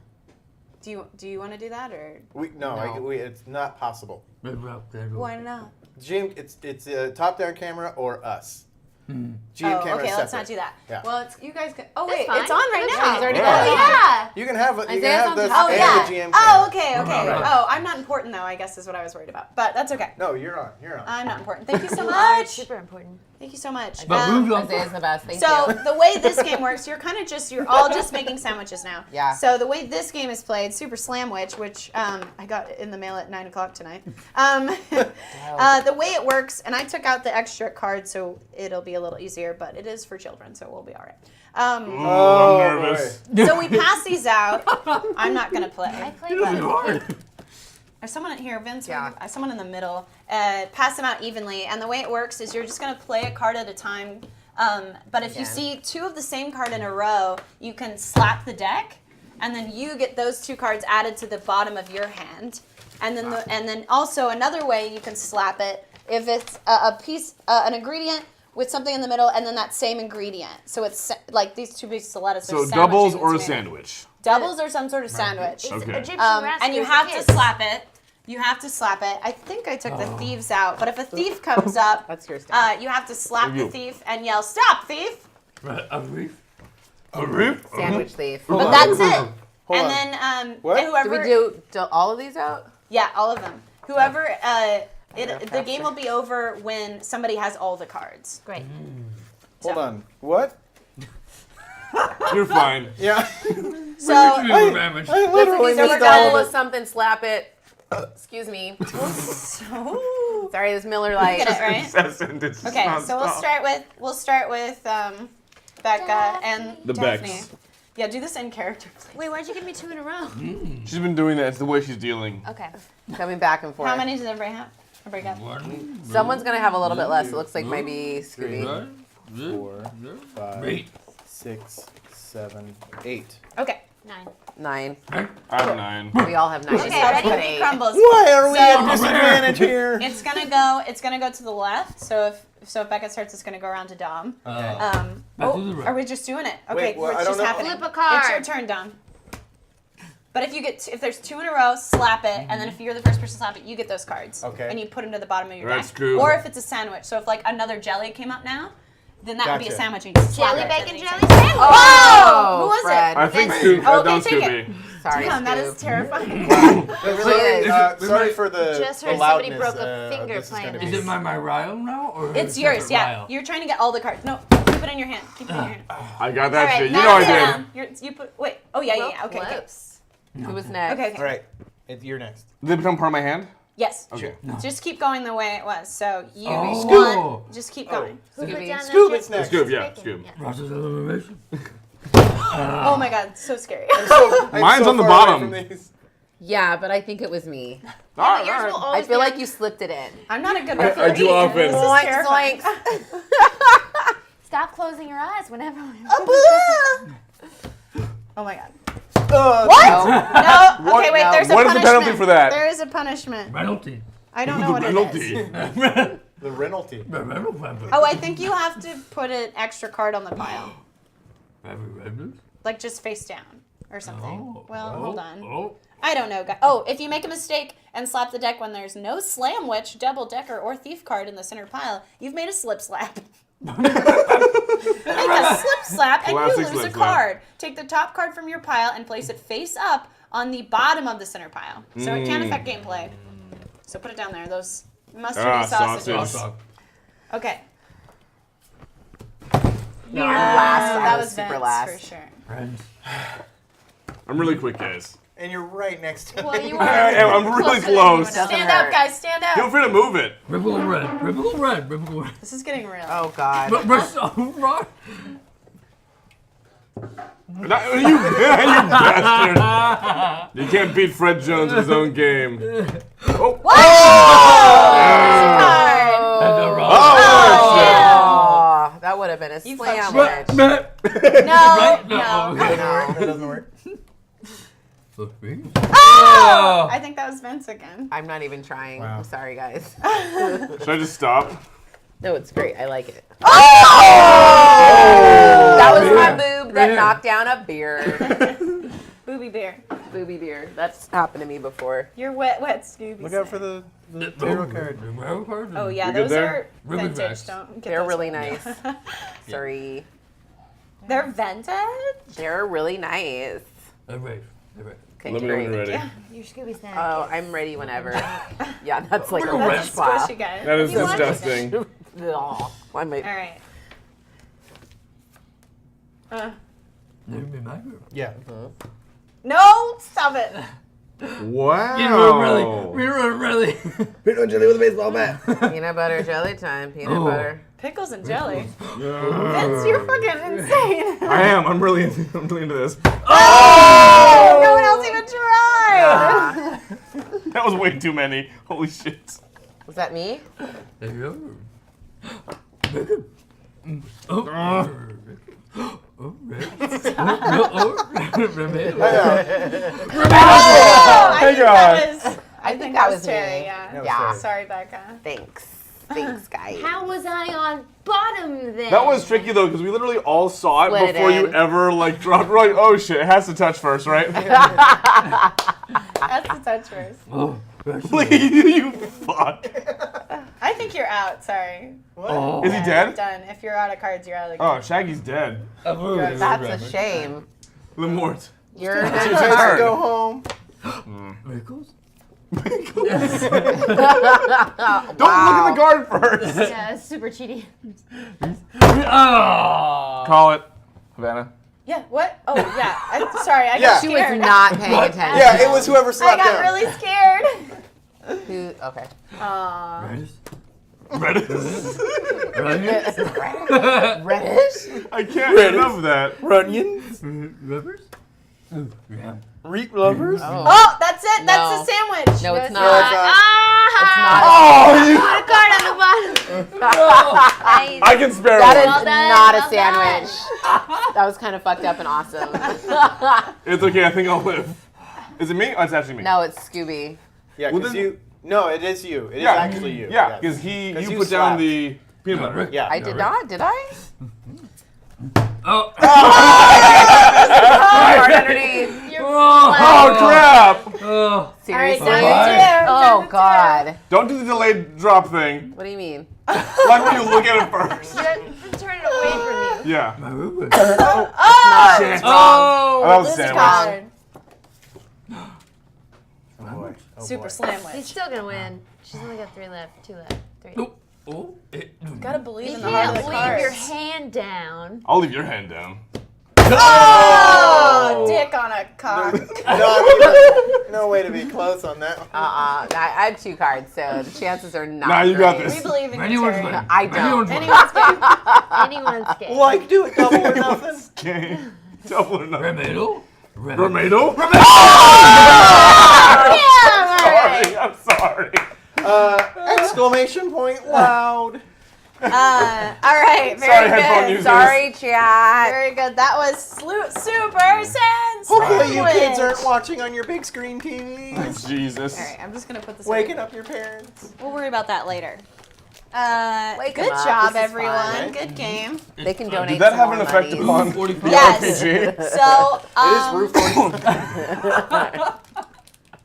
Do you want to do that or No. It's not possible. why not? GM, it's a top down camera or us. GM Oh, camera okay, is let's separate. not do that. Yeah. Well, you guys can. Oh That's wait, fine. it's on right That's now. fine. He's already Yeah. got Oh, it. yeah. You can have Isaiah's this on top. and Oh the yeah. GM Oh camera. okay. Alright. Oh, I'm not important though. I guess is what I was worried about. But that's okay. No, you're on. You're on. I'm not important. Thank you so You are much. super important. Thank you so much. But who's on? Isaiah's the best. Thank So you. the way this game works, you're all just making sandwiches now. Yeah. So the way this game is played, Super Slamwich, which I got in the mail at 9:00 tonight. The way it works, and I took out the extra card so it'll be a little easier, but it is for children, so we'll be all right. Ooh, I'm nervous. So we pass these out. I'm not gonna play. I played This is hard. There's someone in here, Vince. Yeah. Someone in the middle. Pass them out evenly, and the way it works is you're just gonna play a card at a time. But if you Yeah. see 2 of the same card in a row, you can slap the deck, and then you get those 2 cards added to the bottom of your hand. And then also another way you can slap it if it's a piece, an ingredient with something in the middle, and then that same ingredient. So it's like these 2 pieces of lettuce. So doubles or a sandwich? Doubles or some sort of sandwich. Okay. Egyptian And you recipes for have to kids. slap it. You have to slap it. I think I took the thieves out, but if a thief comes up, That's your stuff. you have to slap the You. thief and yell, "Stop, thief!" A reef? A roof? Sandwich thief. But that's it. Hold and on. then What? Do whoever, we do all of these out? yeah, all of them. Whoever, the game will be over when somebody has all the cards. Great. Hold on. What? You're fine. Yeah. So Damage. I literally So we're missed double all with of something, slap it. Excuse me. Sorry, this Miller Lite. get it right. That sentence is Okay, so nonstop. we'll start with Becca and The Daphne. Becks. Yeah, do this in character, please. Wait, why'd you give me 2 in a row? She's been doing that. It's the way she's dealing. Okay. Coming back and forth. How many does everybody have? Everybody got? One, Someone's gonna have a little bit less. It looks like maybe Scooby. 4, 5, Eight. 6, 7, 8. Okay. 9. 9. I have 9. We all have 9. Okay, That's ready? good. Cookie 8. crumbles. Why are we So- at disadvantage here? It's gonna go to the left. So if Becca starts, it's gonna go around to Dom. Back to the right. Are we just doing it? Okay, Wait, well, it's I don't just know. happening. Flip a card. It's your turn, Dom. But if there's 2 in a row, slap it, and then if you're the first person to slap it, you get those cards. Okay. And you put them to the bottom of your Right, deck. Scoob. Or if it's a sandwich. So if like another jelly came up now, then that would be a Gotcha. sandwich. And you just slap Jelly, it, bacon, and then jelly, you sandwich. Oh! Who was Fred. I think Against- Scooby. Okay, Don't take Scooby. Sorry, Damn, that Scoob. is terrifying. Sorry for the Just the heard somebody loudness. broke a finger this is playing gonna this. be- Is it my Ryle now, or It's a yours, separate yeah. Ryle? You're trying to get all the cards. No, keep it in your hand. Keep it in your hand. I got All that right, shit. You now know I sit did. down. You put. Wait. Oh yeah, yeah, yeah. Okay, okay. Close. Who was next? Okay. All right, you're next. Did it become part of my hand? Yes. Okay. Just keep going the way it was. So you Oh. want. Just keep going. Who put Scooby. down the Scoob jelly- is next. Scoob, yeah, bacon? Scoob. Yeah. Process of elimination. Oh my god, so scary. I'm Mine's so on the far away bottom. from these. Yeah, but I think it was me. All Yours will right. I always feel be like on- you slipped it in. I'm not a good I referee. do often. This is Zoinks, terrifying. Stop closing your eyes whenever. Oh my god. What? No. Okay, wait. No. There's a What is the punishment. penalty for that? There is a punishment. Penalty. I don't know what it is. Penalty. The penalty. Oh, I think you have to put an extra card on the pile, like just face down or something. Well, hold on. Oh. I don't know, guys. Oh, if you make a mistake and slap the deck when there's no slamwich, double decker, or thief card in the center pile, you've made a slip slap. Make a slip slap and Classic you lose a slip slap. card. Take the top card from your pile and place it face up on the bottom of the center pile. So it can affect gameplay. So put it down there. Those mustardy sausages. sausage. Okay. No, I'm last. I That was was super Vince last. for sure. Friends. I'm really quick, guys. And you're right next to Well, me. you I are. am. I'm really close. Doesn't Stand hurt. up, guys. Stand Feel up. free to move it. Ripple red. Ripple red. Ripple red. This is getting real. Oh God. But we're so right. You bastard. You can't beat Fred Jones in his own game. Oh. And the wrong. Oh, that would have been a fucked sandwich. No, no. That doesn't work. Oh! I think that was Vince again. I'm not even trying. Wow. I'm sorry, guys. Should I just stop? No, it's great. I like it. That was my boob that knocked down a beer. Booby bear. Booby beer. That's happened to me before. You're wet, Scooby. Look out for the tarot card. Oh yeah, You good those there? are Ribbon vintage. vest. Don't get They're those really ones. nice. Sorry. They're vintage. They're really nice. Okay, Okay, Let me know when great. you're ready. Your Scooby snack. Oh, I'm ready whenever. Yeah, that's like a We're witch clap. Squishy guy. That is You want disgusting. Ugh. I might- All right. Yeah. No, stop it. Wow. really. Peanut jelly with a baseball bat. Peanut butter jelly time. Peanut Oh. butter. Pickles and jelly. Vince, you're fucking insane. I am. I'm really into this. Oh, no one else even tried. That was way too many. Holy shit. Was that me? There you go. Oh. Oh, red. I think guys. that was. I think that was Terry. me. Yeah. Yeah. Sorry, Becca. Thanks. Thanks, guys. How was I on bottom then? That was tricky though, because we literally all saw it Split it before you in. ever like dropped. We're like, oh shit, it has to touch first, right? That's the touch first. Oh, Like, you fuck. I think you're out. Sorry. oh. Is he Yeah, dead? Done. If you're out of cards, you're out of the Oh, game. Shaggy's dead. That's a shame. Lemort. You're You a guys Turn. go home. Pickles? Don't look at the guard first. Yeah, it's super cheaty. Oh. Call it, Havana. Yeah. What? Oh, yeah. I'm sorry. I Yeah. got She was scared. not paying attention. Yeah, it was whoever I slapped got down. really scared. Who? Okay. Aw. Redis? Reddish? I can't get enough of that. Runions? Rubbers? Oh, yeah. Reap lovers? Oh, that's it. No. That's the sandwich. No, it's No, not. it's not. Put a card on the bottom. Nice. I can spare That is one. Well done, not a well sandwich. That was kind of fucked up and awesome. It's okay, I think I'll live. Is it me? Oh, it's actually me. No, it's Scooby. Yeah, Well, because then- you. No, it is you. It is Yeah. actually you. Yeah, because 'Cause you you put down slapped. the peanut butter. Yeah. I did not, did I? Oh. Hard underneath. You're Oh, Oh crap! Oh. Seriously? Bye. Oh God. Don't do the delayed drop thing. What do you mean? Like when you look at it first. You have to turn it away from you. Yeah. My roommate. It's wrong. Oh, that was a sandwich. Card. Oh boy. Oh Super boy. sandwich. She's still gonna win. She's only got 3 left. 2 left. 3. Nope. Oh. Gotta believe You in the heart of can't the leave cards. your hand down. I'll leave your hand down. Oh, dick on a cock. No way to be close on that one. I have 2 cards, so the chances are not. Nah, you got great. this. We believe in you, Anyone's Terry. fine. I don't. Anyone's game. Anyone's game. Like, do it double or nothing. Okay. Double or nothing. Remedo? Remedo? Sorry, I'm sorry. Exclamation point loud. All right, very Sorry, headphone good. users. Sorry, chat. Very good. That was super sense. Hopefully you kids aren't watching on your big screen TVs. Jesus. All right, I'm just gonna put this. Waking up your parents. We'll worry about that later. Wake Good 'em up. job, This is everyone. fun. Good game. They can donate. Did that some have more an effect monies. upon 45. the Yes. RPG? So, It is roof 40.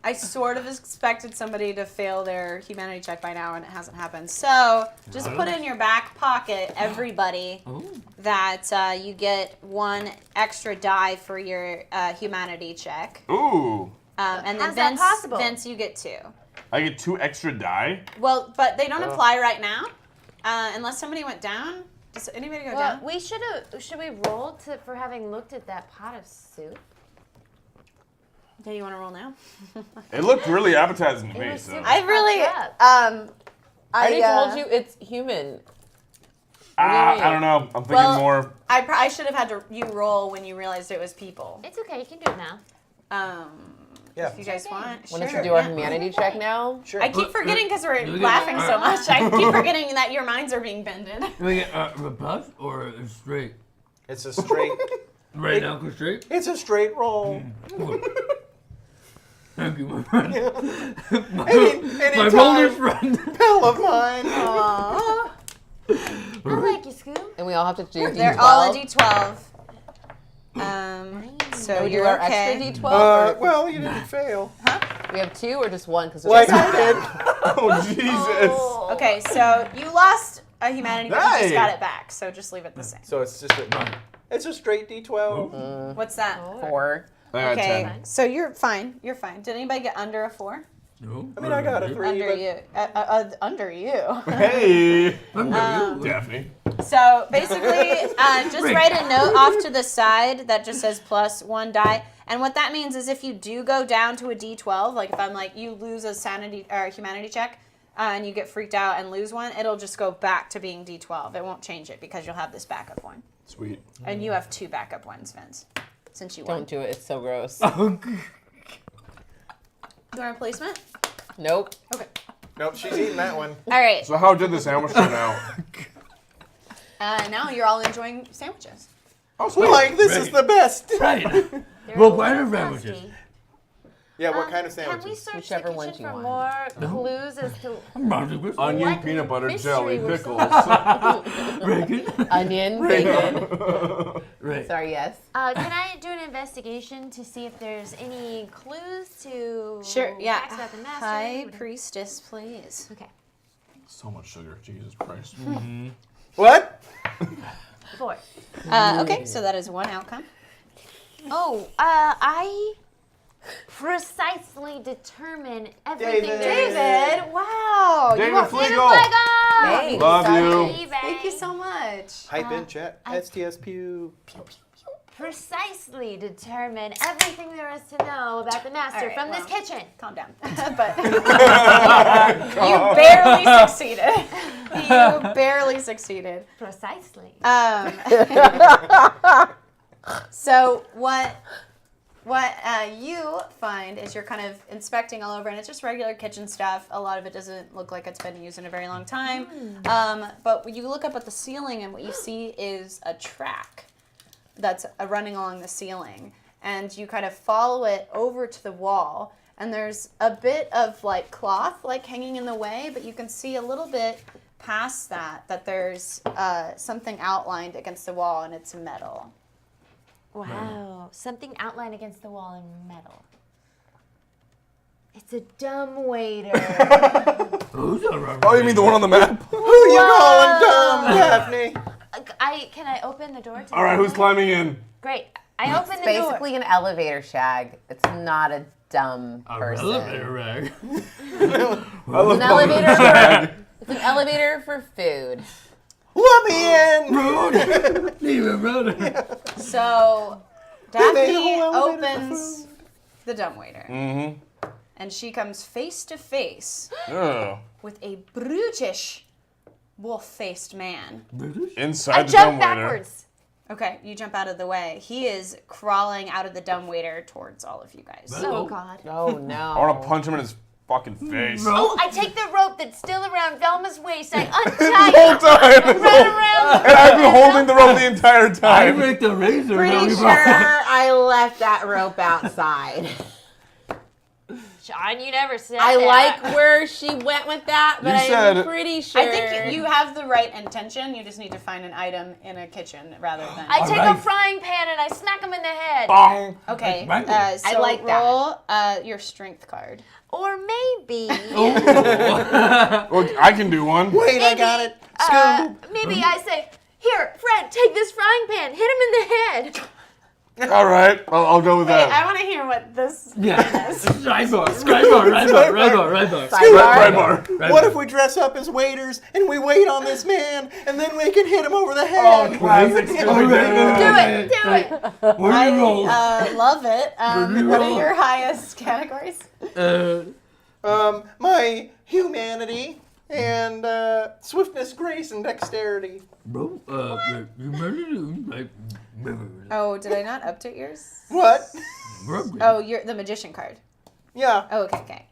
I sort of expected somebody to fail their humanity check by now, and it hasn't happened. So, just put in your back pocket, everybody, that you get 1 extra die for your humanity check. Ooh. And then How's that possible? Vince, you get 2. I get 2 extra die? Well, but they don't apply right now, unless somebody went down. Does anybody go Well, down? we should we roll for having looked at that pot of soup? Okay, you want to roll now? It looked really appetizing to me. was So. super- I really, Fucked I already I told you it's human. I don't know. I'm thinking Well, more. I should have had you roll when you realized it was people. It's okay. You can do it now. Yeah. If you guys want. Want us Sure, to do our yeah. humanity check now? Sure. I keep forgetting because we're Look at- laughing so much. I keep forgetting that your minds are being bended. Do we get a plus or straight? It's a straight. Right now, go straight? It's a straight roll. Thank you, my friend. Any My boulder's time, friend. pal of mine. I like you, Scoop. And we all have to do D12. They're all a D12. So Do we do you're our okay. extra D12? Or Well, you didn't fail. we have 2 or just 1? Because Like I did. Oh, Jesus. Okay, so you lost a humanity, but you Hey. just got it back. So just leave it the same. So it's just it's a straight D12. What's that? 4. I got Okay, 10. so you're fine. You're fine. Did anybody get under a 4? No. I mean, I got a 3. Under but you. Under you. Hey, Under you. Daphne. So basically, just write a note off to the side that just says plus 1 die. And what that means is if you do go down to a D12, like if I'm like, you lose a sanity or humanity check, and you get freaked out and lose 1, it'll just go back to being D12. It won't change it because you'll have this backup one. Sweet. And you have 2 backup ones, Vince, since you won. Don't do it. It's so gross. You want a replacement? Nope. Okay. Nope, she's eating that one. All right. So how did the sandwich turn out? Now you're all enjoying sandwiches. Oh, sweet. Like, this is the best. Right. They're Well, a what little are sandwiches? dusty. Yeah, what kind of Can we sandwiches? search Whichever the ones kitchen you for want. more clues as to I'm bound to Onion, What peanut butter, mystery jelly, we're pickles. Reagan. Onion, bacon. Right. Sorry, yes. can I do an investigation to see if there's any clues to Sure, yeah. facts about the master? High priestess, please. Okay. So much sugar, Jesus Christ. What? 4. Okay, so that is 1 outcome. Oh, I precisely determine everything David. there is. David, wow. David you are Fliegel. Thanks. Love you. EBay. Thank you so much. Hype in chat. STS Pew. Precisely determine everything there is to know about the master All right, from this well. kitchen. Calm down. But you barely succeeded. You barely succeeded. Precisely. So what you find is you're kind of inspecting all over, and it's just regular kitchen stuff. A lot of it doesn't look like it's been used in a very long time. But when you look up at the ceiling, and what you see is a track that's running along the ceiling, and you kind of follow it over to the wall, and there's a bit of like cloth like hanging in the way, but you can see a little bit past that there's something outlined against the wall, and it's metal. Wow. Something outlined against the wall in metal. It's a dumb waiter. Who's a rubber? Oh, you mean the one on the map? Who you calling dumb, Daphne? Can I open the door? To All right, the who's climbing in? Great. I open It's the door. basically an elevator shag. It's not a dumb A person. elevator rag. It's an elevator for, it's an elevator for food. Let me in. Road. Leave it, brother. So made a Daphne whole elevator for opens the dumbwaiter, Mm-hmm. and she comes face to face Oh. with a brutish, wolf-faced man. British? Inside I the jump dumbwaiter. backwards. Okay, you jump out of the way. He is crawling out of the dumbwaiter towards all of you guys. Oh God. Oh no. I want to punch him in his fucking face. Oh, I take the rope that's still around Velma's waist. I The whole untie it. time. Run around. And I've been holding the rope the entire I time. make the razor. Pretty really sure well. I left that rope outside. Sean, you never said I that. like where she went with that, but You said- I'm pretty sure. I think you have the right intention. You just need to find an item in a kitchen rather than. I take a Alright. frying pan and I smack him in the head. Bong. Okay, Right. so I like that. roll your strength card. Or maybe. Well, I can do one. Wait, I got it. Scoob. Maybe I say, here, Fred, take this frying pan, hit him in the head. All right, I'll go with Wait, that. I want to hear what this Yeah. is. Rybar. Red bar. What if we dress up as waiters and we wait on this man and then we can hit him over the Oh, head? classic Do Scooby-Doo. it, do it. What do you roll? Love it. you What are roll? your highest categories? My humanity and swiftness, grace, and dexterity. Bro, you murdered like. Oh, did I not update yours? What? Oh, you're the magician card. Yeah. Oh, okay.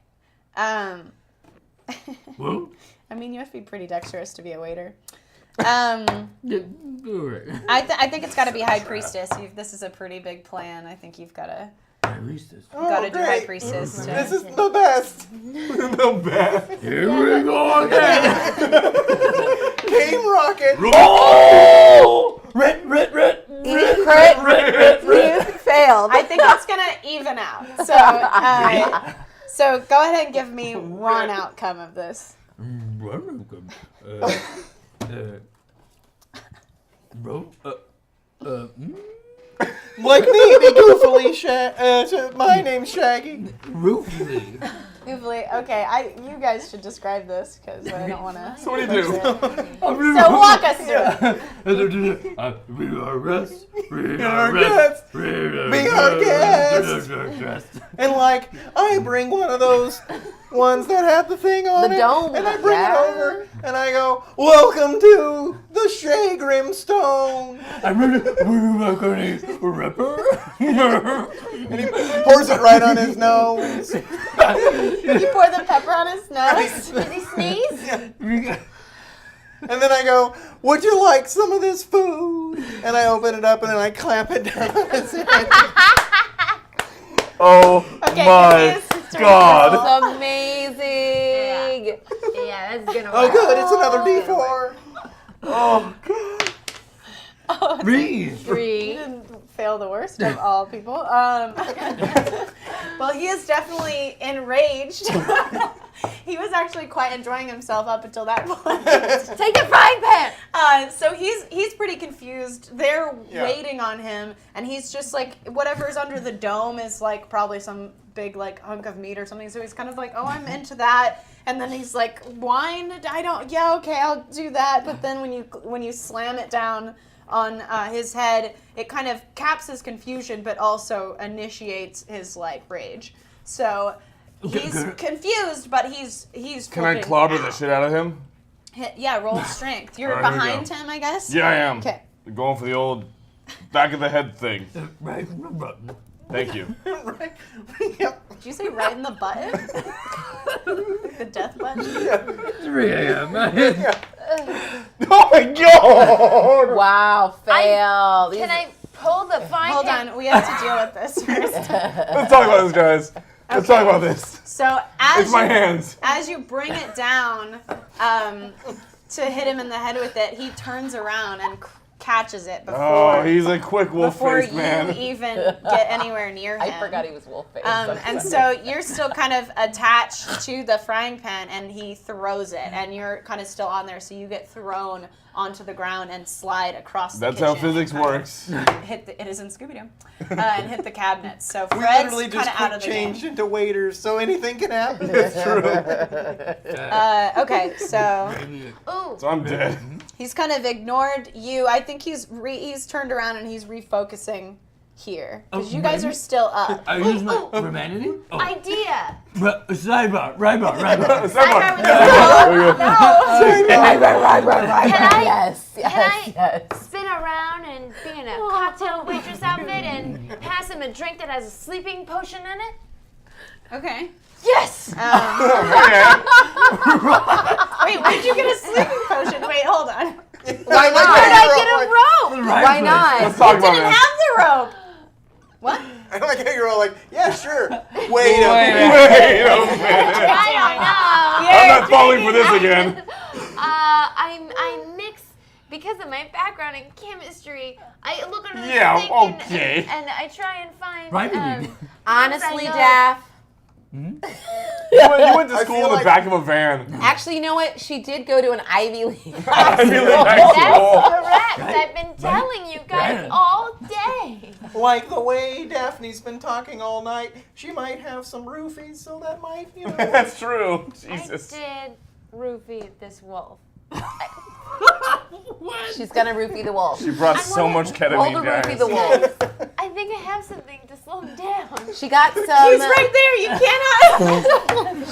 Well, I mean, you have to be pretty dexterous to be a waiter. alright. I think it's got to be high priestess. This is a pretty big plan. I think you've got to Priestess. got to do high great. priestess. To, This is the best. The best. Here we go again. Game rocket. Oh! Red. You failed. I think it's gonna even out. So, so go ahead and give me one outcome of this. Bro, Like me, be goofily. My name's Shaggy. Roofly. Hopefully, okay. You guys should describe this because I don't want to. So what do you do? So walk us through it. We are guests. We our are guests. guests. We Be our guests. And like, I bring one of those ones that have the thing on The it, dome and I one, bring yeah. it over, and I go, "Welcome to the Shagrim Stone." I'm ready. Rapper. And he pours it right on his nose. You pour the pepper on his nose. Did he sneeze? And then I go, "Would you like some of this food?" And I open it up and then I clamp it down on his head. Oh Okay, my give me a strength God. roll. It's amazing. Yeah, that's gonna Oh, work. good, it's another D4. Oh, Breathe. You 3. didn't fail the worst of all people. Well, he is definitely enraged. He was actually quite enjoying himself up until that point. Take the frying pan. So he's pretty confused. They're Yeah. waiting on him, and he's just like, whatever's under the dome is like probably some big like hunk of meat or something. So he's kind of like, oh, I'm into that. And then he's like, wine? Yeah, okay, I'll do that. But then when you slam it down on his head, it kind of caps his confusion, but also initiates his like rage. So he's confused, but he's. can I flipping clobber out. the shit out of him? Yeah, roll strength. You're All right, here we behind go. him, I guess. Yeah, I am. Okay. Going for the old back of the head thing. Right from the button. Thank you. Right. Yep. Did you say right in the button? Like the death button? 3 a.m. Oh my God! Wow, fail. Can I pull the frying Hold pan? on, we have to deal with this first. Let's talk about this, guys. Let's talk about this. So as It's my hands. as you bring it down to hit him in the head with it, he turns around and catches it before. Oh, he's a quick wolf before face, man. you even get anywhere near him. I forgot he was wolf face. And so you're still kind of attached to the frying pan, and he throws it, and you're kind of still on there, so you get thrown onto the ground and slide across the That's kitchen. how physics works. It is in Scooby-Doo. And hit the cabinets. So We Fred's literally kind just of out of quick the game. changed into waiters, so anything can happen. It's true. Okay, so Ooh. So I'm dead. he's kind of ignored you. I think he's turned around and he's refocusing here because you guys are still up. I use my humanity. Oh, Idea. sidebar, right. Yes, Can I yes. spin around and be in a cocktail waitress outfit and pass him a drink that has a sleeping potion in it? Okay. Yes. Wait, where'd you get a sleeping potion? Wait, hold on. Why not? Where'd I get a rope? Why not? Let's talk about Didn't this. have the rope. What? I like how you're all like, yeah, sure. Wait a Wait minute. a minute. I don't know. I'm not falling for this again. I mix because of my background in chemistry. I look under the Yeah, sink okay. and I try and find. Right. Honestly, I know. Daff. You went to I school feel in the like- back of a van. Actually, you know what? She did go to an Ivy League. I feel like high That's school. correct. I've been telling you guys Right. all day. Like the way Daphne's been talking all night, she might have some roofies, so that might, you know. That's true. Jesus. I did roofie this wolf. She's gonna roofie the wolf. She brought I so wanna much Hold ketamine, the roofie guys. the wolf. I think I have something to slow him down. She got some. He's right there. You cannot.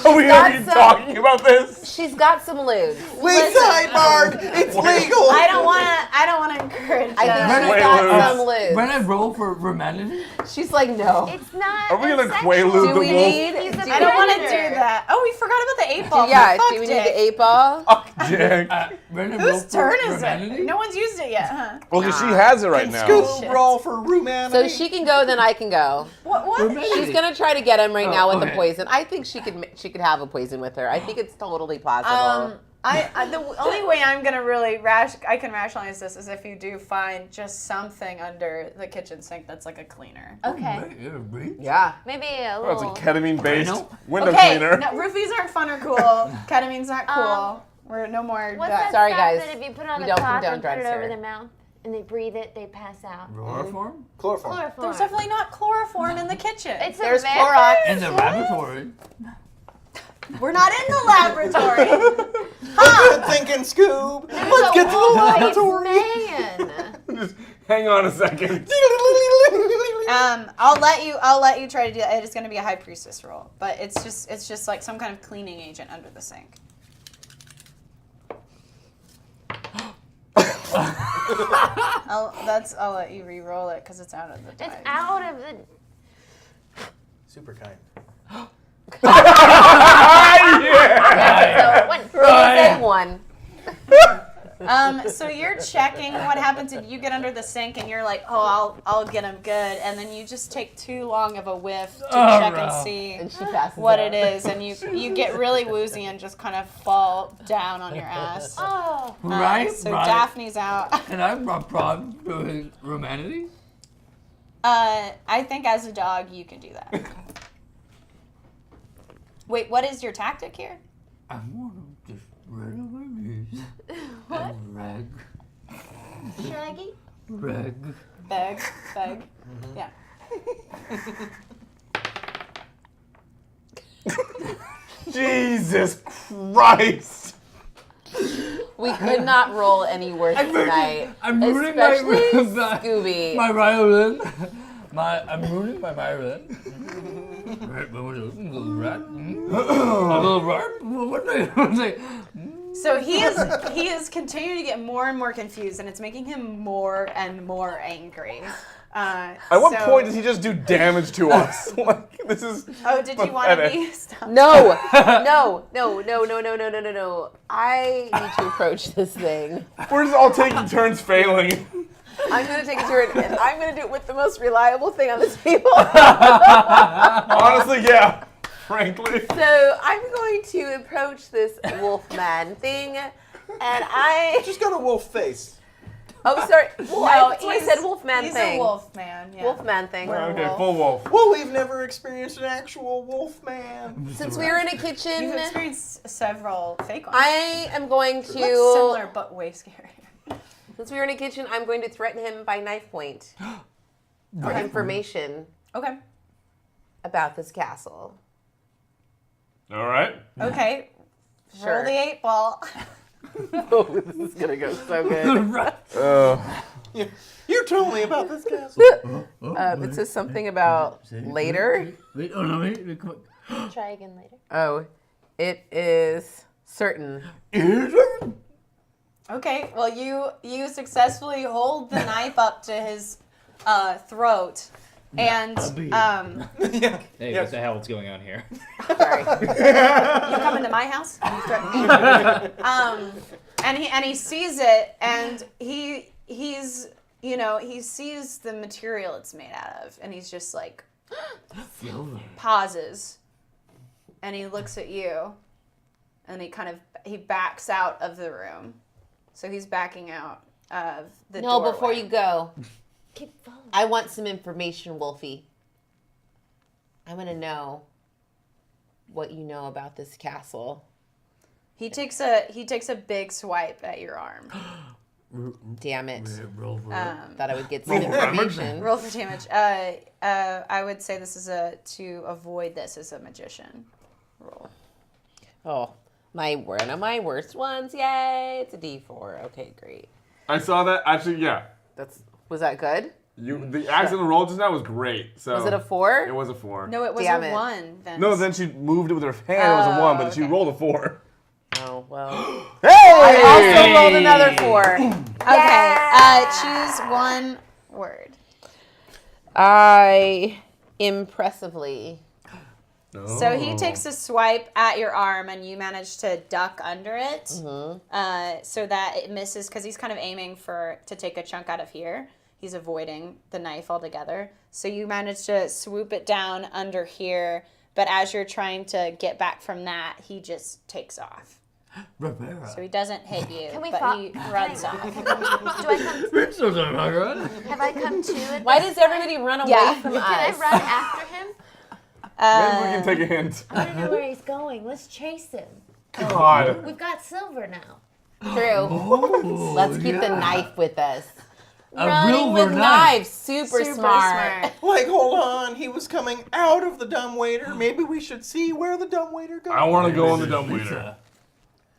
Are we got even some- talking about this? She's got some lewd. We sidebarred. It's legal. I don't want to encourage. I think that. she's Wait, got Lewd. some lewd. When I roll for humanity, She's like, no. It's not. Are we gonna sexual. Quaalude Do the we wolf? need? He's a I don't want to predator. do that. Oh, we forgot about the 8-ball. Yeah. Fuck Do we Dick. need the 8-ball? Fuck Jack. when I roll Whose for turn is humanity, it? No one's used it yet, huh? Well, because she has it right now. Scoob roll for humanity. So she can go, then I can go. What? Humanity. She's gonna try to get him right now with the okay. poison. I think she could have a poison with her. I think it's totally possible. The only way I'm gonna really I can rationalize this is if you do find just something under the kitchen sink that's like a cleaner. Okay. Yeah. Maybe a Oh, it's a little. ketamine-based Rhino? window Okay, cleaner. no, roofies aren't fun or cool. Ketamine's not cool. We're no more. What's that Sorry, stuff guys. that if you put on We the don't top condone and put it drugs over here. their mouth and they breathe it, they pass out? Chloroform? Chloroform. Chloroform. There's definitely not chloroform in the kitchen. It's There's a vampire Clorox. In the laboratory. We're not in the laboratory. Good thinking, Scoob. Let's get to the laboratory. Man. Just hang on a second. I'll let you try to do that. It is going to be a high priestess roll, but it's just like some kind of cleaning agent under the sink. I'll let you re-roll it because it's out of the die. It's out of the. Super kind. So, one. Say one. So you're checking what happens if you get under the sink and you're like, oh, I'll get him good, and then you just take too long of a whiff to check and see And she passes what out. it is, and you get really woozy and just kind of fall down on your ass. Oh. Right? So right. Daphne's out. And I'm a problem to his humanity? I think as a dog you can do that. Wait, what is your tactic here? I want to just rid of my knees. And rag. Shaggy? Rag. Beg. Yeah. Jesus Christ. We could not roll any worse tonight. I'm ruining Especially my Scooby. my violin. I'm ruining my violin. Right, but what's a little rat? A little rat? What's it? So he is continuing to get more and more confused, and it's making him more and more angry. At what point does he just do damage to us? Like, this is. Oh, did you want to pathetic. be? Stop. No. I need to approach this thing. We're just all taking turns failing. I'm going to take a turn, and I'm going to do it with the most reliable thing on the table. Honestly, yeah. Frankly. So I'm going to approach this wolf man thing, and I... Just got a wolf face. Oh, sorry. Well, that's why I said Wolfman he's thing. a wolfman. Yeah. Wolfman thing. Okay, full wolf. Well, we've never experienced an actual wolf man. Since we were in a You've kitchen, experienced several fake ones. I am going Looks to. similar, but way scarier. Since we were in a kitchen, I'm going to threaten him by knife point for information Okay. about this castle. All right. Okay. Sure. Roll the 8 ball. Oh, this is gonna go so good. You told me about this castle. It says something about later. Wait, oh no, wait, come on. Try again later. Oh, it is certain. Okay. Well, you successfully hold the knife up to his throat, and Yeah. Hey, Yes. what the hell is going on here? Sorry. you come into my house. And you threaten me. And he sees it, and he sees the material it's made out of, and he's just like pauses, and he looks at you, and he backs out of the room. So he's backing out of the No, doorway. before you go, Keep following. I want some information, Wolfie. I want to know what you know about this castle. He takes a big swipe at your arm. Damn it. Roll for it. Thought I would get some information. Roll for damage. I would say this is to avoid this as a magician roll. Oh, one of my worst ones. Yay! It's a D4. Okay, great. I saw that. Actually, yeah. Was that good? The accidental roll just now was great. So Was it a 4? It was a 4. No, it was Damn a it. 1. Vince. No, then she moved it with her hand. It was a 1, but she okay. rolled a 4. Oh well. Hey! I also rolled another 4. Okay. Choose one word. I impressively. So he takes a swipe at your arm, and you manage to duck under it, so that it misses, because he's kind of aiming to take a chunk out of here. He's avoiding the knife altogether. So you manage to swoop it down under here, but as you're trying to get back from that, he just takes off. So he doesn't hit you, Can we but he runs off. Do I come? Have I come to it? Why does everybody run away Yeah. from Can I us? run after him? Maybe we can take a hint. I don't know where he's going. Let's chase him. God. We've got silver now. True. Let's keep the knife with us. Running real with knife. knives, super smart. Like, hold on, he was coming out of the dumbwaiter. Maybe we should see where the dumbwaiter goes. I want to go on the dumbwaiter.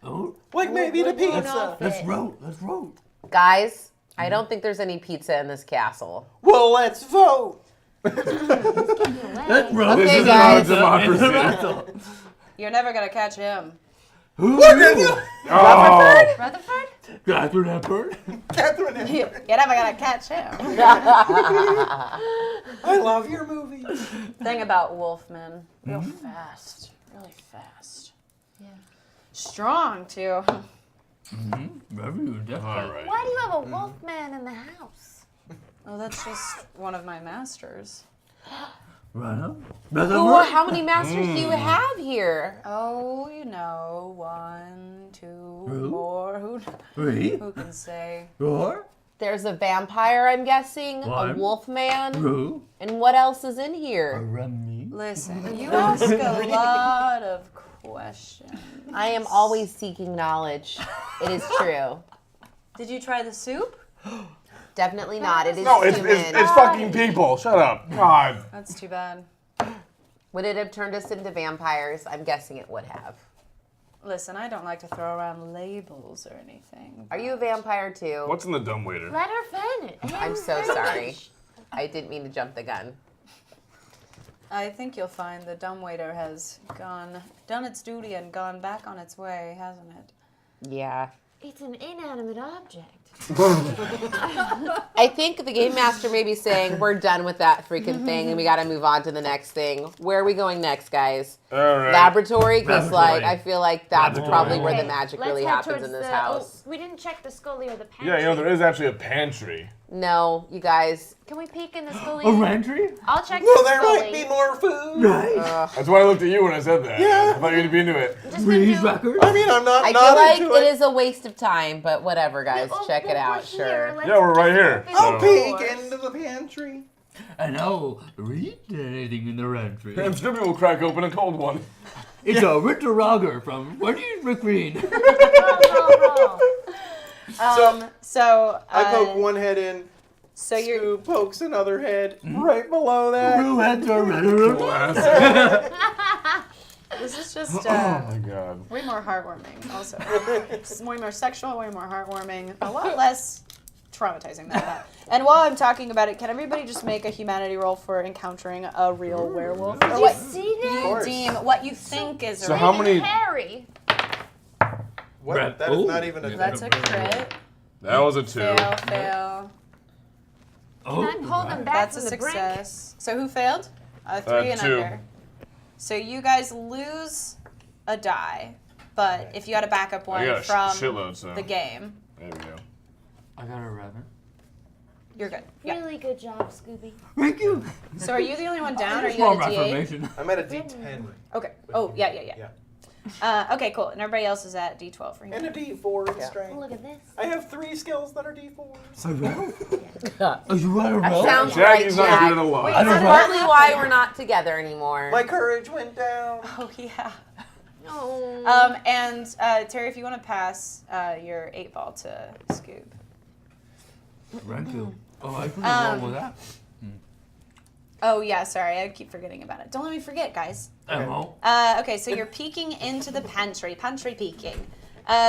Oh, Like maybe the pizza. let's roll. Let's roll. Guys, I don't think there's any pizza in this castle. Well, let's vote. Let's roll. Okay, This is guys. not a democracy. You're never going to catch him. Oh. Rutherford? Catherine Hepburn. Catherine, You're never going to catch him. I love your movies. Thing about wolfmen, real fast, really fast. Yeah. Strong, too. Definitely. All right. Why do you have a wolf man in the house? Oh, that's just one of my masters. Right up. Ooh, how many masters do you have here? Oh, 1, 2 more. Three. Who can say? Four. There's a vampire, I'm guessing, a One. wolf man, Two. and what else is in here? Rummy. Listen, you ask a lot of questions. I am always seeking knowledge. It is true. Did you try the soup? Definitely not. It is No, it's human. fucking people. Shut up. God. That's too bad. Would it have turned us into vampires? I'm guessing it would have. Listen, I don't like to throw around labels or anything. Are you a vampire too? What's in the dumbwaiter? Let her finish. I'm so sorry. I didn't mean to jump the gun. I think you'll find the dumbwaiter has done its duty and gone back on its way, hasn't it? Yeah. It's an inanimate object. I think the game master may be saying we're done with that freaking thing and we got to move on to the next thing. Where are we going next, guys? All right. Laboratory? Because Laboratory. I feel like that's Laboratory. probably where the Okay, magic let's really head happens towards in this the- house. We didn't check the Scully or the pantry. Yeah, you know, there is actually a pantry. No, you guys. Can we peek in the Scully? A rantry? I'll check Well, the there Scully. might be more food. Right. That's why I looked at you when I said that. Yeah. I thought you'd be into it. Just Read gonna do- records? I mean, I'm not I not feel like into it is a waste of time, but whatever, guys. Oh, Check it well, out, we're sure. here. Let's Yeah, we're right just here. open I'll the peek doors. into the pantry. And I'll read anything in the rantry. And Scooby will crack open a cold one. It's a winter lager from Wendy's McQueen. So I poke one head in. So you're Scoob pokes another head right below that. Blue heads are redder. this is just Oh my god. way more heartwarming. Also, it's way more sexual, way more heartwarming, a lot less traumatizing than that. And while I'm talking about it, can everybody just make a humanity roll for encountering a real werewolf? Did Or you what see that? you deem, what you think is So a how real- many? Harry. What? Brad- That is oh. not even a. That's a crit. That was a 2. Fail. Oh, I'm holding back That's a from the brink. success. So who failed? 3 and 2. under. So you guys lose a die, but if you had a backup I one got a from shitload, so. the game, There we go. I got a rabbit. you're good. Yeah. Really good job, Scooby. Thank you. So are you the only one down, or are you Small at a D8? reformation. I'm at a D10 Okay. Oh, yeah. Okay, cool. And everybody else is at D12 for and a human. D4 in strength. Look at this. I have 3 skills that are D4s. A rattle? Oh, you want a That rattle? sounds Jackie's right, not Jack. doing a lot. I That's don't know. partly why we're not together anymore. My courage went down. Oh, yeah. Oh. And Terry, if you want to pass your 8-ball to Scoob. Thank you. Oh, I can roll with that. Oh, yeah, sorry. I keep forgetting about it. Don't let me forget, guys. I won't. Okay, so you're peeking into the pantry. Pantry peeking.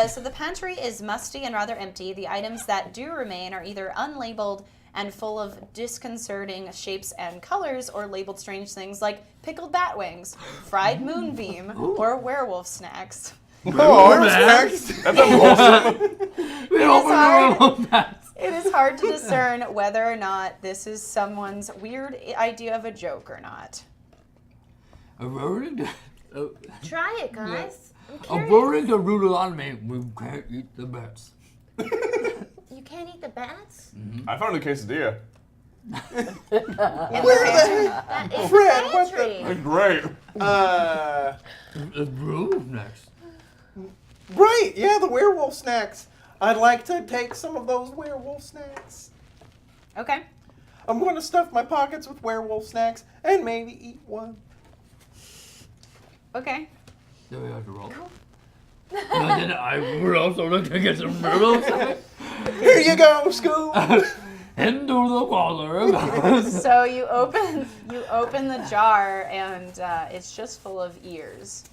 So the pantry is musty and rather empty. The items that do remain are either unlabeled and full of disconcerting shapes and colors, or labeled strange things like pickled bat wings, fried moonbeam, or werewolf snacks. Oh, Max. snacks. That's unwholesome. We opened hard. the room. It is hard to discern whether or not this is someone's weird idea of a joke or not. A rolling, Try it, guys. I'm a curious. rolling to rule on me. We can't eat the bats. You can't eat the bats? I found a quesadilla. Where the That is Fred, the what the- pantry. It's great. The werewolf next. Right, yeah, the werewolf snacks. I'd like to take some of those werewolf snacks. Okay. I'm going to stuff my pockets with werewolf snacks and maybe eat one. Okay. Do we have to roll? No, then we're also looking to get some werewolves. Here you go, Scoob. Into the water. So you open the jar and it's just full of ears.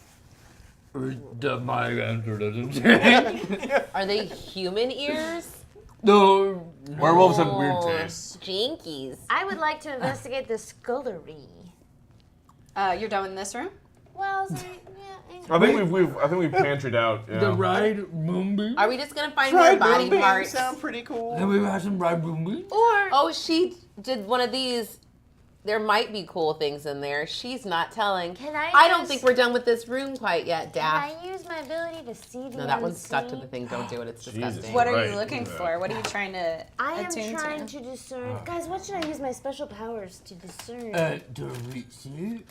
My answer doesn't change. Are they human ears? No. Werewolves have weird Oh, tastes. Jinkies. I would like to investigate the scullery. You're done in this room? Well, so, yeah. I think we've pantryed out. Yeah. The ride moonbeam. Are we just gonna find Fried more body moonbeams parts? sound pretty cool. Have we had some ride moonbeam? Or Oh, she did one of these. There might be cool things in there. She's not telling. Can I I don't use- think we're done with this room quite yet, can Daff. I use my ability to see the No, that one's stuck to unseen? the thing. Don't do it. It's Jesus. disgusting. What are Right, you looking yeah. for? What are you trying to I am attune trying to? to discern. Guys, what should I use my special powers to discern? Do we see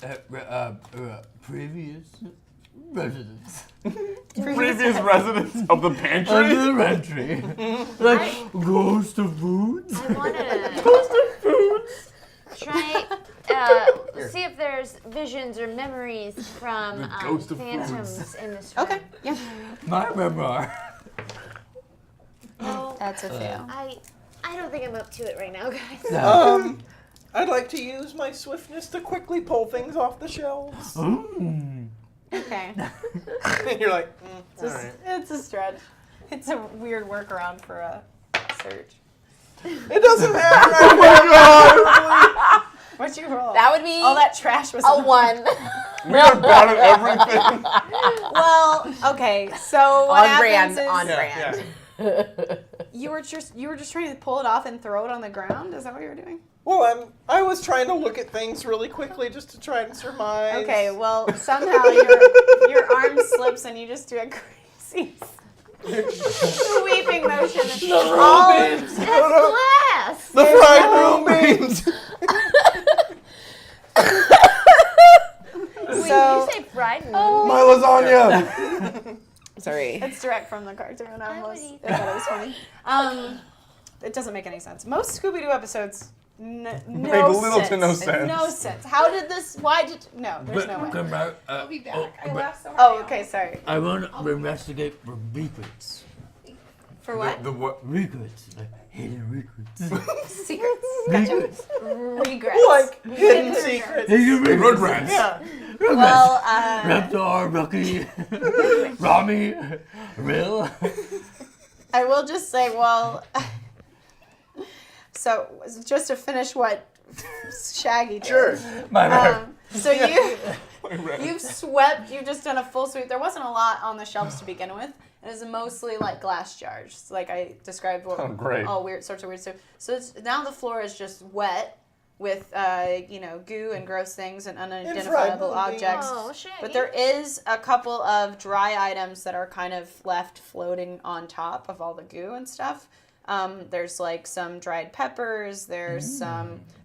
previous residents? Previous residents of the pantry. Under the pantry. Like ghost of foods. I want to try see if there's visions or memories from The ghost of phantoms in this room. Okay, yeah. My memoir. No, That's a fail. I don't think I'm up to it right now, guys. I'd like to use my swiftness to quickly pull things off the shelves. Okay. You're like, It's a, all right. it's a stretch. It's a weird workaround for a search. It doesn't matter. I What'd you roll? That would be All that trash was a 1. We are bad at everything. Well, okay. So what On brand, happens is on Yeah, brand. yeah. you were just trying to pull it off and throw it on the ground. Is that what you were doing? Well, I was trying to look at things really quickly just to try and surmise. Okay. Well, somehow your arm slips and you just do a crazy Sweeping motion. The rubies. That's glass. The fried room beans. Wait, So- did you say fried noodles? My lasagna. Sorry. It's direct from the cartoon. I would eat thought it was funny. It doesn't make any sense. Most Scooby-Doo episodes, no Make little sense. to no sense. No sense. How did this? Why did? No, there's no way. Come back. I'll be back. I but laughed so hard. Oh, okay. Sorry. I want to investigate for secrets. For what? The what? Secrets. Hidden secrets. Secrets. Secrets. Regrets. Like hidden secrets. Hidden secrets. Rugrats. Yeah. Well, Reptar, Rocky, Rami, Rill. I will just say, well, so just to finish what Shaggy did. Sure. My bad. So you've swept. You've just done a full sweep. There wasn't a lot on the shelves to begin with. It was mostly like glass jars, like I described. Oh, great. All weird sorts of weird stuff. So now the floor is just wet with goo and gross things and unidentifiable fried objects. Oh, shit. But there is a couple of dry items that are kind of left floating on top of all the goo and stuff. There's like some dried peppers. There's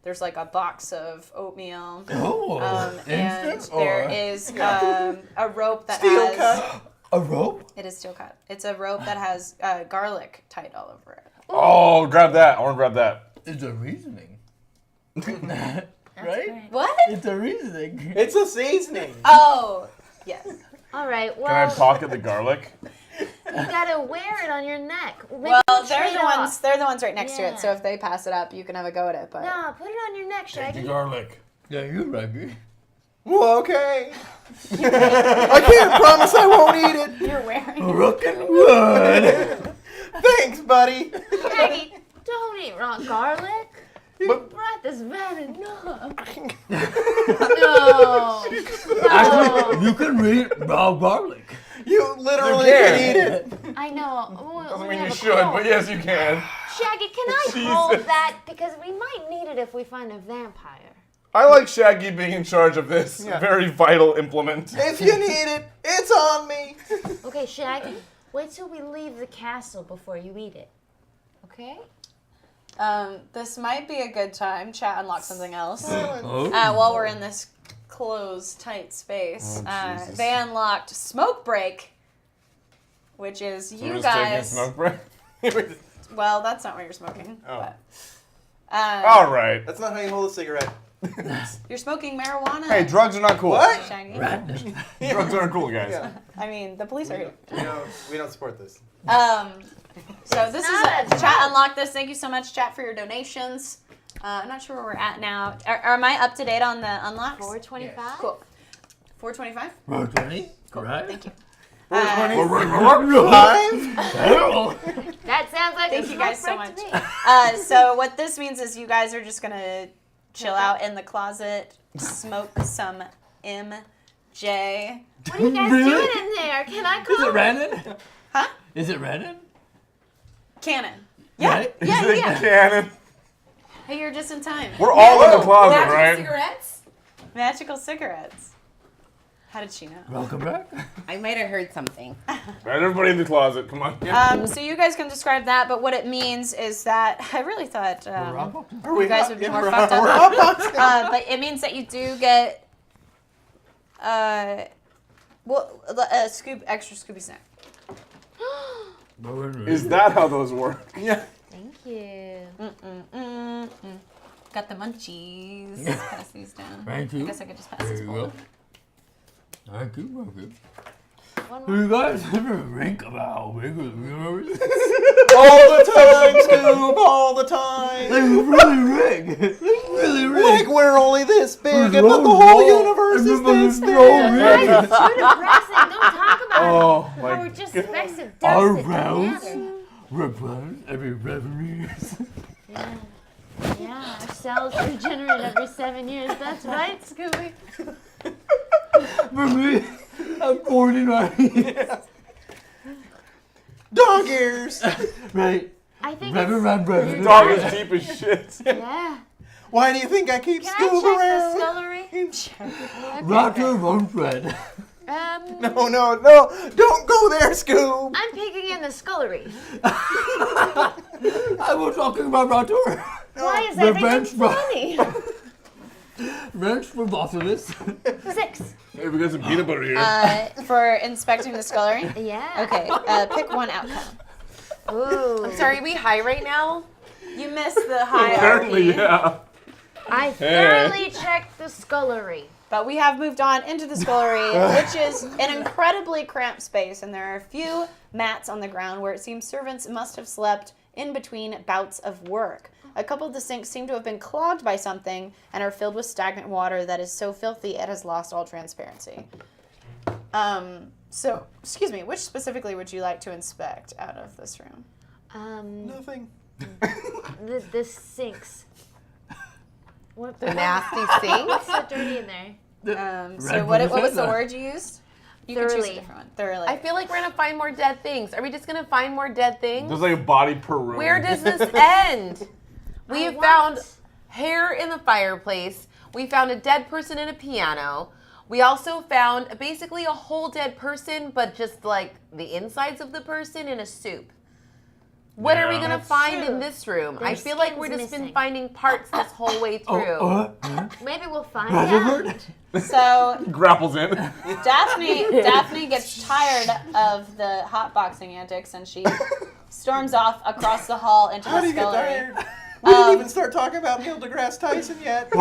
there's like a box of oatmeal. Oh, And instant there or is a rope that Steel has. cut. a rope? It is steel cut. It's a rope that has garlic tied all over it. Oh, grab that. I want to grab that. It's a reasoning. Right? What? It's a reasoning. It's a seasoning. Oh, yes. All right. Can I Well, pocket the garlic? you gotta wear it on your neck. Maybe Well, you they're trade the ones. off. They're the ones right next to it. So Yeah. if they pass it up, you can have a go at it. But Nah, put it on your neck, The Shaggy. garlic. Yeah, you're right. Well, okay. I can't promise I won't eat it. you're wearing. Rook and wood. Thanks, buddy. Shaggy, don't eat raw garlic. But Breath is bad enough. No. Actually, you can read raw garlic. you literally You can can. eat it. I know. Doesn't We mean have you a should, cold. but yes, you can. Shaggy, can I Jesus. hold that? Because we might need it if we find a vampire. I like Shaggy being in charge of this Yeah. very vital implement. If you need it, it's on me. Okay, Shaggy, wait till we leave the castle before you eat it. Okay? This might be a good time. Chat unlock something else. Oh. While we're in this closed, tight space, Oh, Jesus. they unlocked Smoke Break, which is So you we're just taking a guys. smoke break? Well, that's not what you're smoking. Oh. But, All right. That's not how you hold a cigarette. you're smoking marijuana. Hey, drugs are not cool. What? Shaggy. Drugs aren't cool, guys. Yeah. I mean, the police are here. We don't support this. So this is not a chat unlock this. Thank you so much, chat, for your donations. I'm not sure where we're at now. Am I up to date on the unlocks? 425? Cool. 425. 420? Right? Thank you. Five? That sounds like Thank a you guys so smoke break much. to me. So what this means is you guys are just gonna chill out in the closet, smoke some MJ. What are you guys Really? doing in there? Can I Is come? it Renan? Huh? Is it Renan? Cannon. Yeah. Right? Yeah. Cannon. Hey, you're just in time. We're all in the closet, right? Cigarettes? Magical cigarettes. How did she know? Welcome back. I might have heard something. Right, everybody in the closet. Come on. So you guys can describe that, but what it means is that I really thought you guys would be more fucked up. But it means that you do get extra Scooby snack. Is that how those work? Yeah. Thank you. Got the munchies. Pass these down. Thank you. I guess I could just pass There this you bowl. go. Thank you. Thank you. One Do more. you guys ever think about how big the universe is? All the time, Scoob, all the time. Like, really big. Really big. Like we're only this big, There's but the no whole wall. universe is Everybody's this so big. big. Guys, it's too depressing. Don't talk about Oh, it. my We're just God. specks of dust Our that don't rounds matter. replenish every 7 years. Yeah, our cells regenerate every 7 years. That's right, Scooby. For me, I'm 49 years. Dog ears. Right. I think Reverend Reverend. Dog is deep as shit. yeah. Why do you think I keep Can Scoob I check around? the scullery? Roger Rumfred. No, don't go there, Scoob. I'm peeking in the scullery. I was talking about Rotor. Why is The everything bench funny? Wrench for both of us. 6. Hey, we got some peanut butter here. For inspecting the scullery. Yeah. Okay, pick one outcome. Ooh. I'm sorry, are we high right now? You missed the high Apparently, RP. yeah. I thoroughly checked the scullery. But we have moved on into the scullery, which is an incredibly cramped space, and there are a few mats on the ground where it seems servants must have slept in between bouts of work. A couple of the sinks seem to have been clogged by something and are filled with stagnant water that is so filthy it has lost all transparency. So, excuse me, which specifically would you like to inspect out of this room? Nothing. The sinks. What The nasty sink? What's so dirty in there? So what was the word you used? You can choose a Thoroughly. different one. Thoroughly. I feel like we're gonna find more dead things. Are we just gonna find more dead things? There's like a body per room. Where does this end? We I have want- found hair in the fireplace. We found a dead person in a piano. We also found basically a whole dead person, but just like the insides of the person in a soup. What are we Yeah. gonna That's find true. in this room? Their I feel like skin's we're just been missing. finding parts this whole way through. Maybe we'll find out. So grapples in. Daphne gets tired of the hotboxing antics and she storms off across the hall into How the do you get scullery. tired? We didn't even start talking about Neil deGrasse Tyson yet.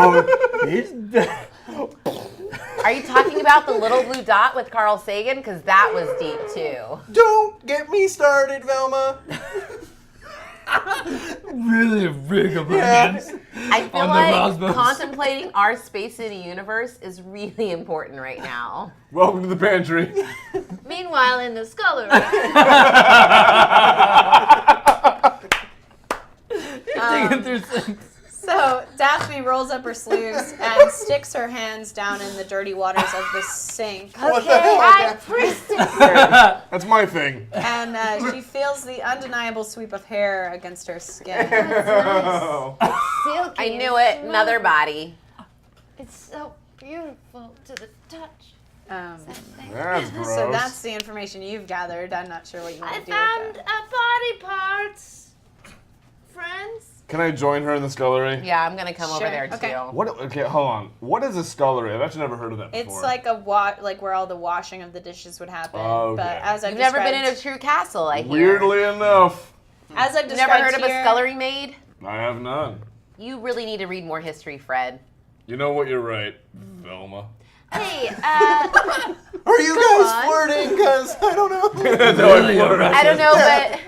He's dead. Are you talking about the little blue dot with Carl Sagan? Because that was deep too. Don't get me started, Velma. Really big opinions. I feel On the like Roswells. contemplating our space in a universe is really important right now. Welcome to the pantry. Meanwhile, in the scullery. Digging through sinks. So Daphne rolls up her sleeves and sticks her hands down in the dirty waters of the sink. What the hell? High priestess. That's my thing. And she feels the undeniable sweep of hair against her skin. Oh. Silky. I knew and it. Another smooth. body. It's so beautiful to the touch. That's gross. So that's the information you've gathered. I'm not sure what you want I to do found with a that. body parts. Friends. Can I join her in the scullery? Yeah, I'm gonna come over Sure, there too. okay. What? Okay, hold on. What is a scullery? I've actually never heard of that before. It's like a like where all the washing of the dishes would happen. Oh, okay. But as I've You've never been in a described- true castle, I hear. Weirdly enough, as I've You've described never heard of a here- scullery maid? I have none. You really need to read more history, Fred. You know what? You're right, Velma. Hey, Are you Go guys on. flirting? Because I don't know. That's how I flirt. I don't know, but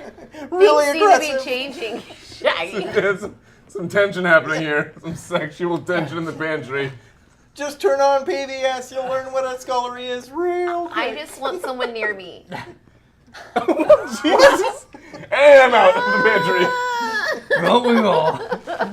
Really things seem to be aggressive. changing. Shaggy. There's some tension happening here. Some sexual tension in the pantry. Just turn on PBS. You'll learn what a scullery is real quick. I just want someone near me. Jesus. And I'm out of the pantry. Don't we all?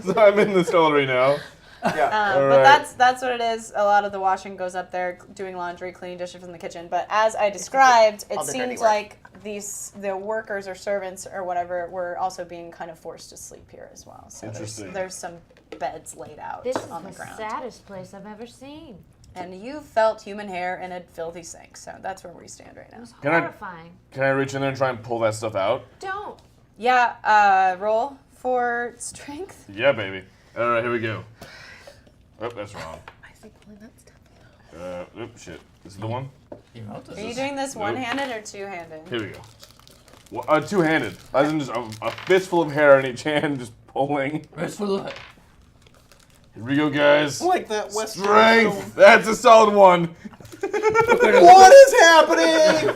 So I'm in the scullery now. Yeah. All But right. that's what it is. A lot of the washing goes up there, doing laundry, cleaning dishes in the kitchen. But as I described, it All the dirty seems work. like the workers or servants or whatever were also being kind of forced to sleep here as well. So Interesting. there's some beds laid out this is on the the ground. saddest place I've ever seen. And you felt human hair in a filthy sink. So that's where we stand right now. It was Can I- horrifying. Can I reach in there and try and pull that stuff out? Don't. Yeah, roll for strength. Yeah, baby. All right, here we go. Oh, that's wrong. Oops, shit. This is the one? Are you doing this one-handed or two-handed? Here we go. Well, two-handed. As in just a fistful of hair in each hand, just pulling. Rest for the Here we go, guys. Like that Western Strength. film. That's a solid one. What is happening?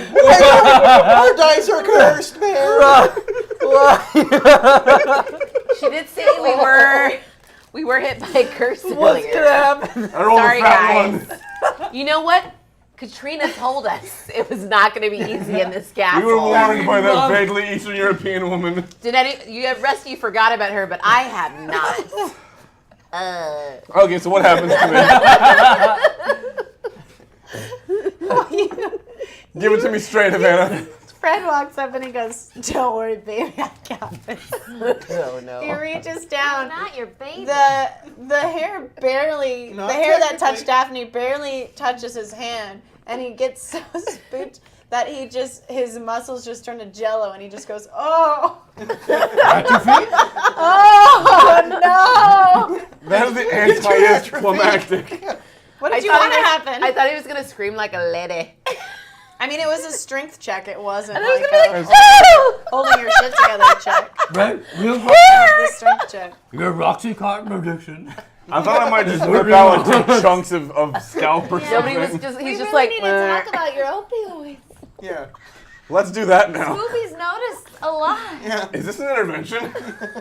Our dice are cursed, man. She did say we were hit by a curse What's earlier. gonna happen? I rolled Sorry, a fat guys. one. You know what? Katrina told us it was not going to be easy in this castle. We were warned by that vaguely Eastern European woman. Did rest of you forgot about her, but I had not. Okay, so what happens to me? Give it to me straight, Havana. Fred walks up and he goes, "Don't worry, baby, I got this." Oh no. He reaches down. Not your baby. The hair barely, Not the hair that technically. touched Daphne barely touches his hand, and he gets so spooked that his muscles just turn to jello, and he just goes, "Oh, oh no!" That is the anti-climactic. What did you want to happen? I thought he was gonna scream like a lady. I mean, it was a strength check. It wasn't And I was like gonna be a like, "Oh!" holding your shit together check. Right? It was a strength check. You're Roxy Cotton addiction. I thought I might just rip out like 2 chunks of scalp or Nobody was something. just. we He's just really like. need to talk about your opioids. Yeah. Let's do that now. Scooby's noticed a lot. Yeah. Is this an intervention?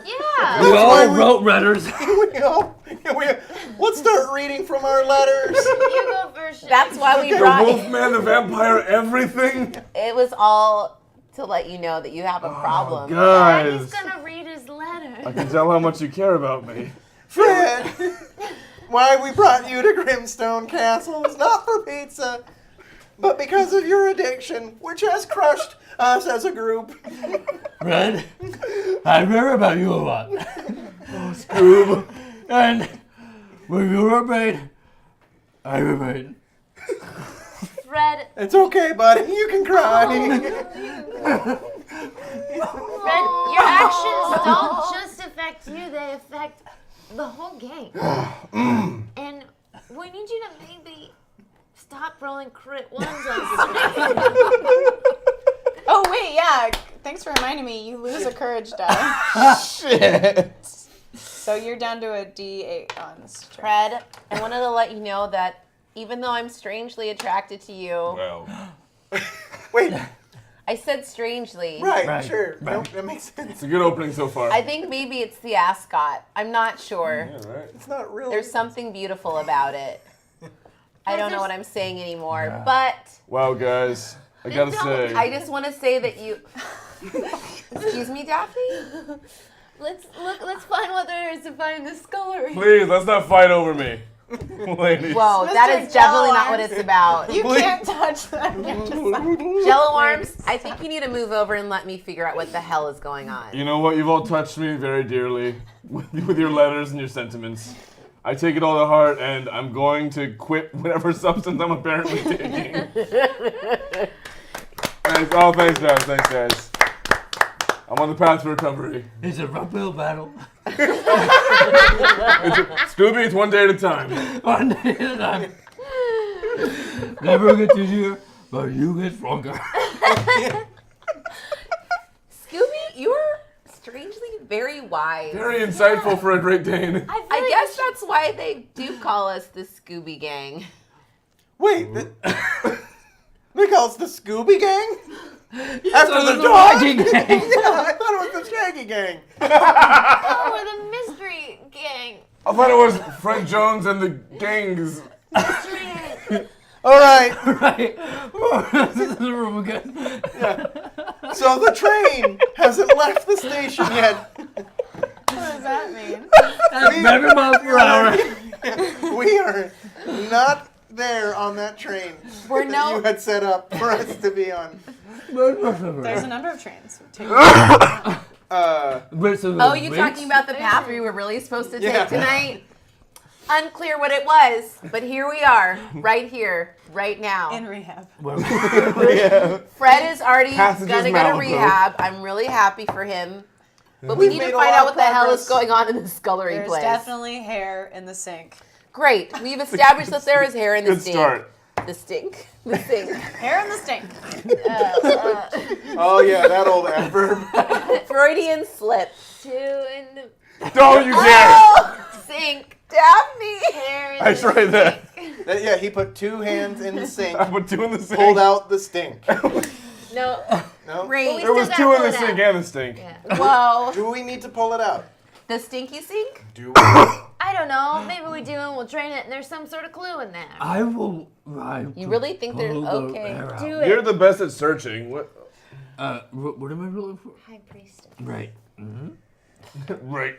Yeah. We all why we- wrote letters. Let's start reading from our letters. You go first. That's why we The brought. Wolfman, the vampire, everything. It was all to let you know that you have a problem. He's Guys, gonna read his letter. I can tell how much you care about me. Fred, why we brought you to Grimstone Castle is not for pizza, but because of your addiction, which has crushed us as a group. Fred, I remember about you a lot. Scoob. And when you remained, I remained. Fred, It's okay, buddy. You can cry. Fred, your actions don't just affect you, they affect the whole gang. And we need you to maybe stop rolling crit ones on Oh wait, yeah. Thanks for reminding me. You lose a courage die. Shit. So you're down to a D8 on strength. Fred, I wanted to let you know that even though I'm strangely attracted to you, Well, Wait. I said strangely. Right. Sure. Nope, that makes sense. it's a good opening so far. I think maybe it's the ascot. I'm not sure. Yeah, right. It's not really. There's something beautiful about it. I don't know what I'm saying anymore, but Wow, guys, I gotta say, I just want to say that you. Excuse me, Daphne? Let's find what there is to find in the scullery. please, let's not fight over me, ladies. Whoa, that Mr. is definitely not Jello what it's about. You can't touch them. You're just like, Jello arms, I think you need to move over and let me figure out what the hell is going on. You know what? You've all touched me very dearly with your letters and your sentiments. I take it all to heart, and I'm going to quit whatever substance I'm apparently taking. Thanks. Oh, thanks, guys. Thanks, guys. I'm on the path to recovery. It's a uphill battle. Scooby, it's one day at a time. One day at a time. Never get easier, but you get stronger. Scooby, you are strangely very wise. Very insightful for a Great Dane. I guess that's why they do call us the Scooby Gang. Wait. They call us the Scooby Gang? After So the it's dog? Shaggy Gang. Yeah, I thought it was the Shaggy Gang. Oh, we're the mystery gang. I thought it was Fred Jones and the gangs. All right. Right. This is the room again. So the train hasn't left the station yet. what does that mean? That's 7 miles per hour. We are not there on that train We're that you had set up for us to be on. There's a number of trains. Oh, you talking about the path we were really supposed to take tonight? Unclear what it was, but here we are, right here, right now. In rehab. Fred is already Passages gonna go to Malibu. rehab. I'm really happy for him. But We've we need made to a find lot out of what the hell is progress. going on in the scullery There's place. definitely hair in the sink. Great. We've established that there is hair in the Good stink. start. The stink. The stink. Hair in the stink. Oh yeah, that old adverb. Freudian slip. Two in the Don't you dare! Sink. Daphne. hair in I the tried that. Yeah, he put 2 hands in the sink, I put 2 in the sink. pulled out the stink. No. No? Great. There was Still 2 gotta in the pull it sink out. and the stink. Yeah. Whoa. Do we need to pull it out? The stinky sink? Do we? I don't know. Maybe we do and we'll train it and there's some sort of clue in there. I will ride. You really think there's okay? Do You're it. the best at searching. What? What am I rolling for? High priestess. Right. Right.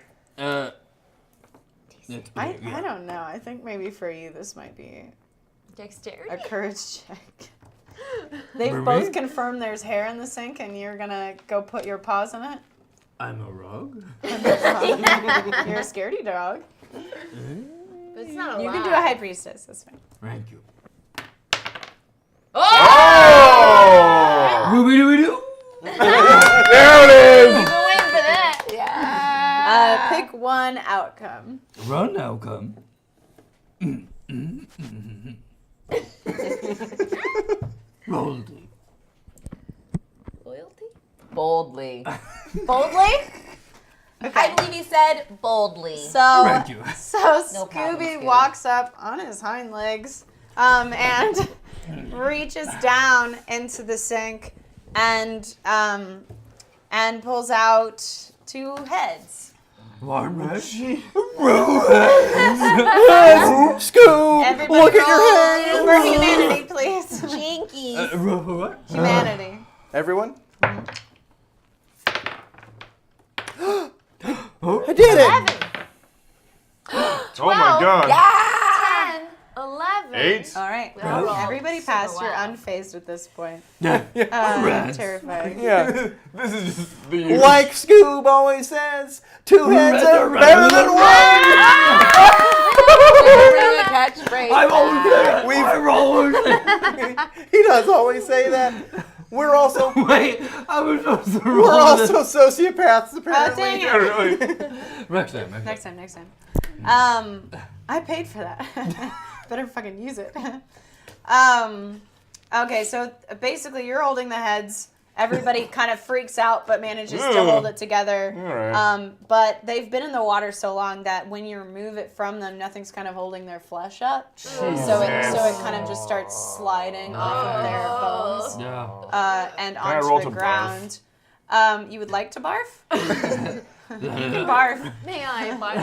That's I big, yeah. don't know. I think maybe for you this might be Dexterity. a courage check. They've For both me? confirmed there's hair in the sink, and you're gonna go put your paws in it. I'm a rogue. You're a scaredy dog. But it's not a You lie. can do a high priestess. That's fine. Thank you. Oh! Ruby dooby doo. There it is! You've been waiting for that. Pick one outcome. Run outcome. Royalty. Loyalty? Boldly. Boldly. I believe he said boldly. So, Thank you. No problem, Scooby Scooby. walks up on his hind legs, and reaches down into the sink, and pulls out 2 heads. Warm red. Scoob, Everybody look at your roll head. for humanity, please. Jinkies. What? Humanity. Everyone? I did it! 11, Oh my god. 10, 11. 8. All right. We all rolled Everybody super passed. You're well. unfazed at this point. Rats. Terrifying. Yeah. This is just the usual. Like Scoob always says, 2 heads Rats are are better better than than one! New catchphrase. I'm always there. We've- I'm always He does always say that. We're also Wait, I was supposed to roll we're also this. sociopaths apparently. dang it. Yeah, really. Next time. Next time. I paid for that. Better fucking use it. Okay, so basically you're holding the heads. Everybody kind of freaks out but manages to hold it together. Alright. But they've been in the water so long that when you remove it from them, nothing's kind of holding their flesh up. So it kind of just starts sliding off of their bones Yeah. and I roll onto the to ground. You would like to barf? You can barf. May I barf?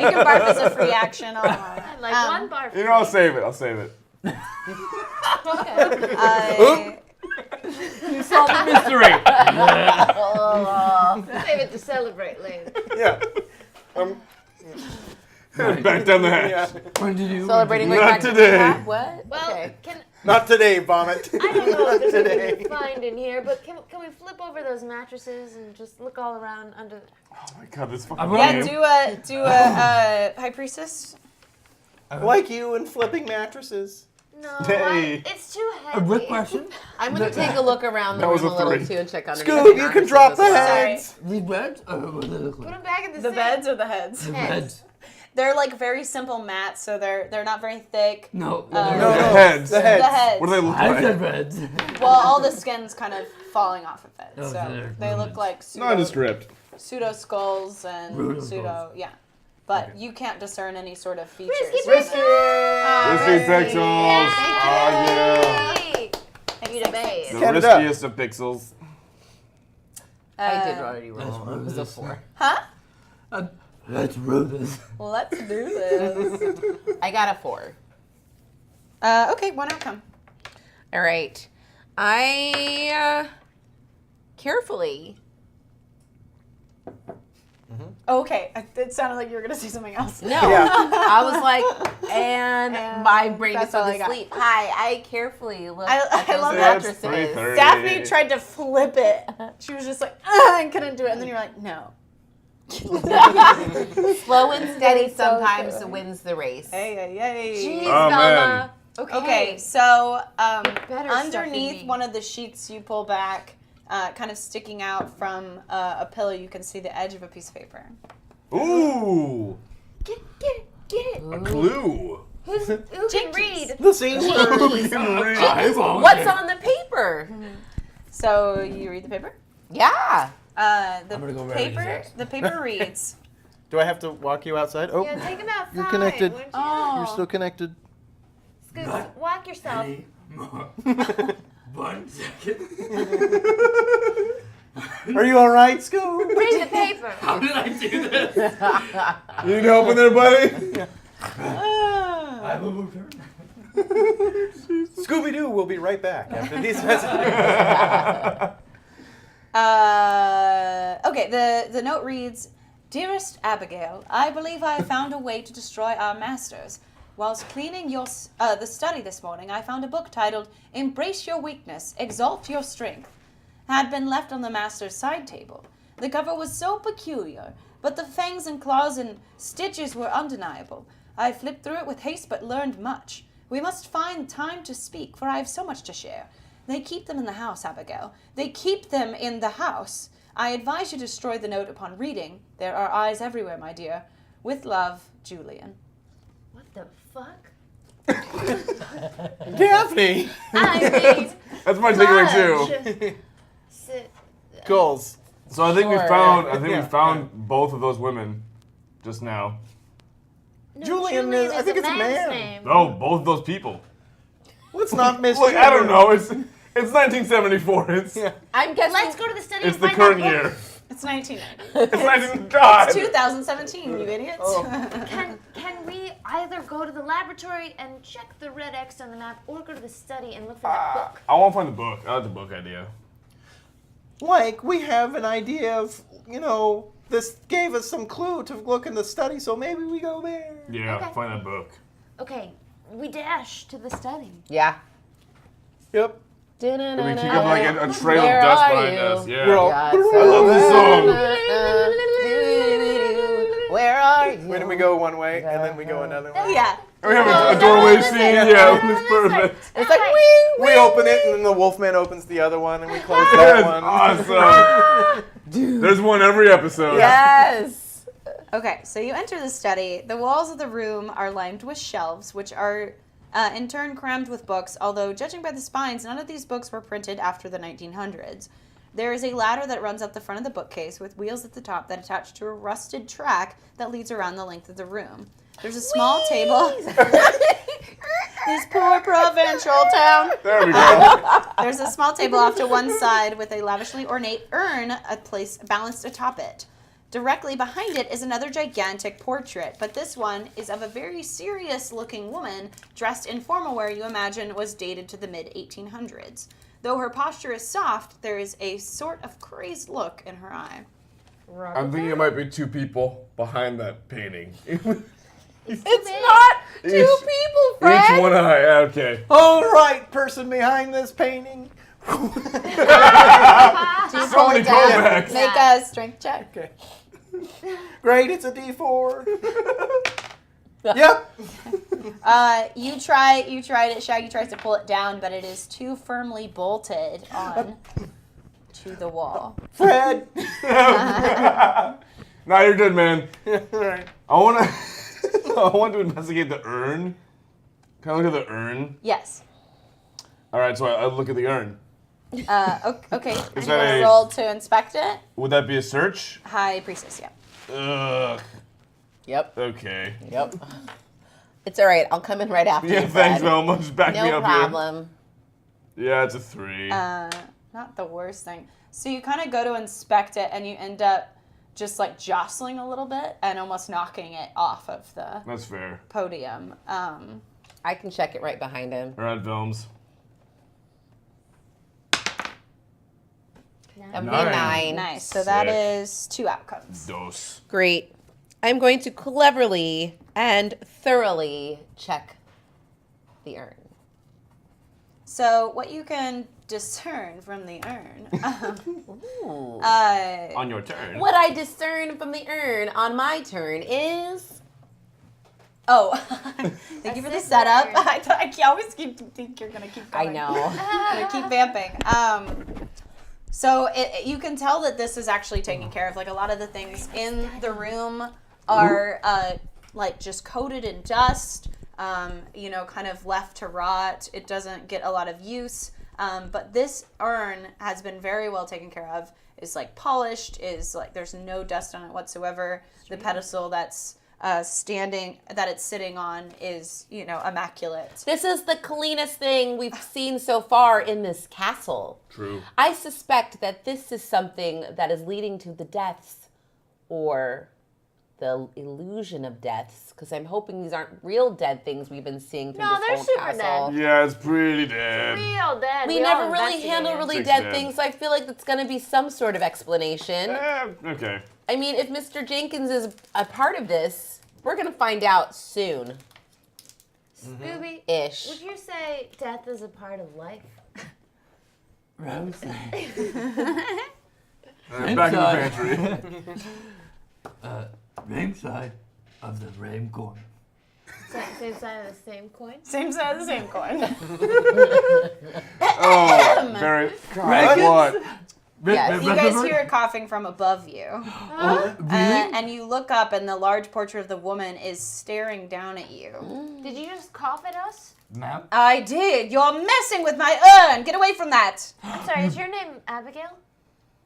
You can barf as a free action. I'd like one barf. You know, I'll save it. I'll save it. Mystery. Save it to celebrate later. Yeah. Back down the hatch. Yeah. When did you? Celebrating Not like back to today. the What? Well, Okay. can Not today, vomit. I don't know if there's Today. anything to find in here, but can we flip over those mattresses and just look all around under? Oh my god, this fucking I'm rolling. Yeah, do a high priestess. Like you and flipping mattresses. No, Hey. it's too A heavy. quick question. I'm gonna take a look around the That was room a a little 3. too and check under Scoob, you can drop the heads. The beds? What do they look Put like? them back in the The sink. beds or the heads? The Heads. beds. They're like very simple mats, so they're not very thick. No. No, The no. heads. The heads. The heads. What do they look I like? said beds. Well, all the skin's kind of falling off of it, Oh, so they're they look ruins. like Nondescript. pseudo skulls and Pseudo pseudo, yeah. But you can't discern any sort of features. Risky from Pixels! it. Risky pixels. Oh yeah. Hey, you the base. The Count it up. riskiest of pixels. I did already roll. Let's It move was a this. 4. Let's rule this. Let's do this. I got a 4. Okay, one outcome. All right. I carefully. Okay, it sounded like you were gonna say something else. No, Yeah. I was like, and my brain that's just all I went to got. sleep. Hi, I carefully looked I at those love that. mattresses. 3:30. Daphne tried to flip it. She was just like, and couldn't do it. And then you're like, no. Slow and steady That's so sometimes good. wins the race. Hey, hey, Jeez, hey. Oh, man. Velma. Okay, so Better stuff than underneath me. one of the sheets you pull back, kind of sticking out from a pillow, you can see the edge of a piece of paper. Ooh. Get it. A clue. Who can read? The scene where I won't. What's on the paper? So you read the paper. Yeah. I'm gonna go very fast. The paper reads. Do I have to walk you outside? Oh, Yeah, take him outside. you're connected. wouldn't you? Oh. You're still connected. Scoot, walk yourself. Any more. 1 second. Are you all right, Scoob? Read the paper. How did I do this? You need help in there, buddy? I will return. Scooby-Doo will be right back after these messages. Okay, the note reads, Dearest Abigail, I believe I have found a way to destroy our masters. Whilst cleaning the study this morning, I found a book titled Embrace Your Weakness, Exalt Your Strength. It had been left on the master's side table. The cover was so peculiar, but the fangs and claws and stitches were undeniable. I flipped through it with haste but learned much. We must find time to speak, for I have so much to share. They keep them in the house, Abigail. They keep them in the house. I advise you to destroy the note upon reading. There are eyes everywhere, my dear. With love, Julian. What the fuck? Daphne! I mean, That's my takeaway too. Sit. Goals. So I think we Sure. found both of those women just now. No, Julian is- I think it's a man's man. name. Oh, both of those people. Let's not miss. Look, I don't know. It's 1974. It's I'm guessing Let's go to the study it's and the find current that book. year. it's 1990. It's 19. God. 2017, you idiots. Can we either go to the laboratory and check the red X on the map, or go to the study and look for that book? I want to find the book. I like the book idea. Like, we have an idea of, this gave us some clue to look in the study, so maybe we go there. Yeah, Okay. find that book. Okay, we dash to the study. Yeah. Yep. We keep up like a trail Where of dust are behind you? us. Yeah. We're all- Yeah, I love this song. Where are you? When we go one way, and then we go another way. Yeah. We have a doorway scene. Yeah, it's perfect. It's like We open it, and then the Wolfman opens the other one, and we close that That's one. awesome. There's one every episode. yes. Okay, so you enter the study. The walls of the room are lined with shelves, which are in turn crammed with books, although judging by the spines, none of these books were printed after the 1900s. There is a ladder that runs up the front of the bookcase with wheels at the top that attach to a rusted track that leads around the length of the room. There's a small table. This poor provincial town. There we go. There's a small table off to one side with a lavishly ornate urn balanced atop it. Directly behind it is another gigantic portrait, but this one is of a very serious-looking woman dressed in formal wear you imagine was dated to the mid-1800s. Though her posture is soft, there is a sort of crazed look in her eye. I'm thinking it might be two people behind that painting. It's not two people, Fred. Each one eye. Okay. All right, person behind this painting. Do you So pull many it down? callbacks. Make a strength check. Okay. Great, it's a D4. Yep. You tried it. Shaggy tries to pull it down, but it is too firmly bolted on to the wall. Fred. Nah, you're good, man. Right. I want to investigate the urn. Can I look at the urn? Yes. All right, so I look at the urn. Okay. Is And you that want to a- roll to inspect it? Would that be a search? High priestess, yeah. Ugh. Yep. Okay. Yep. It's all right. I'll come in right after Yeah, you, thanks, Fred. Velma. Just back me No up problem. here. Yeah, it's a 3. Not the worst thing. So you kind of go to inspect it, and you end up just like jostling a little bit and almost knocking it off of the That's fair. podium. I can check it right behind him. All right, films. That'd be Nine. 9. Nice. So that Sick. is 2 outcomes. Dos. Great. I'm going to cleverly and thoroughly check the urn. So what you can discern from the urn. On your turn. What I discern from the urn on my turn is... Oh, thank you for the setup. I always think you're gonna keep going. I know. I'm gonna keep vamping. So you can tell that this is actually taken care of. Like a lot of the things in the room are like just coated in dust. Kind of left to rot. It doesn't get a lot of use. But this urn has been very well taken care of. Is like polished. Is like there's no dust on it whatsoever. The pedestal that's it's sitting on is immaculate. This is the cleanest thing we've seen so far in this castle. True. I suspect that this is something that is leading to the deaths or the illusion of deaths, because I'm hoping these aren't real dead things we've been seeing through No, this they're whole super castle. dead. Yeah, it's pretty dead. Real dead. We all never really handle investigated. really Six dead dead. things, so I feel like that's going to be some sort of explanation. Okay. I mean, if Mr. Jenkins is a part of this, we're going to find out soon. Scooby, Ish. would you say death is a part of life? Rose. Back in the pantry. Ringside of the same coin. Same side of the same coin? Same side of the same coin. Oh, very. God, what? Yes. You guys hear coughing from above you. And you look up, and the large portrait of the woman is staring down at you. Did you just cough at us? Ma'am? I did. You're messing with my urn. Get away from that. I'm sorry, is your name Abigail?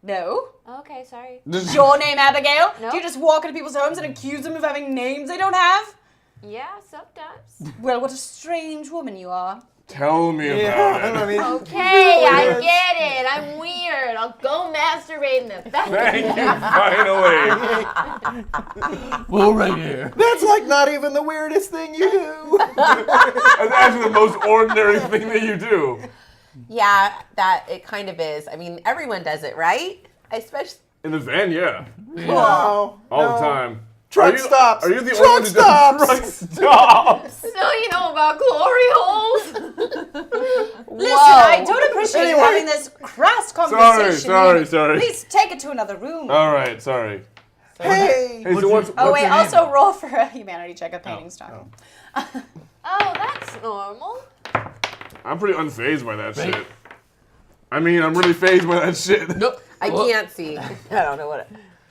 No. Okay, sorry. Is your name Abigail? No. Do you just walk into people's homes and accuse them of having names they don't have? Yeah, sometimes. Well, what a strange woman you are. Tell me about it. I mean, Okay, I get it. I'm weird. I'll go masturbate in the Thank bathroom. you, finally. Well, right here. that's like not even the weirdest thing you do. That's actually the most ordinary thing that you do. Yeah, that it kind of is. I mean, everyone does it, right? Especially. In the van, yeah. Wow. All the time. Truck Are you- stops. Are you the Truck only one who stops. does truck stops? So you know about glory holes? Listen, I don't appreciate Anyway. having this crass conversation. Sorry. Please take it to another room. All right, sorry. Hey. Hey, so what's Oh, wait, your name? also roll for a humanity check of painting stock. Oh, that's normal. I'm pretty unfazed by that Right. shit. I mean, I'm really fazed by that shit. Nope. I can't see. I don't know what.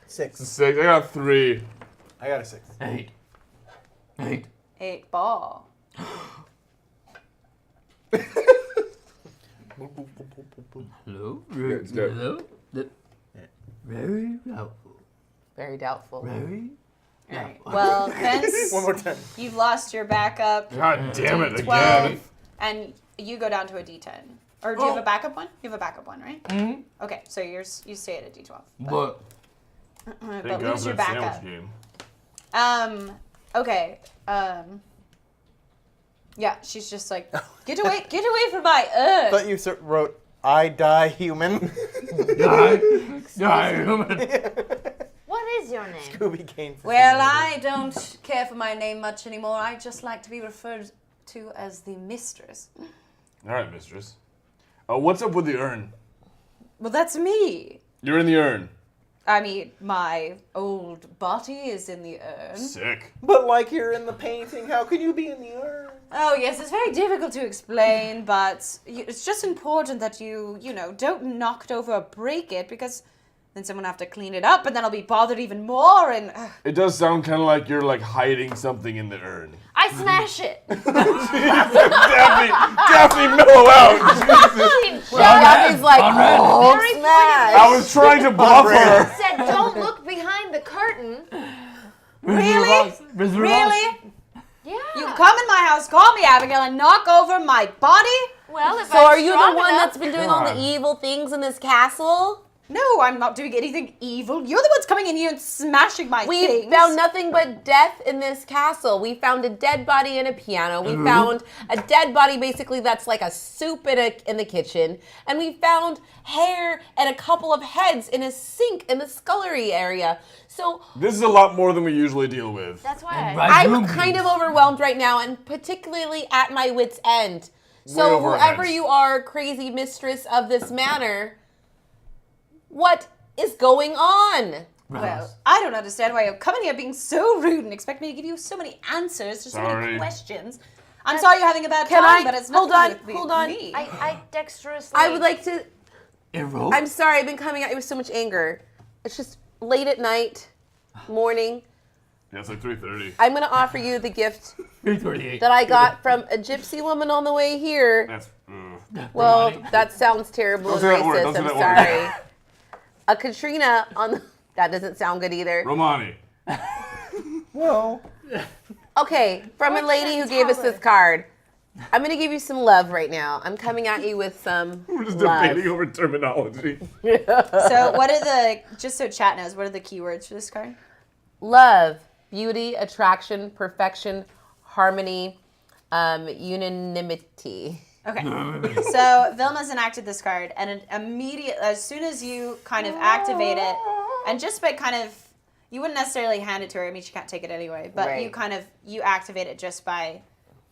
6. 6. I got 3. I got a 6. 8. 8 ball. Hello? It's good. Hello? Very doubtful. Very doubtful. Very Alright. Well, Vince, One more time. you've lost your backup. God damn it, 12, again. and you go down to a D10. Or do you have a backup one? You have a backup one, right? Mm-hmm. Okay, so you stay at a D12. But But Thank God lose for your that backup. sandwich game. Okay. Yeah, she's just like, get away from my I urn. thought you wrote, I die human. die human. What is your name? Scooby Kane. Well, I don't care for my name much anymore. I just like to be referred to as the mistress. All right, mistress. What's up with the urn? Well, that's me. You're in the urn. I mean, my old body is in the urn. Sick. But like you're in the painting, how could you be in the urn? Oh, yes, it's very difficult to explain, but it's just important that you don't knock it over or break it, because then someone will have to clean it up, and then I'll be bothered even more, and... It does sound kind of like you're like hiding something in the urn. I smash it. Daphne, mellow out. Jesus. Daphne's like, oh, Very smash. I was trying to bluff her. Said, don't look behind the curtain. Really? Really? Yeah. You come in my house, call me Abigail, and knock over my body? Well, if So I'm are you the strong one enough- that's been doing all God. the evil things in this castle? No, I'm not doing anything evil. You're the ones coming in here and smashing my We things. found nothing but death in this castle. We found a dead body in a piano. We found a dead body basically that's like a soup in the kitchen. And we found hair and a couple of heads in a sink in the scullery area. So This is a lot more than we usually deal with. That's why Right. I'm Room kind of keys. overwhelmed right now and particularly at my wit's end. Way So over our whoever heads. you are, crazy mistress of this manor, what is going on? Well, I don't understand why you're coming here being so rude and expect me to give you so many answers to so many Sorry. questions. I'm sorry you're having a bad Can time, I- but it's hold nothing on, to do with hold on. me. I dexterously. I would like to. Erope? I'm sorry, I've been coming at you with so much anger. It's just late at night, morning. Yeah, it's like 3:30. I'm going to offer you the gift 338. that I got from a gypsy woman on the way here. That's. Well, that sounds terrible and Don't say that word, racist. don't say I'm that word. sorry. A Katrina on the. That doesn't sound good either. Romani. Well, Okay, from a lady who gave us this card. I'm going to give you some love right now. I'm coming at you with some We're just love. debating over terminology. So what are the, just so chat knows, what are the keywords for this card? Love, beauty, attraction, perfection, harmony, unanimity. Okay. So Vilma's enacted this card, and as soon as you kind of activate it, and just by kind of, you wouldn't necessarily hand it to her. I mean, she can't take it anyway, but Right. you activate it just by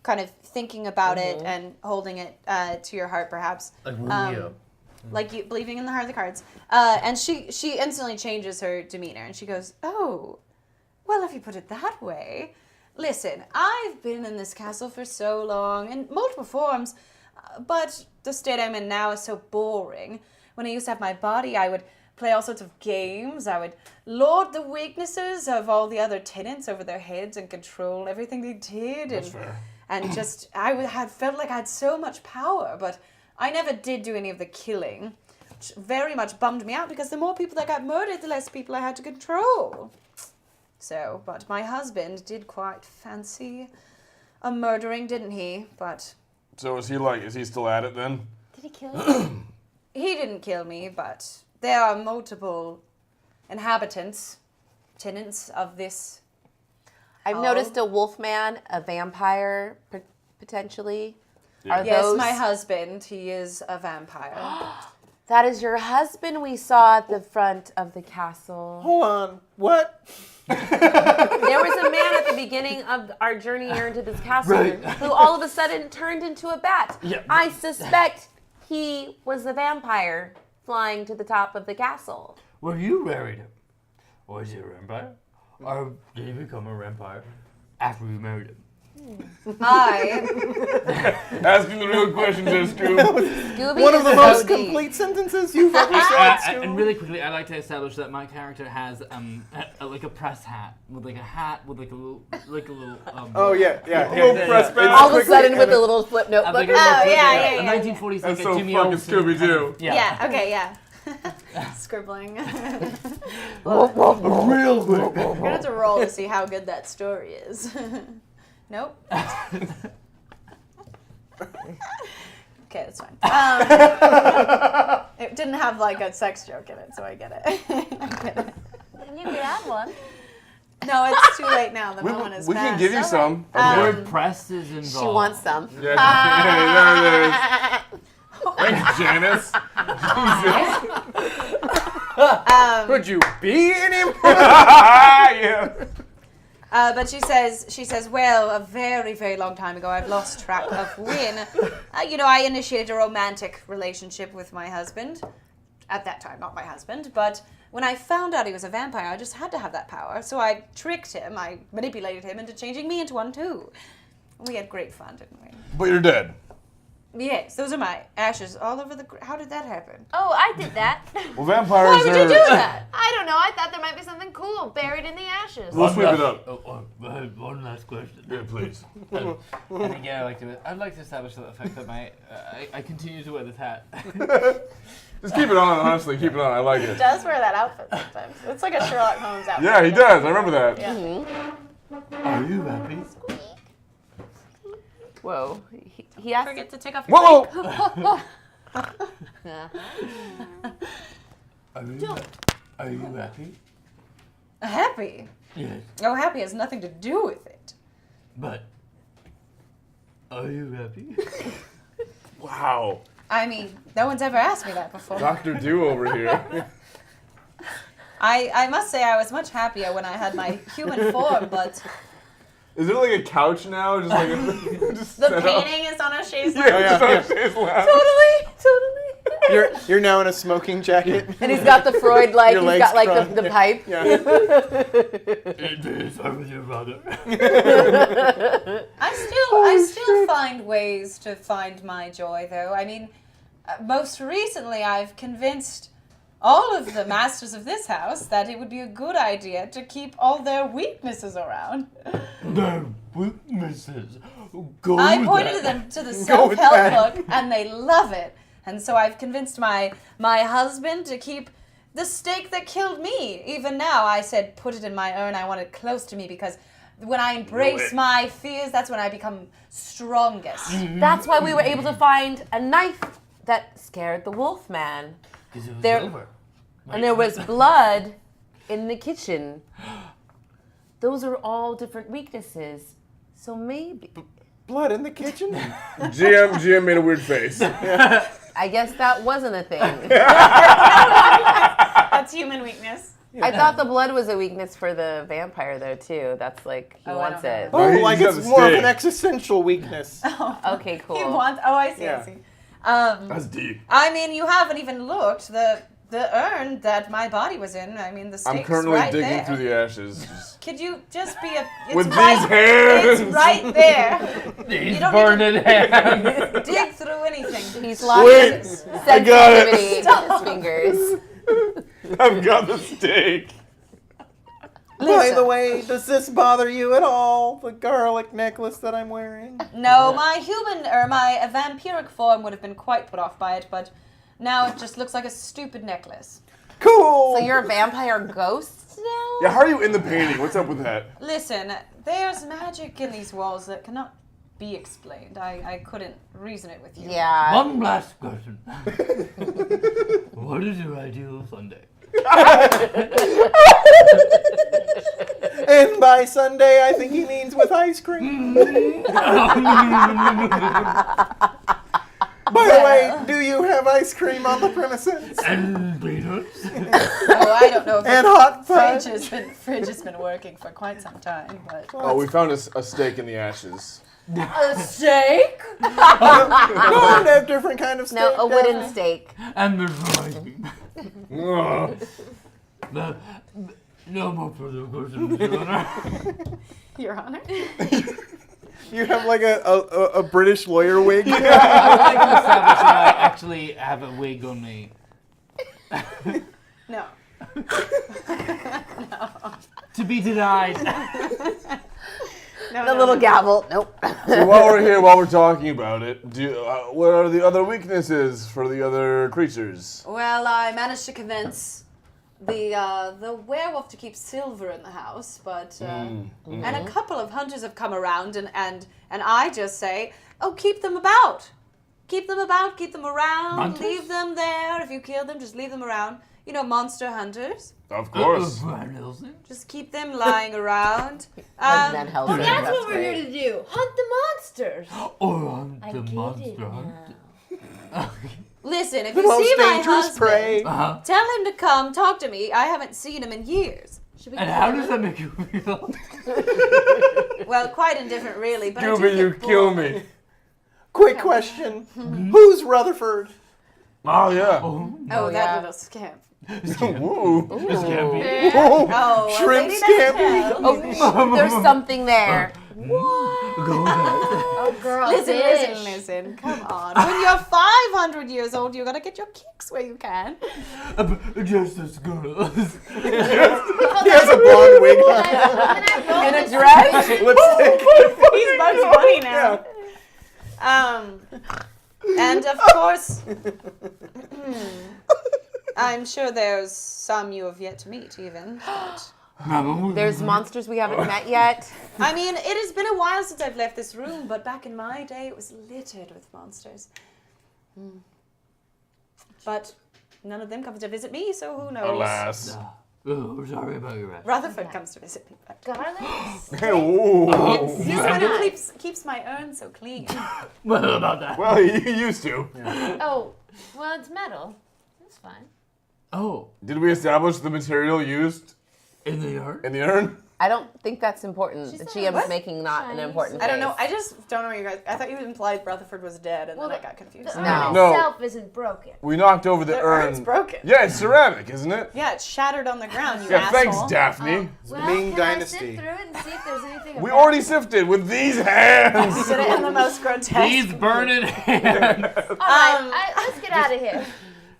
kind of thinking about it and holding it to your heart, perhaps. Like Ru-Gi-Oh. Like you believing in the heart of the cards. And she instantly changes her demeanor, and she goes, "Oh, well, if you put it that way, listen, I've been in this castle for so long, in multiple forms, but the state I'm in now is so boring. When I used to have my body, I would play all sorts of games. I would lord the weaknesses of all the other tenants over their heads and control everything they did. That's fair. And just, had felt like I had so much power, but I never did do any of the killing, which very much bummed me out because the more people that got murdered, the less people I had to control. So, but my husband did quite fancy a murdering, didn't he? But So is he still at it then? Did he kill you? he didn't kill me, but there are multiple inhabitants, tenants of this. I've noticed a wolf man, a vampire, potentially. Yeah. Are Yes, those... my husband, he is a vampire. That is your husband we saw at the front of the castle. Hold on. What? There was a man at the beginning of our journey here into this castle who all of a sudden turned into a bat. Yeah. I suspect he was the vampire flying to the top of the castle. Well, you married him. Was he a vampire? Or did he become a vampire after you married him? I Asking the real questions there, Scoob. Scooby One of is the so most deep. complete sentences you've ever said, Stu. And really quickly, I'd like to establish that my character has like a press hat with like a hat with like a little Oh, yeah. Little press back. All of a sudden with a little flip notebook. like a yeah, little- yeah, a yeah. 1940s That's like so a Jimmy fucking Olsen kind of- Scooby-Doo. yeah, okay, yeah. Scribbling. Real quick. We're gonna have to roll to see how good that story is. Nope. Okay, that's fine. It didn't have like a sex joke in it, so I get it. I get it. You could add one. No, it's too late now. The moment is We can past. give you some. The word press is involved. She wants some. Yeah, there it is. Thanks, Janice. Jesus. Could you be any more? Yeah. But she says, well, a very, very long time ago, I've lost track of when. I initiated a romantic relationship with my husband. At that time, not my husband, but when I found out he was a vampire, I just had to have that power. So I tricked him, I manipulated him into changing me into one too. We had great fun, didn't we? But you're dead. Yes, those are my ashes all over the. How did that happen? Oh, I did that. Well, vampires Why would you do that? I don't know. I thought there might be something cool buried in the ashes. We'll sweep it up. One last question. Yeah, please. And again, I'd like to establish the fact that I continue to wear this hat. Just keep it on, honestly. Keep it on. I like it. He does wear that outfit sometimes. It's like a Sherlock Holmes outfit. Yeah, he does. I remember that. Yeah. Are you happy? Whoa. He asked Forget to take off your Whoa! Are you happy? Happy? Yes. Oh, happy has nothing to do with it. But are you happy? Wow. I mean, no one's ever asked me that before. Dr. Do over here. I must say I was much happier when I had my human form, but Is there like a couch now? Just like just the set up? painting is on a chaise Yeah, lounge. just on Shay's lap. Totally. You're now in a smoking jacket. And he's got the Freud like, Your he's legs got like crossed. the pipe. Yeah. It is with your brother. I still find ways to find my joy, though. I mean, most recently I've convinced all of the masters of this house that it would be a good idea to keep all their weaknesses around. Their weaknesses. Go I with pointed that. them to the with self-help that. book, and they love it. And so I've convinced my husband to keep the stake that killed me. Even now, I said, put it in my urn. I want it close to me because when I embrace my fears, that's when I become strongest. That's why we were able to find a knife that scared the wolf man. 'Cause it was There- over. And there was blood in the kitchen. Those are all different weaknesses. So maybe. Blood in the kitchen? GM made a weird face. I guess that wasn't a thing. That's human weakness. I thought the blood was a weakness for the vampire, though, too. That's like, he wants it. Oh, He's like got it's the more of steak. an existential weakness. Okay, cool. He wants. Oh, I see. Yeah. I see. That's deep. I mean, you haven't even looked. The urn that my body was in. I mean, the steak's I'm currently right digging there. through the ashes. Could you just be a? It's With right, these hands! It's right there. These don't burning hands. Dig through anything. He's lost Wait, his I got it. sensitivity in his fingers. I've got the steak. By the way, does this bother you at all? The garlic necklace that I'm wearing? No, my vampiric form would have been quite put off by it, but now it just looks like a stupid necklace. Cool. So you're a vampire ghost now? Yeah, how are you in the painting? What's up with that? Listen, there's magic in these walls that cannot be explained. I couldn't reason it with you. Yeah. One last question. What is your ideal Sunday? And by Sunday, I think he means with ice cream. By the way, do you have ice cream on the premises? And peanuts? Oh, I don't know if And the hot fridge fudge? fridge has been working for quite some time, but Oh, we found a steak in the ashes. a steak? Don't have different kind of steak. No, a wooden Daphne. steak. And the ice cream. Ugh. No more further questions, Your Honor. Your Honor? You have like a British lawyer wig. I would like to establish that I actually have a wig on me. No. To be denied. No, The no, little no. gavel. Nope. So while we're here, while we're talking about it, what are the other weaknesses for the other creatures? Well, I managed to convince the werewolf to keep silver in the house, but and a couple of hunters have come around, and I just say, oh, keep them about, keep them around, Hunters? leave them there. If you kill them, just leave them around. You know, monster hunters. Of course. Van Helsing? Just keep them lying around. Well, Van Helsing. that's what we're great. here to do. Hunt the monsters. Or I'm I the get monster it now. hunter. Listen, if The you most see my dangerous husband, prey. Uh-huh. tell him to come talk to me. I haven't seen him in years. Should we And go how over? does that make you feel? Well, quite indifferent, really. But I do Scooby, you get kill bored. me. Quick question. Who's Rutherford? Oh, yeah. Oh, Oh, yeah. that little scamp. Woo. this can't be. Oh, Shrimp lady never scampi? tells. There's something there. Go ahead. Oh, girl. Listen. Come on. When you're 500 years old, you gotta get your kicks where you can. Just as girls. He has a blonde wig on. Can I roll In a this dress? Lipstick. He's Bugs Bunny now. And of course, I'm sure there's some you have yet to meet, even. But, There's monsters we haven't met yet. I mean, it has been a while since I've left this room, but back in my day, it was littered with monsters. But none of them comes to visit me, so who knows? Alas. Oh, sorry about your rest. Rutherford comes to visit me. But Garlic? Hey, woo. he's the one who keeps my urn so clean. Well, about that. Well, you used to. Oh, well, it's metal. That's fine. Oh, Did we establish the material used in the yard? in the urn? I don't think that's important. She The said GM's what? making not an Chinese. important I don't know. face. I just don't know where you guys. I thought you implied Rutherford was dead, and Well, then I got confused. The No. urn No. itself isn't broken. We knocked over the The urn. urn's broken. Yeah, it's ceramic, isn't it? Yeah, it's shattered on the ground. You Yeah, asshole. thanks, Daphne. Well, Ming can I Dynasty. sift through it and see if there's anything We about already sifted with these hands. You did it in the most grotesque. These burning hands. All right, let's get out of here.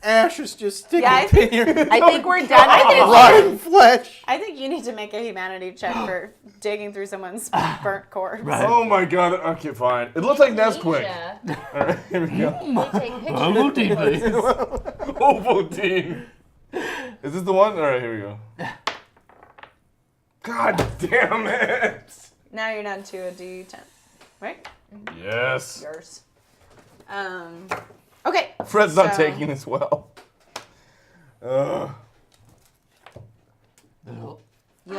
Ash is just sticking Yeah, I think- in your I think we're done with this. rotten flesh. I think you need to make a humanity check for digging through someone's burnt corpse. Right. Oh my god, okay, fine. It looks like Nesquik. Nisha, Alright, here we go. they take pictures Bubble of tea, the please. Ovaltine. Is this the one? Alright, here we go. God damn it! Now you're down to a D10, right? Yes. Yours. Okay. Fred's not So- taking this well. Your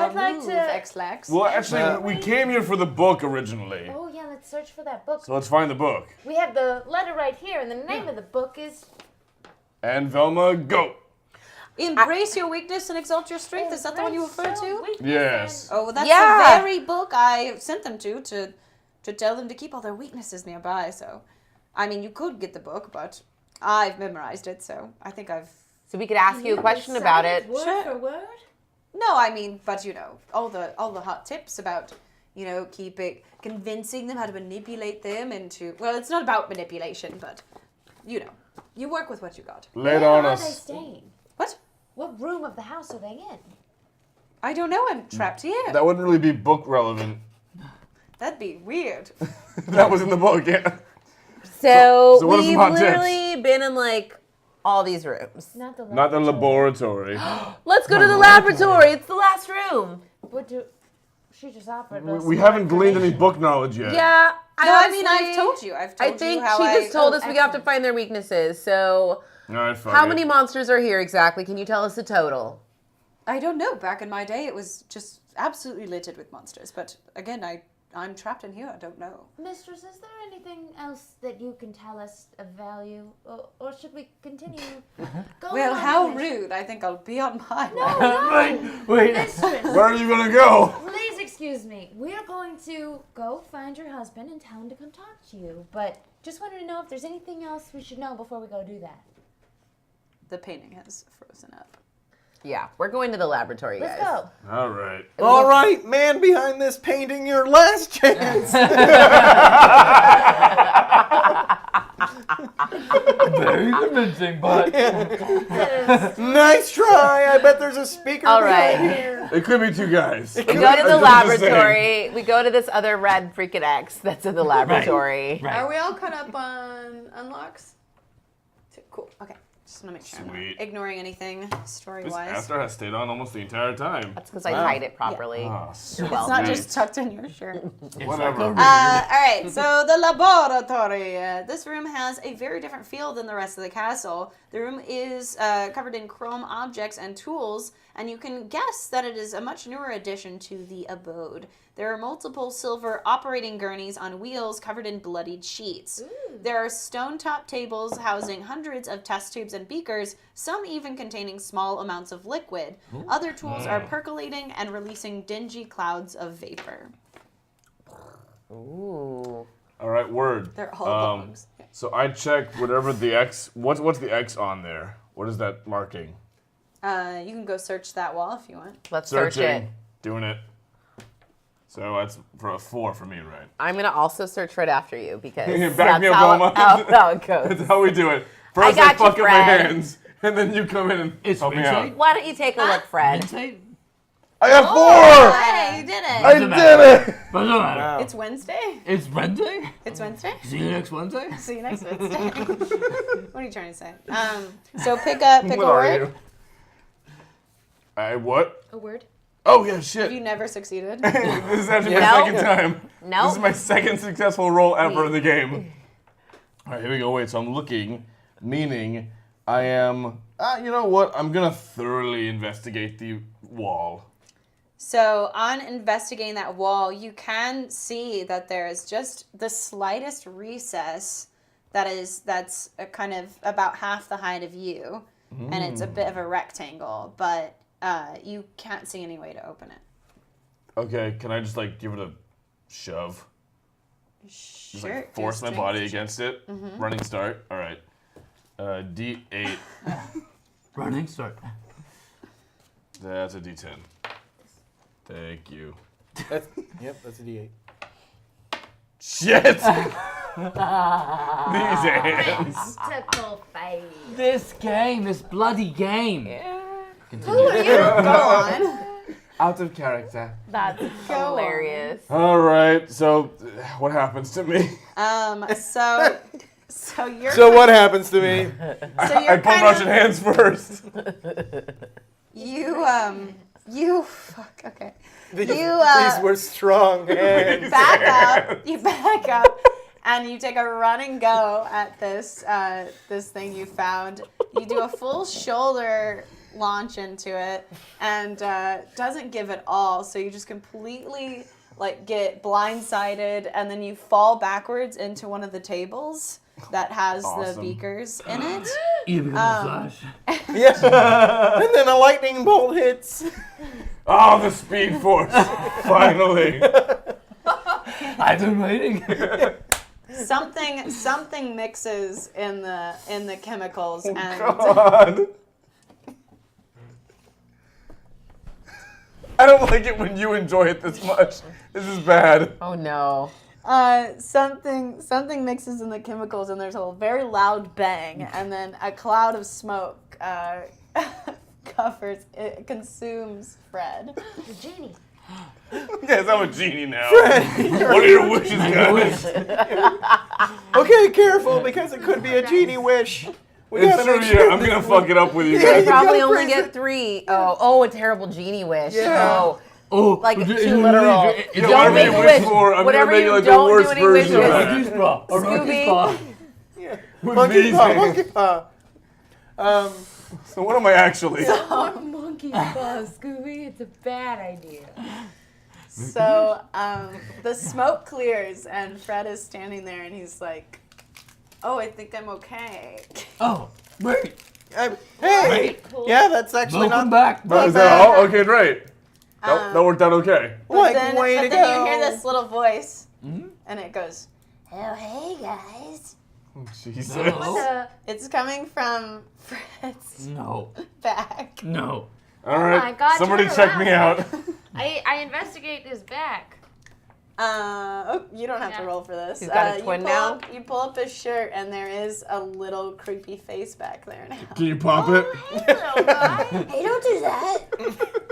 I'd like move, to- X-Lax. Well, actually, we came here for the book originally. Oh yeah, let's search for that book. So let's find the book. We have the letter right here, and the name of the book is. And Velma, go. Embrace your weakness and exalt your strength. Is that the one you referred to? Yes. Oh, that's Yeah. the very book I sent them to tell them to keep all their weaknesses nearby. So, I mean, you could get the book, but I've memorized it, so I think I've. So we could ask you a question about it. Word Sure. for word? No, I mean, but all the hot tips about convincing them how to manipulate them into. Well, it's not about manipulation, but you work with what you got. Lay it Where on are us. they staying? What? What room of the house are they in? I don't know. I'm trapped here. That wouldn't really be book relevant. That'd be weird. That was in the book, yeah. So, So what are some we've hot tips? literally been in like all these rooms. Not the Not the laboratory. Let's go to the laboratory. It's the last room. What do? She just offered us. We more haven't gleaned any information. book knowledge yet. Yeah. No, I mean, honestly- I've told you. I've told I think you how she I. just told us we have to excellent. find their weaknesses. So, All right, fuck how it. many monsters are here exactly? Can you tell us the total? I don't know. Back in my day, it was just absolutely littered with monsters. But again, I'm trapped in here. I don't know. Mistress, is there anything else that you can tell us of value, or should we continue? Going Well, on how the mission? rude. I think I'll be on my way. No, Wait. mistress. Where are you gonna go? Please excuse me. We're going to go find your husband and tell him to come talk to you. But just wanted to know if there's anything else we should know before we go do that. The painting has frozen up. Yeah, we're going to the laboratory, Let's guys. go. All right. All right, man behind this painting, your last chance. Very convincing, but Nice try. I bet there's a speaker. All behind right. here. It could be two guys. We go to the That's what I'm saying. laboratory. We go to this other red freaking X that's in the laboratory. right. Are we all caught up on unlocks? Cool. Okay. Just want to make sure I'm Sweet. not ignoring anything This story-wise. Astor has stayed on almost the entire time. That's because I tied it properly. Ah, You're It's welcome. not just tucked in your shirt. Whatever. All right, so the laboratory. This room has a very different feel than the rest of the castle. The room is covered in chrome objects and tools, and you can guess that it is a much newer addition to the abode. There are multiple silver operating gurneys on wheels covered in bloodied sheets. There are stone-top tables housing hundreds of test tubes and beakers, some even containing small amounts of liquid. Other tools are percolating and releasing dingy clouds of vapor. Ooh. All right, word. They're all bugs. So I checked whatever the X. What's the X on there? What is that marking? You can go search that wall if you want. Let's search Searching. it. Doing it. So that's for a 4 for me, right? I'm going to also search right after you because Back that's me up, how, Oma. how it goes. That's how we do it. First got I you, fuck up my Fred. hands, and then you come in and It's help me Wednesday. out. Why don't you take a look, Fred? Wednesday? I got 4! Hey, you did it. I Doesn't did it! Doesn't matter. Wow. It's Wednesday. It's Wednesday? It's Wednesday. See you next Wednesday? See you next Wednesday. What are you trying to say? So pick a What are word. you? I what? A word? Oh yeah, shit. You never succeeded. This is actually No. my second time. No. This is my second successful roll ever in the game. All right, here we go. Wait, so I'm looking, meaning I am. You know what? I'm gonna thoroughly investigate the wall. So on investigating that wall, you can see that there is just the slightest recess that's a kind of about half the height of you, and it's a bit of a rectangle, but you can't see any way to open it. Okay, can I just like give it a shove? Just Sure. like force my body against it. Running start. All right. D8. Running start. That's a D10. Thank you. That's a D8. Shit! These hands. Tickle face. This game, this bloody game. Who are you? Go on. Out of character. That's hilarious. All right. So, what happens to me? So you're So what happens to me? so you're I pull kind Russian of, hands first. you fuck okay. These You, were strong hands. You back up, and you take a running go at this this thing you found. You do a full shoulder launch into it, and doesn't give it all. So you just completely like get blindsided, and then you fall backwards into one of the tables that has the Awesome. beakers in it. You become a Flash. Yeah. And then a lightning bolt hits. Oh, the Speed Force! Finally. I've been waiting. Something mixes in the chemicals, and God. I don't like it when you enjoy it this much. This is bad. Oh no. something mixes in the chemicals, and there's a very loud bang, and then a cloud of smoke consumes Fred. The genie. Yes, I'm a genie now. What are your wishes, guys? Okay, careful, because it could be a genie wish. We It's gotta true, make yeah. sure I'm this gonna is- fuck it up with you You guys. probably gotta only praise get 3. Oh, a terrible genie wish. Yeah. Oh, like too literal. You know, Don't whatever make you a wish wish. for, I'm Whatever gonna make you like the don't do worst any version of wishes. that. Monkey spa. A monkey Scooby. spa. Monkey paw, monkey paw. So what am I actually? Monkey paw, Scooby. It's a bad idea. So the smoke clears, and Fred is standing there, and he's like, "Oh, I think I'm okay." Oh, wait. Hey! Yeah, that's actually Welcome not... back. Is that all? Okay, great. That worked out okay. Like, Then, way to but then go. you hear this little voice, and it goes, Oh, hey guys. Jesus. No. it's coming from Fred's No. back. No. All right. my God, Somebody turn check me around. out. I investigate his back. You don't have to Yeah. roll for this. He's got a twin now? You pull up his shirt, and there is a little creepy face back there now. Can you pop it? Hey, little guy. Hey, don't do that.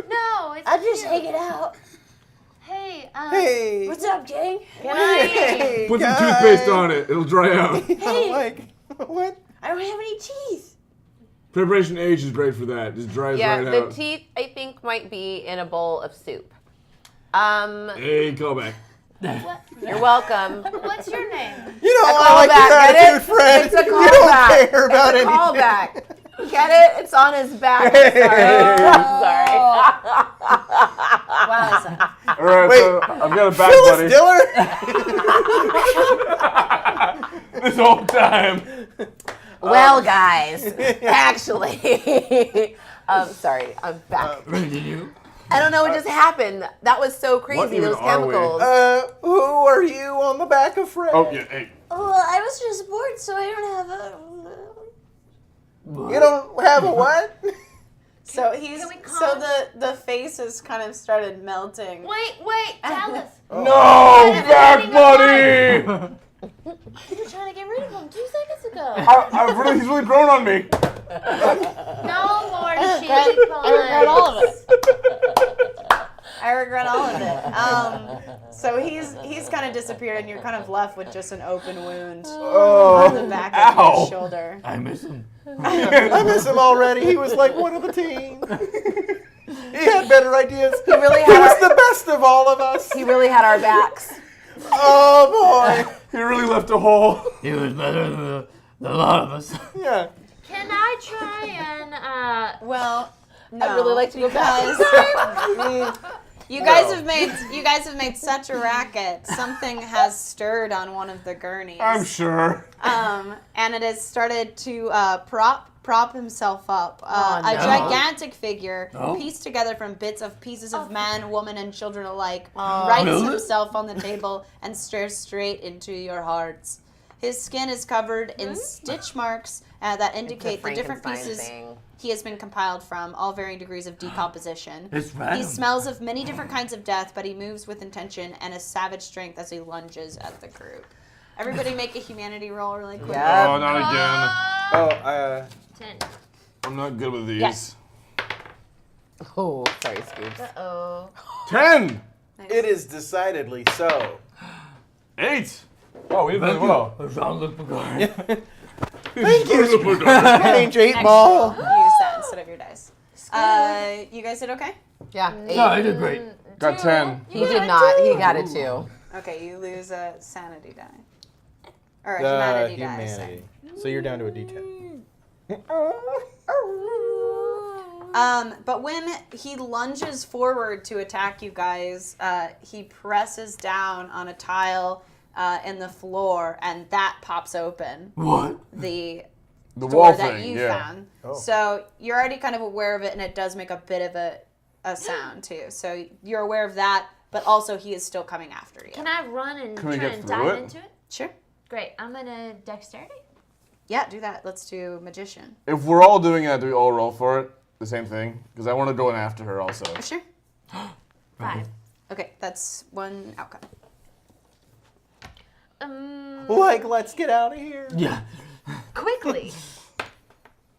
No, it's I'll just cute. hang it out. Hey, Hey! What's up, gang? can I? Hey, Put some guys. toothpaste on it. It'll dry out. I'm like, what? I don't have any teeth. Preparation H is great for that. Just dries Yeah, right the out. teeth I think might be in a bowl of soup. Hey, callback. You're welcome. What's your name? You know, A I like callback, your get attitude, it? Fred. It's a You don't callback. care about It's a anything. callback. Get it? It's on his back. Sorry. Wow, All right, Wait, so I've got a back Phyllis buddy. This whole time. Well, guys. Actually. Sorry, I'm back. Did you? I don't know what just happened. That was so crazy, even those are we? chemicals. Who are you on the back of Fred? Oh, yeah, hey. Well, I was just bored, so I don't have a. You don't have a what? So he's Can we so calm- the face has kind of started melting. Wait, tell us. No, back buddy! You were trying to get rid of him 2 seconds ago. He's really grown on me. No more cheese I regret all of puns. it. I regret all of it. So he's kind of disappeared, and you're kind of left with just an open wound on the back of ow. your shoulder. I miss him. I miss him already. He was like one of the team. He had better ideas. He really He was had the best of all of us. he really had our backs. Oh boy. He really left a hole. He was better than a lot of us. Yeah. Can I try and Well, no. I'd really like to go back. You guys have made such a racket. Something has stirred on one of the gurneys. I'm sure. And it has started to prop himself up. A no. gigantic figure, Oh. pieced together from pieces of man, woman, and children alike, rights Really? himself on the table and stares straight into your hearts. His skin is covered in stitch marks that indicate the different Frankenstein pieces thing. he has been compiled from, all varying degrees of decomposition. It's He random. smells of many different kinds of death, but he moves with intention and a savage strength as he lunges at the group. Everybody make a humanity roll really quick. Oh, not again. Oh, 10? I'm not good with these. Yes. Oh, sorry, Scoops. Uh-oh. 10! it is decidedly so. 8! Oh, we did really Thank well. you, Jean-Luc Picard. Thank you. Change 8 ball. Use that instead of your dice. You guys did okay? Yeah. No, I did great. Got 10. He did not. He got it too. Okay, you lose a sanity die. Or a humanity die. Humanity. So you're down to a D10. But when he lunges forward to attack you guys, he presses down on a tile in the floor, and that pops open. What? The The door wall that thing, you yeah. found. Oh. So you're already kind of aware of it, and it does make a bit of a sound too. So you're aware of that, but also he is still coming after you. Can I run and Can we try get and through dive it? into it? Sure. Great. I'm gonna dexterity. Yeah, do that. Let's do magician. If we're all doing that, do we all roll for it? The same thing? Because I want to go in after her also. Sure. 5. Okay, that's one outcome. Like, let's get out of here. Yeah. Quickly.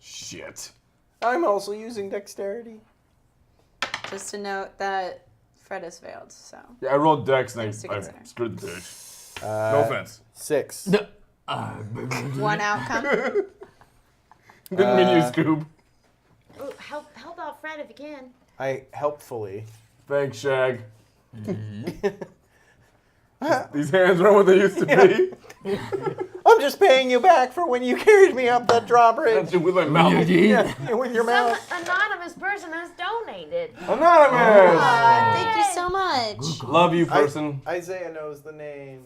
Shit. I'm also using dexterity. Just to note that Fred has failed. So Yeah, I rolled dex and Things to I consider. screwed the bitch. No offense. 6. No. one outcome. Didn't mean you, Scoob. Ooh, help out Fred if you can. I helpfully. Thanks, Shag. These hands aren't what they used to be. I'm just paying you back for when you carried me up that drawbridge. That's it with my mouth. Yeah, with your Some mouth. anonymous person has donated. Anonymous! Thank you so much. Love you, person. Isaiah knows the name.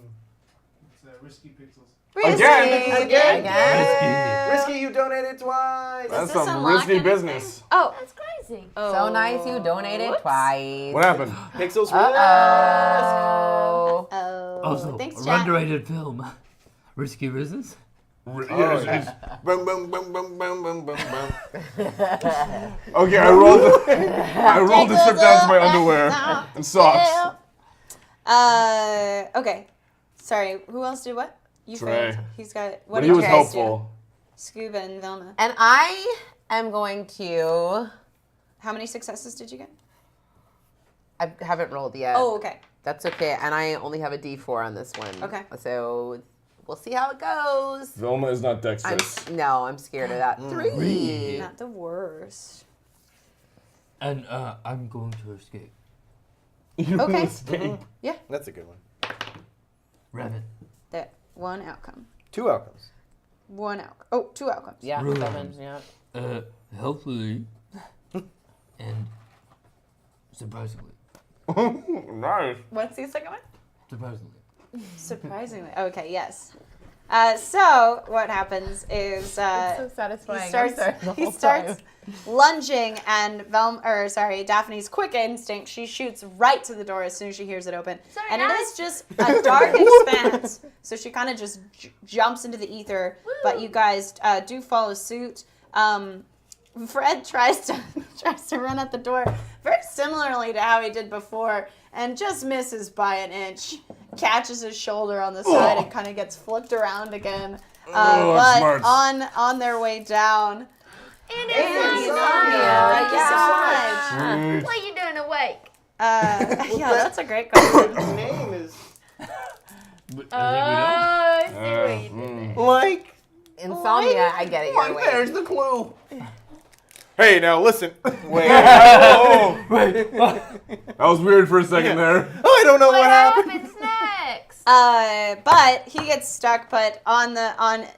It's Risky Pixels. Again! Again. Risky, you donated twice. That's this some unlock risky business. Oh, That's crazy. So nice you donated twice. What happened? Pixels Risk. Oh. oh. Also, Thanks, a Jack. underrated film. Risky Business. Yeah, boom, boom, boom, boom, boom, boom, boom, boom. Okay, I rolled the strip down to my underwear and socks. Okay. Sorry, who else did what? You Trey. failed. He's got. What But did he was you guys helpful. do? Scuba and Vilma. And I am going to. How many successes did you get? I haven't rolled yet. Oh, okay. That's okay. And I only have a D4 on this one. Okay. So we'll see how it goes. Vilma is not dexterous. I'm scared of that. 3. Not the worst. And I'm going to escape. You will Okay. escape. That's a good one. Rabbit. That one outcome. 2 outcomes. One outcome. Oh, 2 outcomes. Yeah. Rude. 7. Yeah. Hopefully. And surprisingly. Nice. What's the second one? Surprisingly. Surprisingly. Okay, yes. So what happens is so satisfying. he starts lunging, and Daphne's quick instinct, she shoots right to the door as soon as she hears it open. Sorry, and it guys. is just a dark expanse. So she kind of just jumps into the ether, but you guys do follow suit. Fred tries to run at the door very similarly to how he did before, and just misses by an inch. Catches his shoulder on the side and kind of gets flipped around again. But smarts. on their way down, And Insomnia. Thank you so much. What are you doing awake? Yeah, that's a great question. His name is I see what you did there. like. Insomnia, I get it. You're awake. There's the clue. Hey, now listen. Wait. Oh, that was weird for a second there. I don't know what happened. happens next? But he gets stuck. But on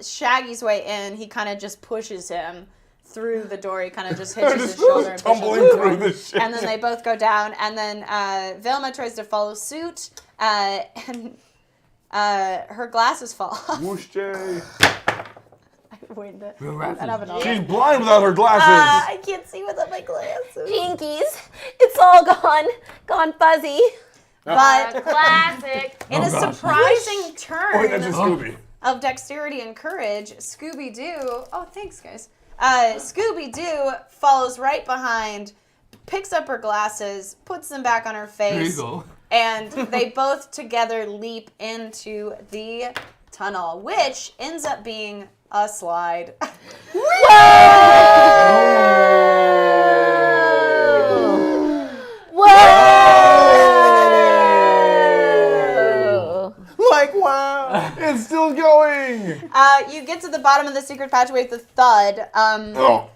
Shaggy's way in, he kind of just pushes him throh the door. He kind of just hitches his shoulder and pushes Tumbling him through down. the shit. And then they both go down. And then Vilma tries to follow suit, and her glasses fall off. Whoosh, Jay. Wait, Real I rapid. have it all. She's blind without her glasses. I can't see without my glasses. Pinkies, it's all gone fuzzy. But Classic. in a surprising Oh, wait, turn that's just Scooby. of dexterity and courage, Scooby-Doo, oh, thanks, guys. Scooby-Doo follows right behind, picks up her glasses, puts them back on her There you face, go. and they both together leap into the tunnel, which ends up being a slide. Like, wow. It's still going. You get to the bottom of the secret passageway with a thud. Oh.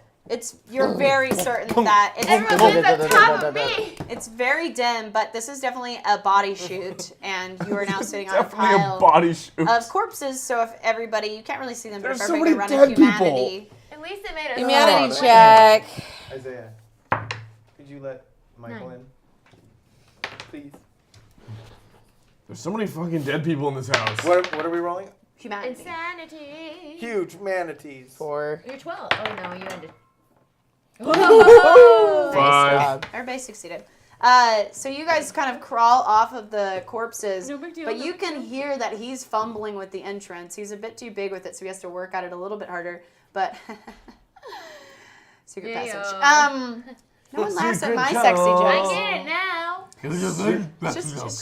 You're very certain that Everyone's at the top of me. it's very dim, but this is definitely a body shoot, and you are now sitting on a Definitely a pile body shoot. of corpses. So if everybody, you can't really see them, but if There's so everybody many run a dead people. humanity. At least it made us Humanity laugh. check. Isaiah, could you let Michael in? Please. There's so many fucking dead people in this house. What are we rolling? humanity. Insanity. Huge manatees. 4. You're 12. Oh no, you ended. 5. Everybody succeeded. So you guys kind of crawl off of the corpses, No big deal, but no you big can hear that he's fumbling with the entrance. He's a bit too big with it, so he has to work at it a little bit harder. But secret Yeah. passage. No one laughs at my Secret sexy tunnel. I jokes. get it now. It's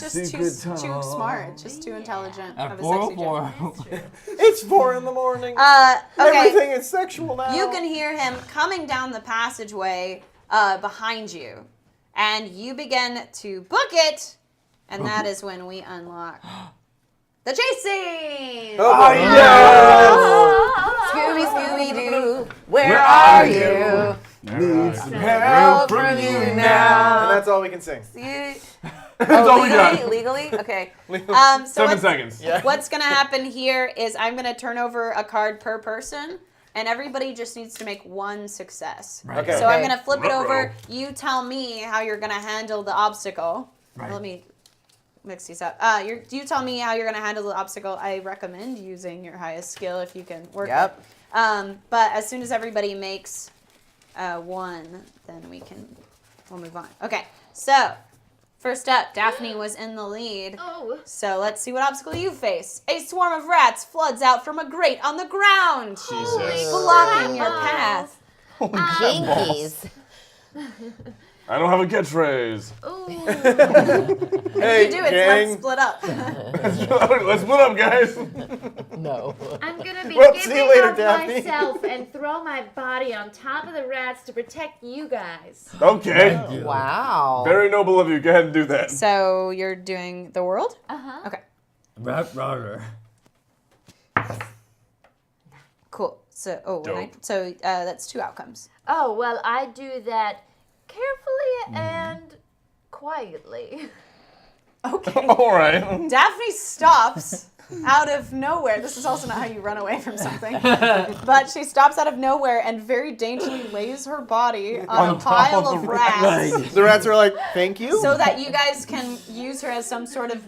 just too Secret tunnel. smart, just too intelligent At of a sexy joke. 4:04. It's 4 in the morning. Okay. Everything is sexual now. You can hear him coming down the passageway behind you, and you begin to book it, and that is when we unlock the chase scene. Oh, yes! Scooby-Doo, where are you? Need some Help from you And now. that's all we can sing. That's all we got. Legally? Okay. So 7 seconds. what's going to happen here is I'm going to turn over a card per person, and everybody just needs to make one success. Okay. So I'm going to flip it over. You tell me how you're going to handle the obstacle. Right. Let me mix these up. You tell me how you're going to handle the obstacle. I recommend using your highest skill if you can work Yep. it. But as soon as everybody makes one, then we'll move on. Okay, so first up, Daphne was in the lead. Oh. So let's see what obstacle you face. A swarm of rats floods out from a grate on the ground, Jesus. blocking your path. Jinkies. I don't have a catchphrase. Ooh. Hey, You do it, gang. let's split up. Let's split up, guys. No. I'm gonna be Well, see giving you later, up Daphne. myself and throw my body on top of the rats to protect you guys. Okay. Wow. Very noble of you. Go ahead and do that. So you're doing the world? Uh-huh. Okay, Rat rotter. cool. So, that's 2 outcomes. Oh, well, I do that carefully and quietly. Okay. All right. Daphne stops out of nowhere. This is also not how you run away from something. But she stops out of nowhere and very daintily lays her body on a top pile of of the rats The rats are like, thank you. so that you guys can use her as some sort of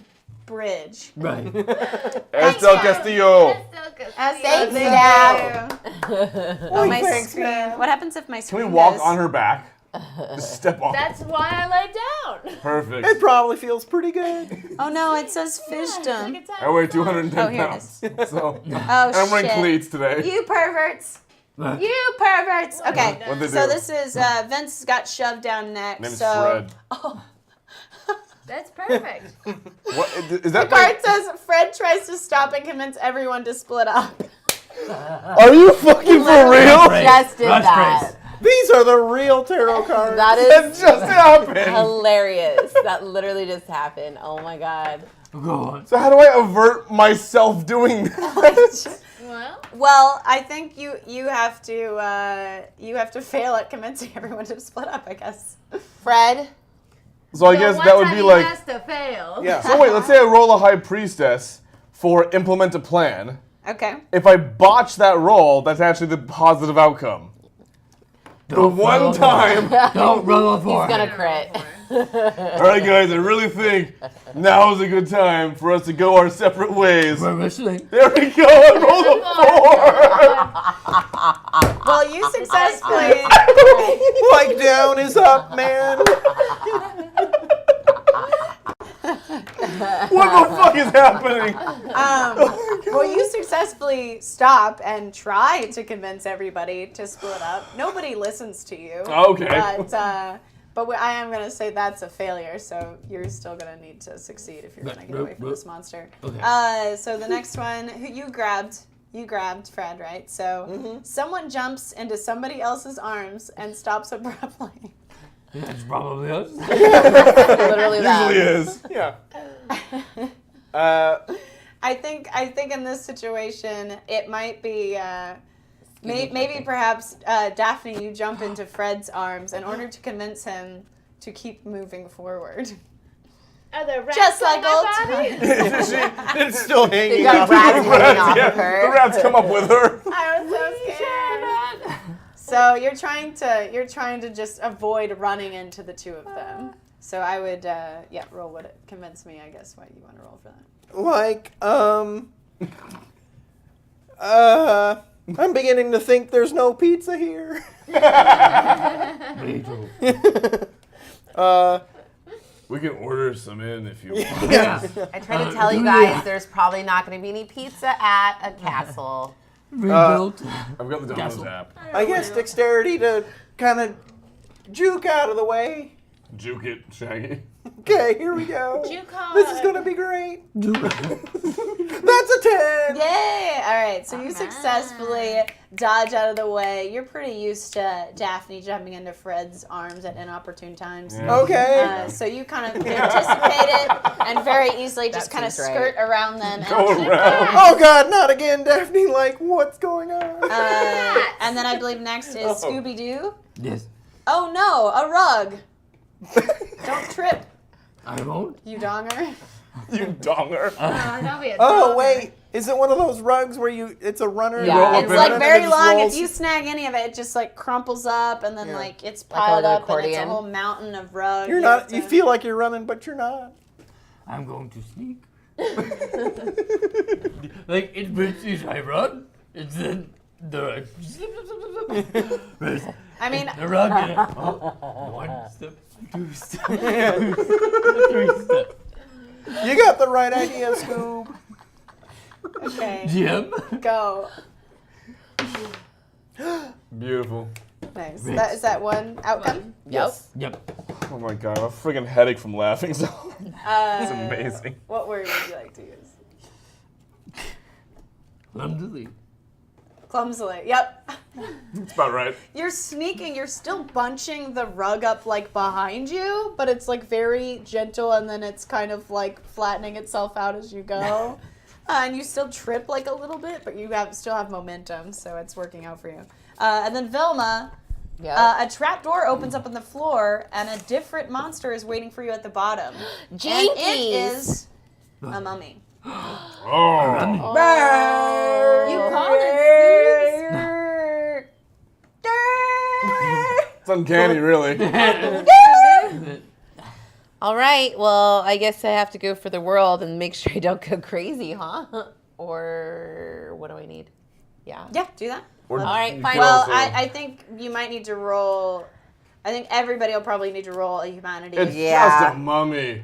bridge. Right. Estel Castillo. Thanks, Thank Daph. Oh, my thanks, screen. man. What happens if my Can screen we walk does? on her back? Just step on. That's why I lay down. Perfect. It probably feels pretty good. Oh no, it says fishdom. I weigh 210 Oh, here it pounds. is. So Oh I'm wearing shit. cleats today. You perverts. Right. You perverts. Okay, What'd they so do? this is Vince got shoved down neck. Name is So Fred. That's perfect. What is the that? card says Fred tries to stop and convince everyone to split up. Are you fucking for real? Just did Rats that. praise. These are the real tarot cards. That That is just happened. hilarious. That literally just happened. Oh my god. Go on. So how do I avert myself doing that? Well, Well, I think you have to fail at convincing everyone to split up. I guess. Fred? So I guess one that would time be he like. has to fail. Yeah. So wait, let's say I roll a high priestess for implement a plan. Okay. If I botch that roll, that's actually the positive outcome. The one time. Don't roll for He's gonna crit. All right, guys, I really think now is a good time for us to go our separate ways. We're listening. There we go. I rolled a 4. Well, you successfully. Like down is up, man. What the fuck is happening? Well, you successfully stop and try to convince everybody to split up. Nobody listens to you. Okay. But I am going to say that's a failure, so you're still going to need to succeed if you're going to get away from this monster. Okay. So the next one, who you grabbed Fred, right? So someone jumps into somebody else's arms and stops abruptly. It's probably us. Literally that. Usually is. Yeah. I think in this situation it might be maybe perhaps Daphne, you jump into Fred's arms in order to convince him to keep moving forward. Are there rats Just on like my old body? It's still hanging got out. rats hanging off Yeah, of her. the rats come up with her. I was so scared. So you're trying to just avoid running into the two of them. So I would roll what it convince me, I guess, why you want to roll for that. Like, I'm beginning to think there's no pizza here. Me too. We can order some in if you want. Yeah. I try to tell you guys there's probably not going to be any pizza at a castle. Rebuilt. I've got the Domino's Castle. app. I guess dexterity to kind of juke out of the way. Juke it, Shaggy. Okay, here we go. Juke on. This is gonna be great. That's a 10. Yay! All right, so you successfully dodge out of the way. You're pretty used to Daphne jumping into Fred's arms at inopportune times. Yeah. Okay. So you kind of anticipate it and very easily just kind of seems skirt around them. Go And, around. Oh God, not again, Daphne. Like, what's going on? and then I believe next is Oh. Scooby-Doo. Yes. Oh no, a rug. Don't trip, I won't. you donger. You donger. Don't be a Oh dog. wait, is it one of those rugs where it's a runner? Yeah. you roll up It's in like it and very it just long. rolls? If you snag any of it, it just like crumples up and then Yeah. like it's Like a piled little up and it's a accordion. whole mountain of rug. You're not. You feel like you're running, but you're not. I'm going to sneak. Like it is I run. It's then the I mean, the rug. Oh, 1 step, 2 step, 3 step. You got the right idea, Scoob. okay, Jim. go. Beautiful. Nice. Is that one outcome? Yes. Yep. Oh my God, I have a freaking headache from laughing. So it's amazing. What word would you like to use? Clumsily. Clumsily. Yep. It's about right. You're sneaking. You're still bunching the rug up like behind you, but it's like very gentle, and then it's kind of like flattening itself out as you go. And you still trip like a little bit, but you still have momentum, so it's working out for you. And then Velma, Yep. a trap door opens up on the floor, and a different monster is waiting for you at the bottom. And it Jinkies. is a mummy. Oh. You called It's uncanny, really. All right. Well, I guess I have to go for the world and make sure I don't go crazy, huh? Or what do I need? Yeah. Yeah, do that. Or All right, you fine. could Well, also- I think you might need to roll. I think everybody will probably need to roll a humanity. It's Yeah. just a mummy.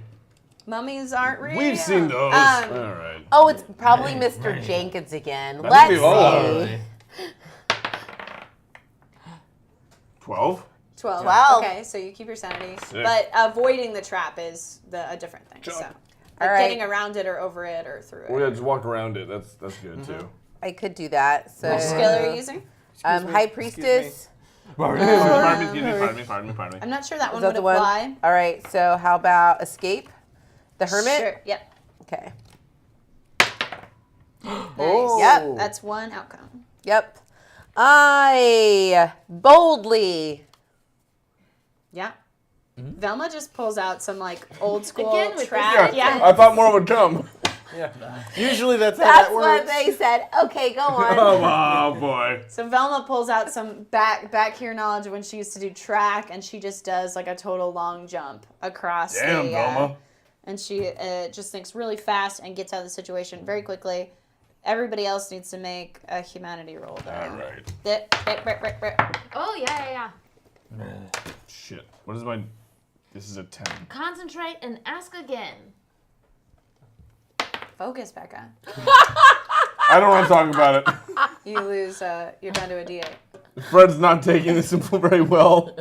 Mummies aren't real. We've seen those. Um, All right. Oh, it's probably Mr. Jenkins again. I think Let's we've all see. 12? 12. Wow. Okay, so you keep your sanity. Sick. But avoiding the trap is a different thing. Jump. So, like All right. getting around it or over it or through it. Well, yeah, just walk around it. That's good too. I could do that. So, Which skill are you using? High Priestess. Pardon me. I'm not sure that one Is that would the one? apply. All right. So, how about Escape? The Hermit? Sure. Yep. Okay. Oh. Yep. That's one outcome. Yep. I boldly. Yeah. Velma just pulls out some like old school Again with trap. this Yeah. I thought more would come. Yeah. Usually that's how That's that what works. they said. Okay, go on. Oh boy. So Velma pulls out some back here knowledge of when she used to do track, and she just does like a total long jump across Damn, the. Velma. And she just thinks really fast and gets out of the situation very quickly. Everybody else needs to make a humanity roll. Though. All right. Oh, yeah. Shit. What is my? This is a 10. Concentrate and ask again. Focus, Becca. I don't want to talk about it. You lose. You're down to a D8. Fred's not taking this very well.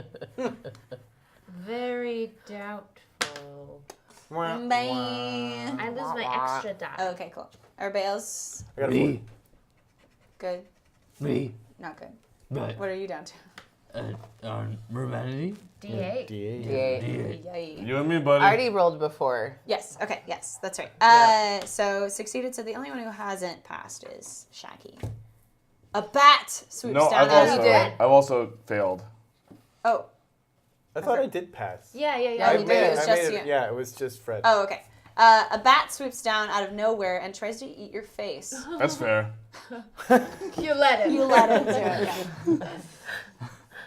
Very doubtful. Man. I lose my extra die. Okay, cool. Everybody else I got a Me. good? Me. Not good. But What are you down to? humanity. D8. D8. Yay. You and me, buddy. I already rolled before. Yes. Okay. Yes, that's right. So succeeded. So the only one who hasn't passed is Shaggy. A bat swoops No, down. I've also failed. Oh. I thought I did pass. Yeah. Yeah, you did. It was just you. Yeah, it was just Fred. Oh, okay. A bat swoops down out of nowhere and tries to eat your face. That's fair. You let him. You let it do it. Yeah.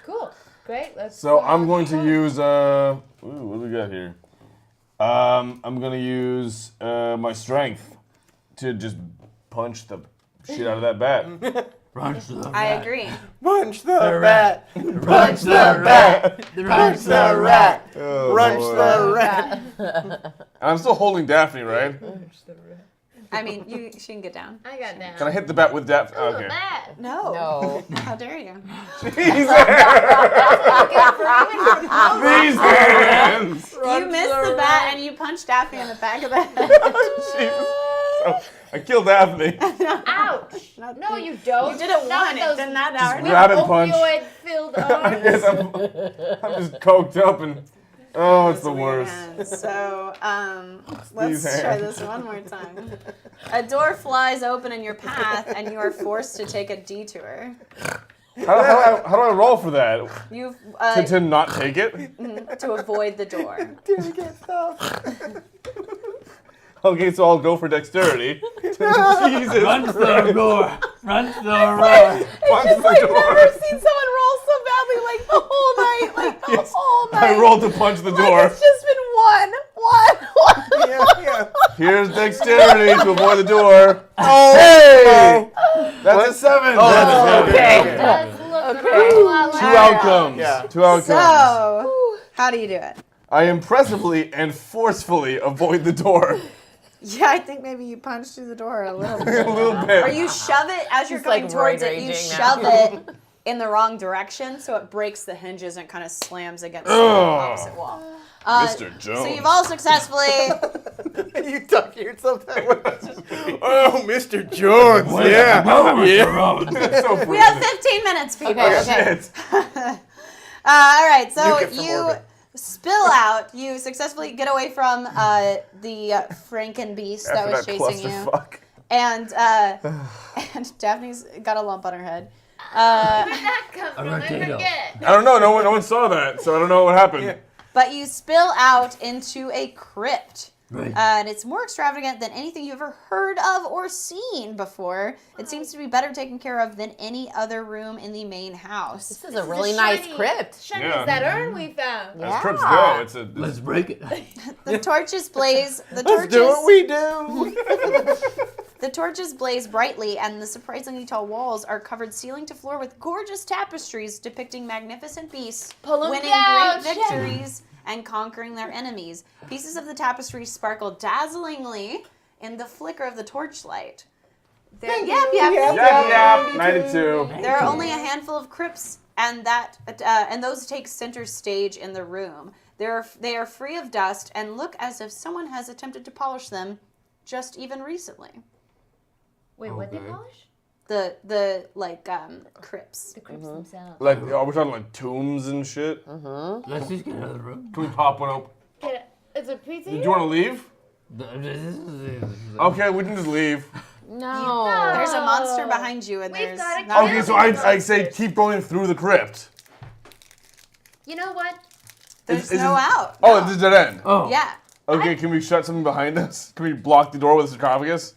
Cool. Great. Let's. So I'm going to use ooh, what do we got here? I'm gonna use my strength to just punch the shit out of that bat. Punch the I rat. agree. Punch the rat. Punch the rat. Punch the rat. Oh, Punch Lord. the rat. And I'm still holding Daphne, right? I mean, she can get down. I got down. Can I hit the bat with Daphne? Oh, Okay. that. No. No. How dare you? These hands. You missed the bat and you punched Daphne in the back of the head. Jesus. So, I killed Daphne. Ouch. No, you don't. You did it Not one. with It those did not hour. Rabbit punch. opioid-filled arms. Yes, I'm just coked up and it's the worst. So, let's These try hands. this one more time. A door flies open in your path, and you are forced to take a detour. How do I roll for that? You've To not take it? to avoid the door. Okay, so I'll go for dexterity. Jesus. Run to the door. Run to the door. Punch the door. Seen someone roll so badly like the whole night, like the Yes. whole night. I rolled to punch the door. It's just been one. Yeah. Here's dexterity to avoid the door. Oh, Hey! that's a 7. Oh, that's Okay. It does look Okay. a lot like Two outcomes. Yeah. Two outcomes. So, how do you do it? I impressively and forcefully avoid the door. Yeah, I think maybe you punch through the door a little A bit. little bit. Or you shove it as you're He's, going like, towards roid it. You raging shove now. it in the wrong direction, so it breaks the hinges and kind of slams against the Ugh. opposite wall. Mr. Jones. So you've all successfully. You talk to yourself that way. Oh, Mr. Jones. Yeah. It's so We have 15 minutes, people. Okay, okay. Shit. All right, so Nuke it from you orbit. spill out. You successfully get away from the Frankenbeast that was chasing you. Clusterfuck. And Daphne's got a lump on her head. Where'd that come from? I potato. forget. I don't know. No one saw that, so I don't know what happened. But you spill out into a crypt. Right. And it's more extravagant than anything you've ever heard of or seen before. It seems to be better taken care of than any other room in the main house. This is a really nice shiny- crypt. Shiny Yeah. as that urn we found. As trips go, it's a. Let's break it. The torches blaze. The Let's torches. do what we do. The torches blaze brightly, and the surprisingly tall walls are covered ceiling to floor with gorgeous tapestries depicting magnificent beasts Pull 'em winning down, great victories and conquering their enemies. Pieces of the tapestry sparkle dazzlingly in the flicker of the torchlight. Yap, 92. There are only a handful of crypts, and those take center stage in the room. They are free of dust and look as if someone has attempted to polish them just even recently. Wait, what they Okay. polish? The crypts. The crypts themselves. Like, are we talking like tombs and shit? Let's just get out of the room. Can we pop one open? Is it pizza? Do you want to leave? Okay, we can just leave. No. There's a monster behind you, and We've there's gotta not- Okay, so I say keep going through the crypt. You know what? there's is no it- out. Oh, it's a dead end. Oh. Yeah. Okay, can we shut something behind us? Can we block the door with a sarcophagus?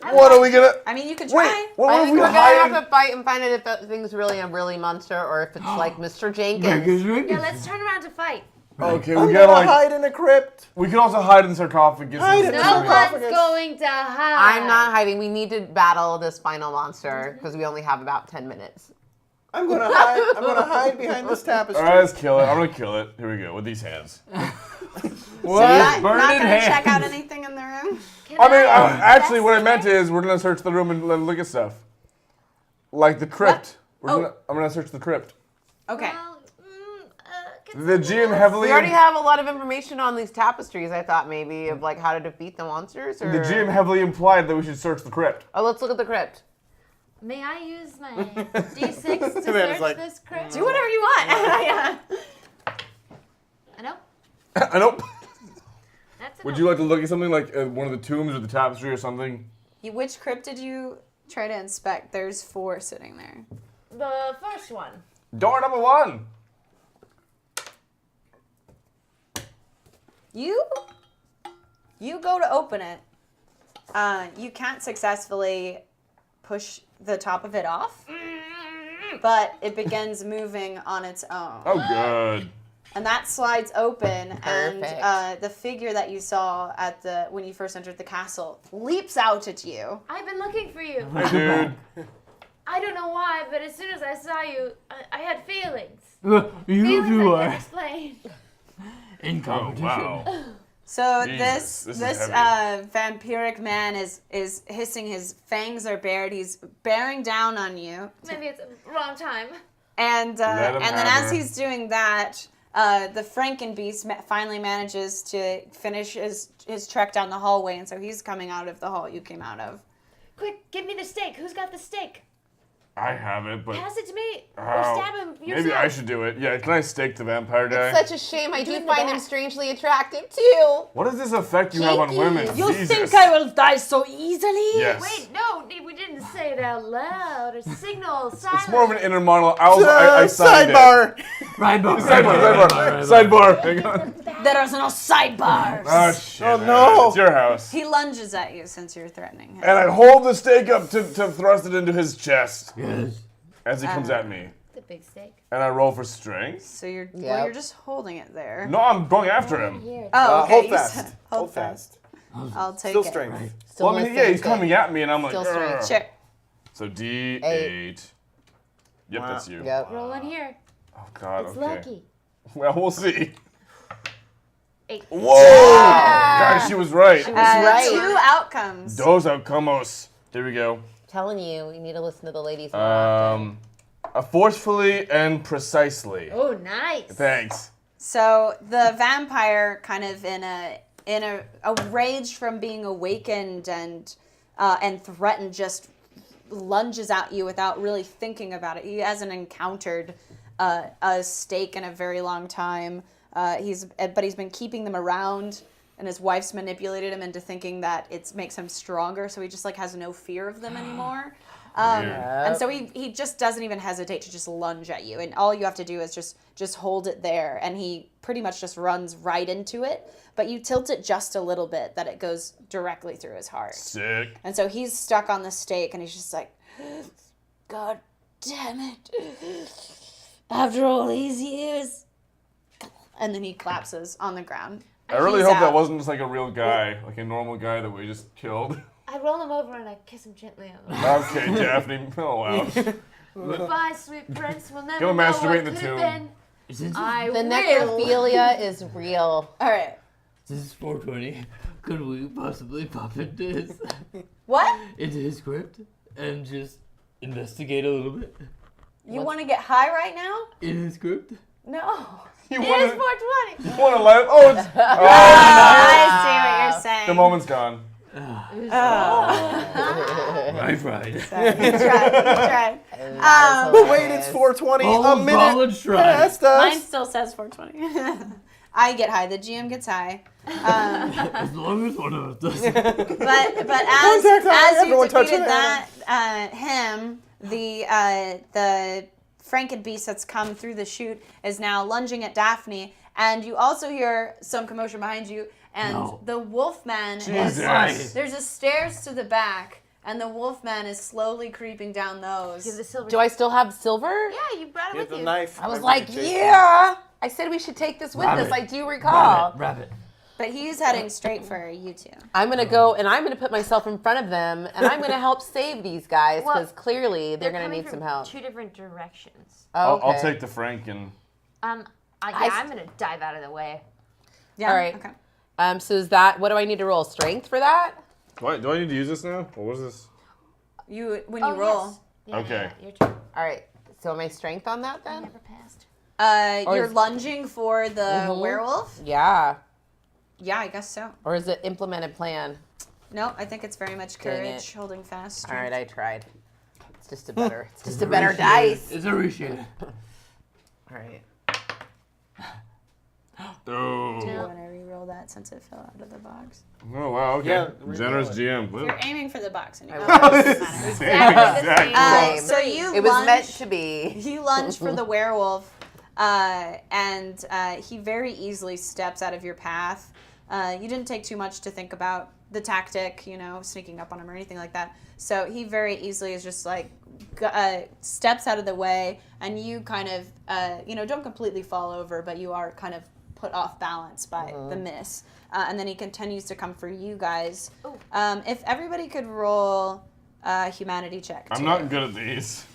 What are we gonna? I mean, you could Wait, try. what I if think we we're gonna hide? have to fight and find out if that thing's really a really monster or if it's like Mr. Jenkins. Yeah, let's turn around to fight. Okay, I'm we gotta gonna like. hide in a crypt. We can also hide in the sarcophagus. Hide in the No sarcophagus. one's going to hide. I'm not hiding. We need to battle this final monster because we only have about 10 minutes. I'm gonna hide. I'm gonna hide behind this tapestry. All right, let's kill it. I'm gonna kill it. Here we go with these hands. You're not Burning gonna hands. check out anything in the room. Can I mean, I- actually, what I meant is we're gonna search the room and look at stuff, like the crypt. I'm gonna search the crypt. Okay. Well, The GM heavily. We already have a lot of information on these tapestries, I thought maybe, of like how to defeat the monsters. Or... The GM heavily implied that we should search the crypt. Oh, let's look at the crypt. may I use my D6 to And then search it's like- this crypt? Do whatever you want. Yeah. I know. I know. That's Would you like to look at something like one of the tombs or the tapestry or something? Which crypt did you try to inspect? There's 4 sitting there. the first one? Door number 1. You go to open it. You can't successfully push the top of it off, but it begins moving on its own. Oh, good. And that slides open, and Perfect. the figure that you saw when you first entered the castle leaps out at you. I've been looking for you. Hey, dude. I don't know why, but as soon as I saw you, I had feelings. You Feelings two I are can't explain. in Oh, competition. wow. So Jesus, this is this heavy. vampiric man is hissing. His fangs are bared. He's bearing down on you, Maybe it's a wrong time. and Let him and then have as her. he's doing that, the Frankenbeast finally manages to finish his trek down the hallway, and so he's coming out of the hall you came out of. Quick, give me the steak. Who's got the steak? I have it, but Pass it to me. Or Oh, stab him yourself. maybe I should do it. Yeah, can I stake the vampire guy? It's such a shame. I do in the find him back. strangely attractive too. What is this effect you have on women? You Jesus. think I will die so easily? Yes. Wait, no, we didn't say it out loud. Or signal, silence. It's more of an inner monologue. I signed Sidebar. Right, it. Sidebar. Hang on. There is no sidebars. Oh, shit. Oh, no. It's your house. He lunges at you since you're threatening him. And I hold the stake up to thrust it into his chest Yes. as he comes at me. It's a big steak. And I roll for strength. So you're Yep. you're just holding it there. No, I'm going after him. Here. Oh, okay. Hold you fast. said- Hold fast. I'll take Still it. strength. Still Well, I mean, yeah, he's coming at me, and I'm like, Still strength. "Ugh." Sure. So D8. Yep, Wow. that's you. Yep. Roll in here. Oh, God, It's okay. lucky. Well, we'll see. 8. Whoa! Guys, she was right. right. 2 outcomes. Dos outcomos. There we go. Telling you, you need to listen to the ladies more often. Forcefully and precisely. Oh, nice. Thanks. So the vampire, kind of in a rage from being awakened and threatened, just lunges at you without really thinking about it. He hasn't encountered a steak in a very long time. But he's been keeping them around, and his wife's manipulated him into thinking that it makes him stronger. So he just like has no fear of them anymore. And so he just doesn't even hesitate to just lunge at you, and all you have to do is just hold it there, and he pretty much just runs right into it, but you tilt it just a little bit that it goes directly through his heart. Sick. And so he's stuck on the stake, and he's just like, God damn it. After all these years. And then he collapses on the ground. I really He's hope out. that wasn't just like a real guy, like a normal guy that we just killed. I roll him over and I kiss him gently on the Okay, Daphne, oh wow. Goodbye, sweet prince. We'll never Go know masturbate what in the could have tomb. been. Is it, I The will. necrophilia is real. All right. this is 420. Could we possibly pop into his crypt and just investigate a little bit? You want to get high right now? In his crypt? No. You It is want 420. to laugh? Oh, it's I see what you're saying. the moment's gone. Right, right. You tried. But wait, it's 420. All A of minute college tried. past us. Mine still says 420. I get high. The GM gets high. As long as one of us does. But Contact high, as you everyone touch defeated an that him, the Frankenbeast that's come through the chute is now lunging at Daphne, and you also hear some commotion behind you, and No. the Wolfman Jesus. there's a stairs to the back, and the Wolfman is slowly creeping down those. Give the silver. Do I still have silver? Yeah, you brought it Get with the you. knife. I was Everyone like, chase him. yeah. I said we should take this with Rabbit. us. I do recall. Rabbit. But he's heading straight for you two. I'm gonna go and I'm gonna put myself in front of them and I'm gonna help save these guys Well, because clearly they're gonna coming need from some help. 2 different directions. Okay. I'll take the Frank and I'm gonna dive out of the way. Yeah. All right. Okay. So is that what do I need to roll? Strength for that? do I need to use this now? What was this? When you roll, Yes. Yeah, Okay. Yeah, your turn. All right. So my strength on that I then? never passed. Or you're is- lunging for the werewolf. Yeah. Yeah, I guess so. Or is it implemented plan? No, I think it's very much Dang courage, it. holding fast. All right, I tried. It's just a better. It's just a better dice. It's appreciated. All right. Oh. Do you want to re-roll that since it fell out of the box? Oh wow. Okay. Yeah, re-roll Generous it. GM. You're aiming for the box anyway. Exactly. So you It was lunge, meant to be. you lunge for the werewolf, and he very easily steps out of your path. You didn't take too much to think about the tactic, sneaking up on him or anything like that. So he very easily is just like steps out of the way, and you kind of, don't completely fall over, but you are kind of put off balance by the miss. And then he continues to come for you guys. If everybody could roll a humanity check. I'm not good at these.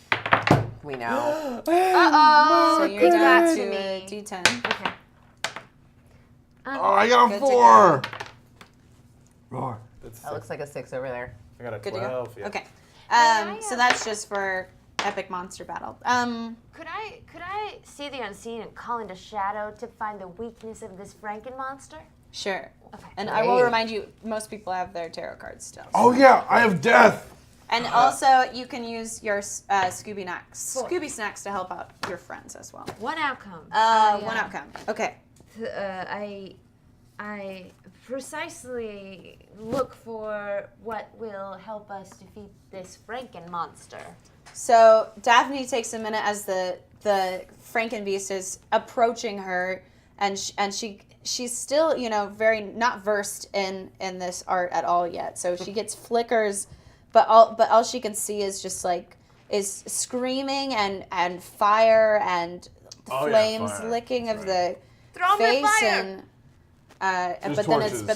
We know. So you're down back to to me. a D10. Okay. Oh, I got a Good to 4. Roar. That looks like a 6 over there. I got a Good to go? 12. Yeah. Okay. I, So that's just for epic monster battle. Could I see the unseen and call into shadow to find the weakness of this Franken monster? Sure. Okay. And I will Great. remind you, most people have their tarot cards still. Oh yeah, I have death. And also, you can use your Scooby Snacks to help out your friends as well. One outcome. One outcome. Okay. I precisely look for what will help us defeat this Franken monster. So Daphne takes a minute as the Frankenbeast is approaching her, and she's still very not versed in this art at all yet. So she gets flickers, but all she can see is just is screaming and fire and flames fire. licking of the Throw me face fire! and but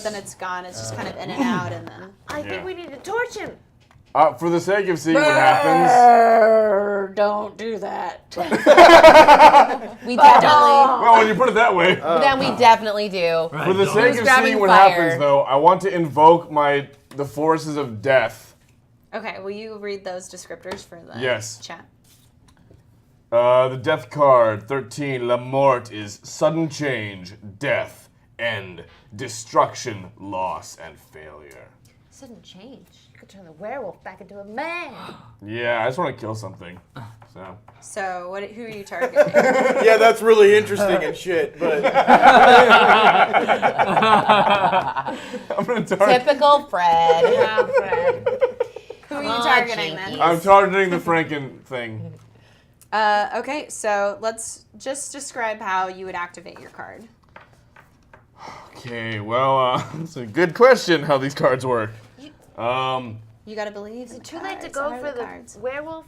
then it's gone. It's just kind of in and out, and then I think we need to torch him. For the sake of seeing what happens. don't do that. We definitely. Well, when you put it that way. Then we definitely do. For the sake Who's of grabbing seeing what fire? happens, though, I want to invoke the forces of death. Okay, will you read those descriptors for the Yes. chat? The death card, 13, La Mort, is sudden change, death, end, destruction, loss, and failure. Sudden change. You could turn the werewolf back into a man. Yeah, I just want to kill something. So who are you targeting? Yeah, that's really interesting and shit, but I'm gonna target. Typical Fred. Who are you targeting then? I'm targeting the Franken thing. Okay, so let's just describe how you would activate your card. Okay, well, it's a good question how these cards work. You gotta believe. Is it too late to go for the werewolf?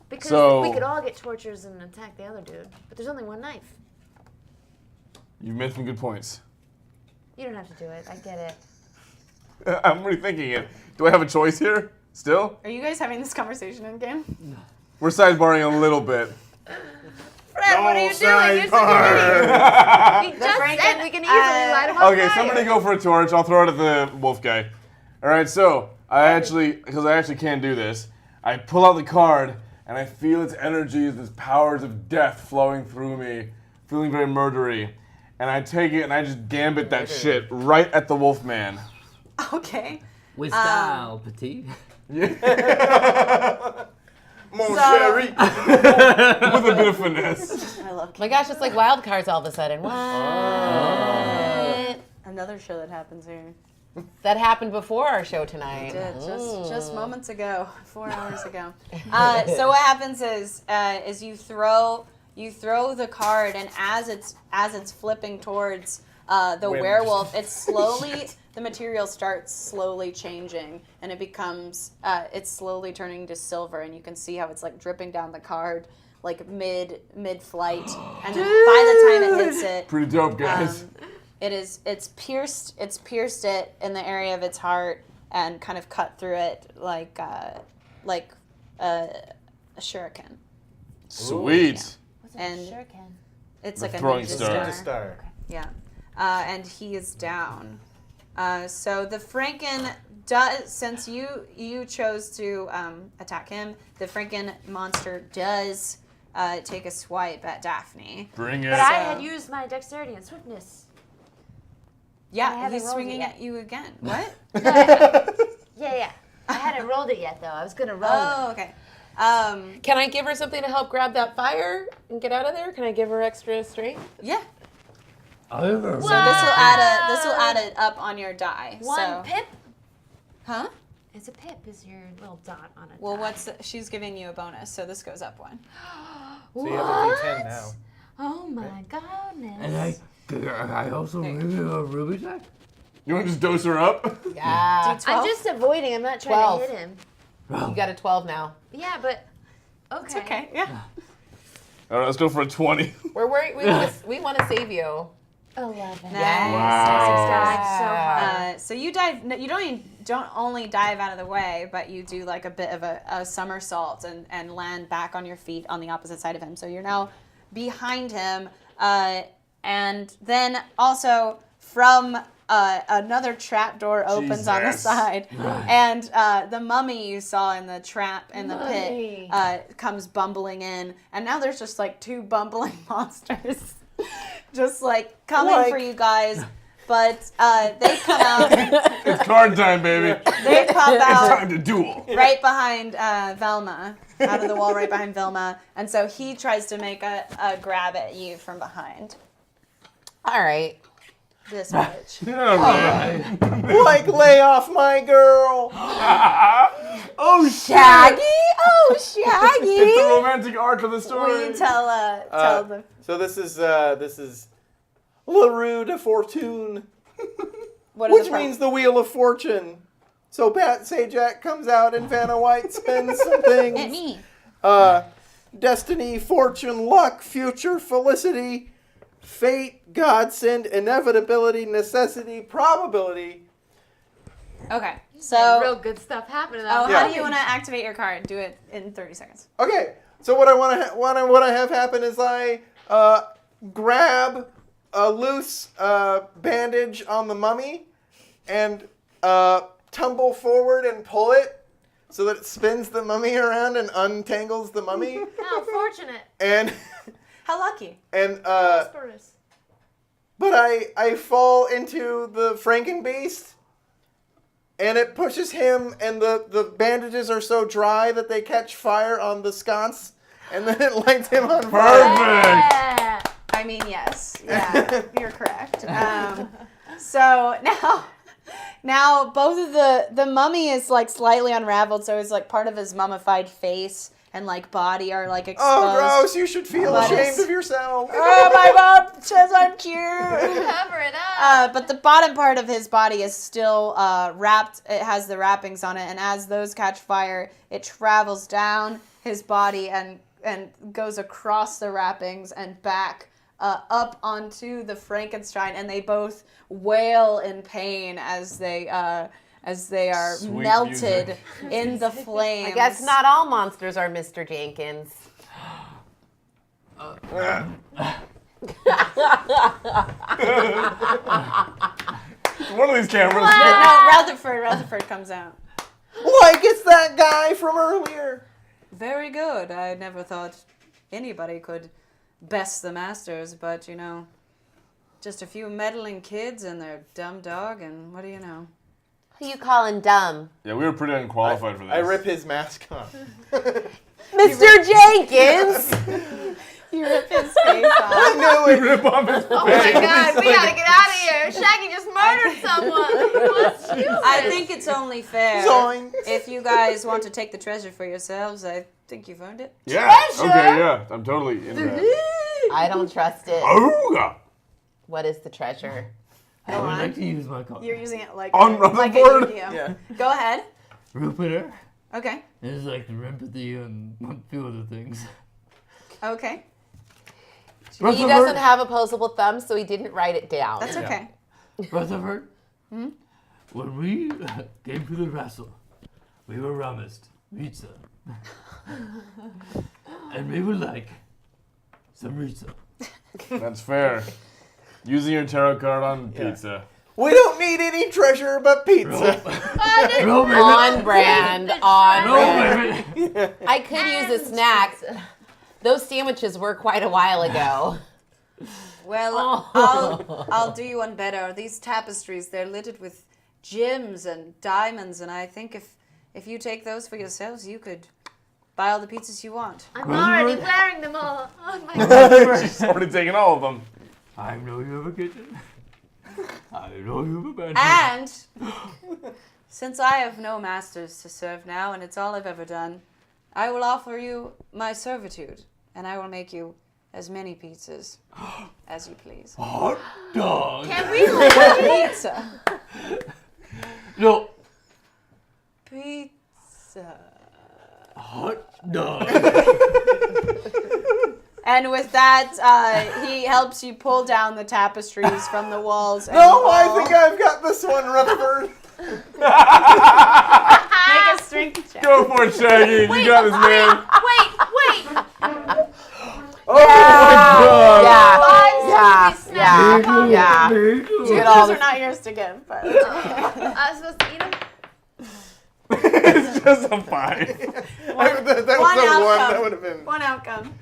Because So- we could all get tortures and attack the other dude. But there's only one knife. You've made some good points. You don't have to do it. I get it. I'm rethinking it. Do I have a choice here? Still? Are you guys having this conversation in game? We're sidebarring a little bit. Fred, what are you doing? You're such an idiot. You just said we can easily light him on Okay, fire. somebody go for a torch. I'll throw it at the wolf guy. All right, so because I actually can do this, I pull out the card and I feel its energy, its powers of death flowing through me, feeling very murdery. And I take it and I just gambit that shit right at the wolf man. Okay. With style, petit. Mon chéri. With a bit of finesse. I love My gosh, it's like wild cards all of a sudden. What? another show that happens here. That happened before our show tonight. Did just moments ago, 4 hours ago. So what happens is you throw the card, and as it's flipping towards the werewolf, the material starts slowly changing, and it becomes it's slowly turning to silver, and you can see how it's like dripping down the card like mid-flight, and then by the time it hits it, Pretty dope, guys. it's pierced it in the area of its heart and kind of cut through it like a shuriken. Sweet. What's And a shuriken? It's The like a throwing ninja star. Ninja star. Yeah. And he is down. So the Franken does, since you chose to attack him, the Franken monster does take a swipe at Daphne. Bring it. But I had used my dexterity and swiftness. I Yeah, haven't he's rolled it swinging yet. at you again. What? Yeah. I hadn't rolled it yet, though. I was going to roll Oh, okay. Can I give her something to help grab that fire and get out of there? Can I give her extra strength? Yeah. Over. So this will add it up on your die. it. One So, pip? huh? It's a pip, is your little dot on it. Well, she's giving you a bonus, so this goes up one. So you have a D10 now. Oh my goodness. And I also really a ruby sack. You want to just dose her up? Yeah. I'm just avoiding. I'm not trying 12. to hit him. You got a 12 now. Yeah, but Okay. It's okay. Yeah. All right, let's go for a 20. We want to save you. 11. Nice. Wow. So you dive. No, you don't only dive out of the way, but you do like a bit of a somersault and land back on your feet on the opposite side of him. So you're now behind him, and then also from another trap door opens on the Jesus. side, and the mummy you saw in the trap in the pit comes bumbling in, and now there's just like two bumbling monsters, just like coming for you guys. But they come out. It's card time, baby. They pop out Time to duel. right behind Velma, out of the wall right behind Velma, and so he tries to make a grab at you from behind. All right. This bitch. Like, lay off my girl. Oh, Shaggy? Oh, Shaggy! It's the romantic arc of the story. Will you tell them? So this is La Rue de Fortune, What is which the pro- means the Wheel of Fortune. So Pat Sajak comes out and Vanna White spins some things. At me. Destiny, fortune, luck, future, felicity, fate, godsend, inevitability, necessity, probability. Okay. Real So, good stuff happening. how Yeah. do you want to activate your card? Do it in 30 seconds. Okay, so what I want to what I have happen is I grab a loose bandage on the mummy and tumble forward and pull it so that it spins the mummy around and untangles the mummy. How fortunate. And How lucky. Prosperous. but I fall into the Frankenbeast. And it pushes him, and the bandages are so dry that they catch fire on the sconce, and then it lights him on fire. Perfect. I mean, yes. Yeah, you're correct. So now both of the mummy is like slightly unraveled, so it's like part of his mummified face and like body are like exposed. Oh, gross! You should feel But ashamed it's- of yourself. Oh, my mom says I'm cute. Cover it up. But the bottom part of his body is still wrapped. It has the wrappings on it, and as those catch fire, it travels down his body and goes across the wrappings and back up onto the Frankenstein, and they both wail in pain as they are Sweet melted music. in the flames. I guess not all monsters are Mr. Jenkins. One of these cameras. No, Rutherford comes out. Like it's that guy from earlier. Very good. I never thought anybody could best the masters, but you know, just a few meddling kids and their dumb dog, and what do you know? Who you calling dumb? Yeah, we were pretty unqualified for this. I rip his mask off. Mr. Jenkins! You rip his face off. I knew it. Rip off his Oh my God, we gotta get out of here. Shaggy just murdered someone. What's you? I think it's only fair Zoink. if you guys want to take the treasure for yourselves. I think you've earned it. Yeah. Okay. Yeah. I'm totally in that. I don't trust it. Ooga. What is the treasure? I would like to use my card. You're using it like On like a Rutherford? Yu-Gi-Oh. Yeah. Go ahead. Rupiter. Okay. It's like empathy and a few other things. Okay. He doesn't have opposable thumbs, so he didn't write it down. That's okay. Rutherford, when we came to the wrestle, we were promised pizza. And we would like some pizza. That's fair. Using your tarot card on pizza. We don't need any treasure but pizza. No, baby. On brand. On No, brand. baby. I could use a snack. Those sandwiches were quite a while ago. Well, I'll do you one better. These tapestries, they're littered with gems and diamonds, and I think if you take those for yourselves, you could buy all the pizzas you want. I'm already wearing them all. Oh my God. She's already taken all of them. I know you have a kitchen. I know you have a bedroom. And since I have no masters to serve now, and it's all I've ever done, I will offer you my servitude, and I will make you as many pizzas as you please. Hot dog. Can we leave? Pizza. No. Pizza. Hot dog. And with that, he helps you pull down the tapestries from the walls. And No, I think I've got this one, Rutherford. make a strength check. Go for it, Shaggy. You got this, man. Wait. Oh my God. Yeah. Those are not yours to give, but I was supposed to eat them? It's just a 5. that was the one. outcome. That would have been. one outcome.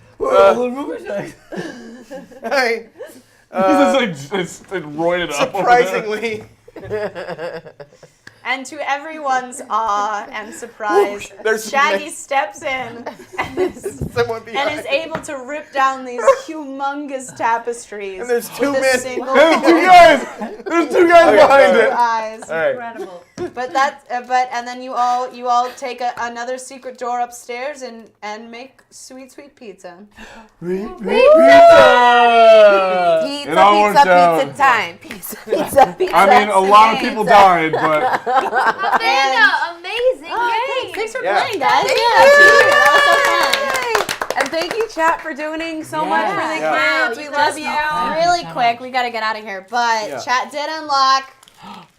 Hey, He's just like roided up. surprisingly, And to everyone's awe and surprise, there's Shaggy steps in and is someone behind. and is able to rip down these humongous tapestries. And there's two with a men. single There's 2 guys. There's 2 guys Okay, behind sorry. it. eyes. All right. Incredible. But and then you all take another secret door upstairs and make sweet pizza. Pizza, It all worked out. pizza time. Pizza. I mean, a lot of people died, but Amanda, amazing game. Thanks for Yeah. playing, guys. Thank Yeah, you. that was so fun. And thank you, chat, for donating so much for the Yeah. kids. We love you. Really quick, we got to get out of here. But Yeah. chat did unlock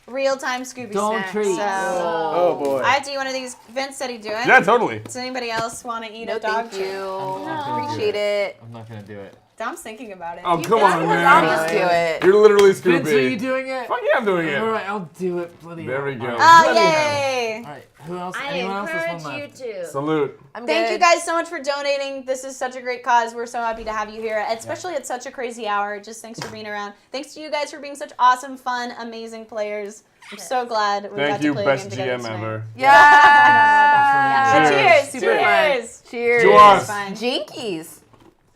real-time Scooby Don't snacks. treat. So Oh boy. I have to eat one of these. Vince said he'd do it. yeah, totally. Does anybody else want to eat No, a dog thank you. treat? Appreciate it. I'm not gonna do it. Dom's thinking about it. Oh, You come guys on, can- man. I'll just do it. You're literally Vince, are you Scooby. doing it? Fuck yeah, I'm doing it. All right, I'll do it. Bloody There we hell. go. Oh, Bloody hell. yay! All right, who else? I Anyone else? There's encourage one you left. to. Salute. I'm Thank good. you guys so much for donating. This is such a great cause. We're so happy to have you here, especially at such a crazy hour. Just thanks for being around. Thanks to you guys for being such awesome, fun, amazing players. I'm so glad we got Thank to you, play best a game together GM tonight. ever. Yeah. Cheers! Super Cheers! fun. Cheers. To us. Fine. Jinkies.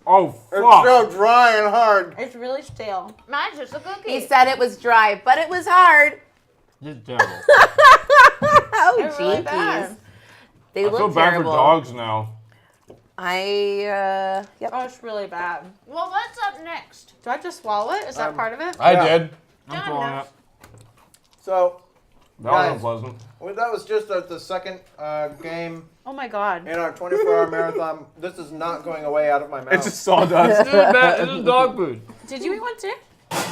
Oh, It's fuck. so dry and hard. It's really stale. Mine's just a cookie. He said it was dry, but it was hard. This is terrible. Oh, They're really jinkies. bad. They I look feel bad terrible. for dogs now. Yep. Oh, it's really bad. Well, what's up next? Do I have to swallow it? Is that part of it? I Yeah. did. I'm throwing up. So That was Guys. unpleasant. well, that was just the second game Oh my god. in our 24-hour marathon. This is not going away out of my mouth. It's just sawdust. This is bad. This is dog food. Did you eat one too?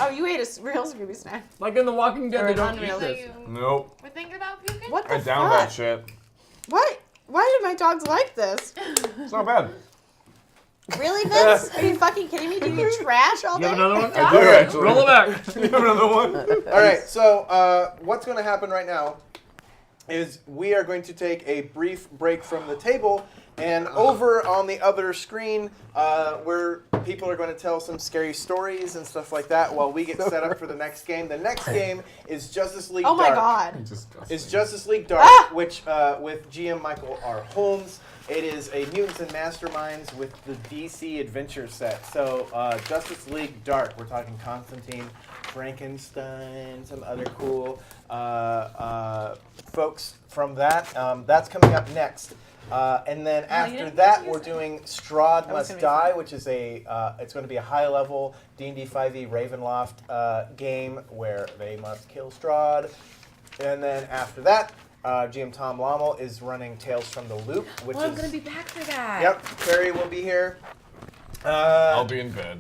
Oh, you ate a real Scooby snack. Like in The Walking Dead, Or they don't unreal. eat this. Nope. We're thinking about puking? What the I downed fuck? that shit. What? Why do my dogs like this? It's not bad. Really, Vince? Are you fucking kidding me? Do you eat trash all You day? have another one? I do actually. Roll it back. You have another one? All right, so what's going to happen right now is we are going to take a brief break from the table, and over on the other screen, where people are going to tell some scary stories and stuff like that while we get set up for the next game. The next game is Justice League Oh my Dark. god. Is Justice League Dark, which with GM Michael R. Holmes. It is a Mutants and Masterminds with the DC Adventure set. So Justice League Dark, we're talking Constantine, Frankenstein, some other cool folks from that. That's coming up next. And then after that, we're doing Strahd Must Die, which is it's going to be a high-level D&D 5e Ravenloft game where they must kill Strahd. And then after that, GM Tom Lommel is running Tales from the Loop, which Well, I'm is... gonna be back for that. Yep, Carrie will be here. I'll be in bed.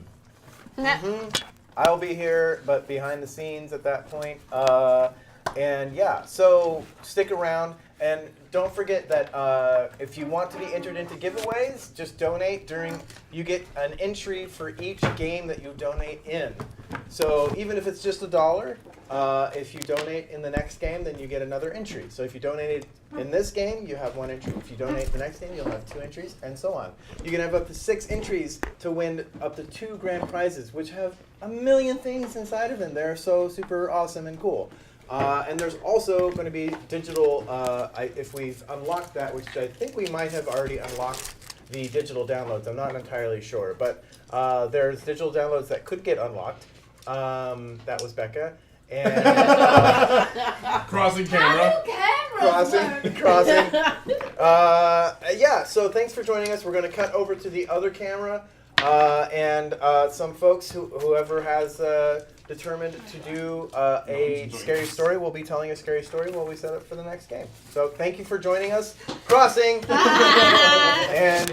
I'll be here, but behind the scenes at that point. And yeah, so stick around. And don't forget that if you want to be entered into giveaways, just donate during... You get an entry for each game that you donate in. So even if it's just $1, if you donate in the next game, then you get another entry. So if you donated in this game, you have 1 entry. If you donate the next game, you'll have 2 entries, and so on. You can have up to 6 entries to win up to 2 grand prizes, which have a million things inside of them. They're so super awesome and cool. And there's also going to be digital, if we've unlocked that, which I think we might have already unlocked the digital downloads. I'm not entirely sure. But there's digital downloads that could get unlocked. That was Becca. And Crossing camera. crossing. Yeah, so thanks for joining us. We're going to cut over to the other camera. And some folks, whoever has determined to do a scary story, will be telling a scary story while we set up for the next game. So thank you for joining us. Crossing. And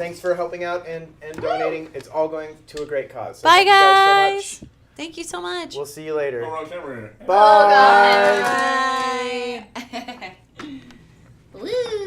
thanks for helping out and donating. It's all going to a great cause. So Bye, thank you guys guys. so much. Thank you so much. We'll see you later. Go around camera here. Bye. Bye. Woo.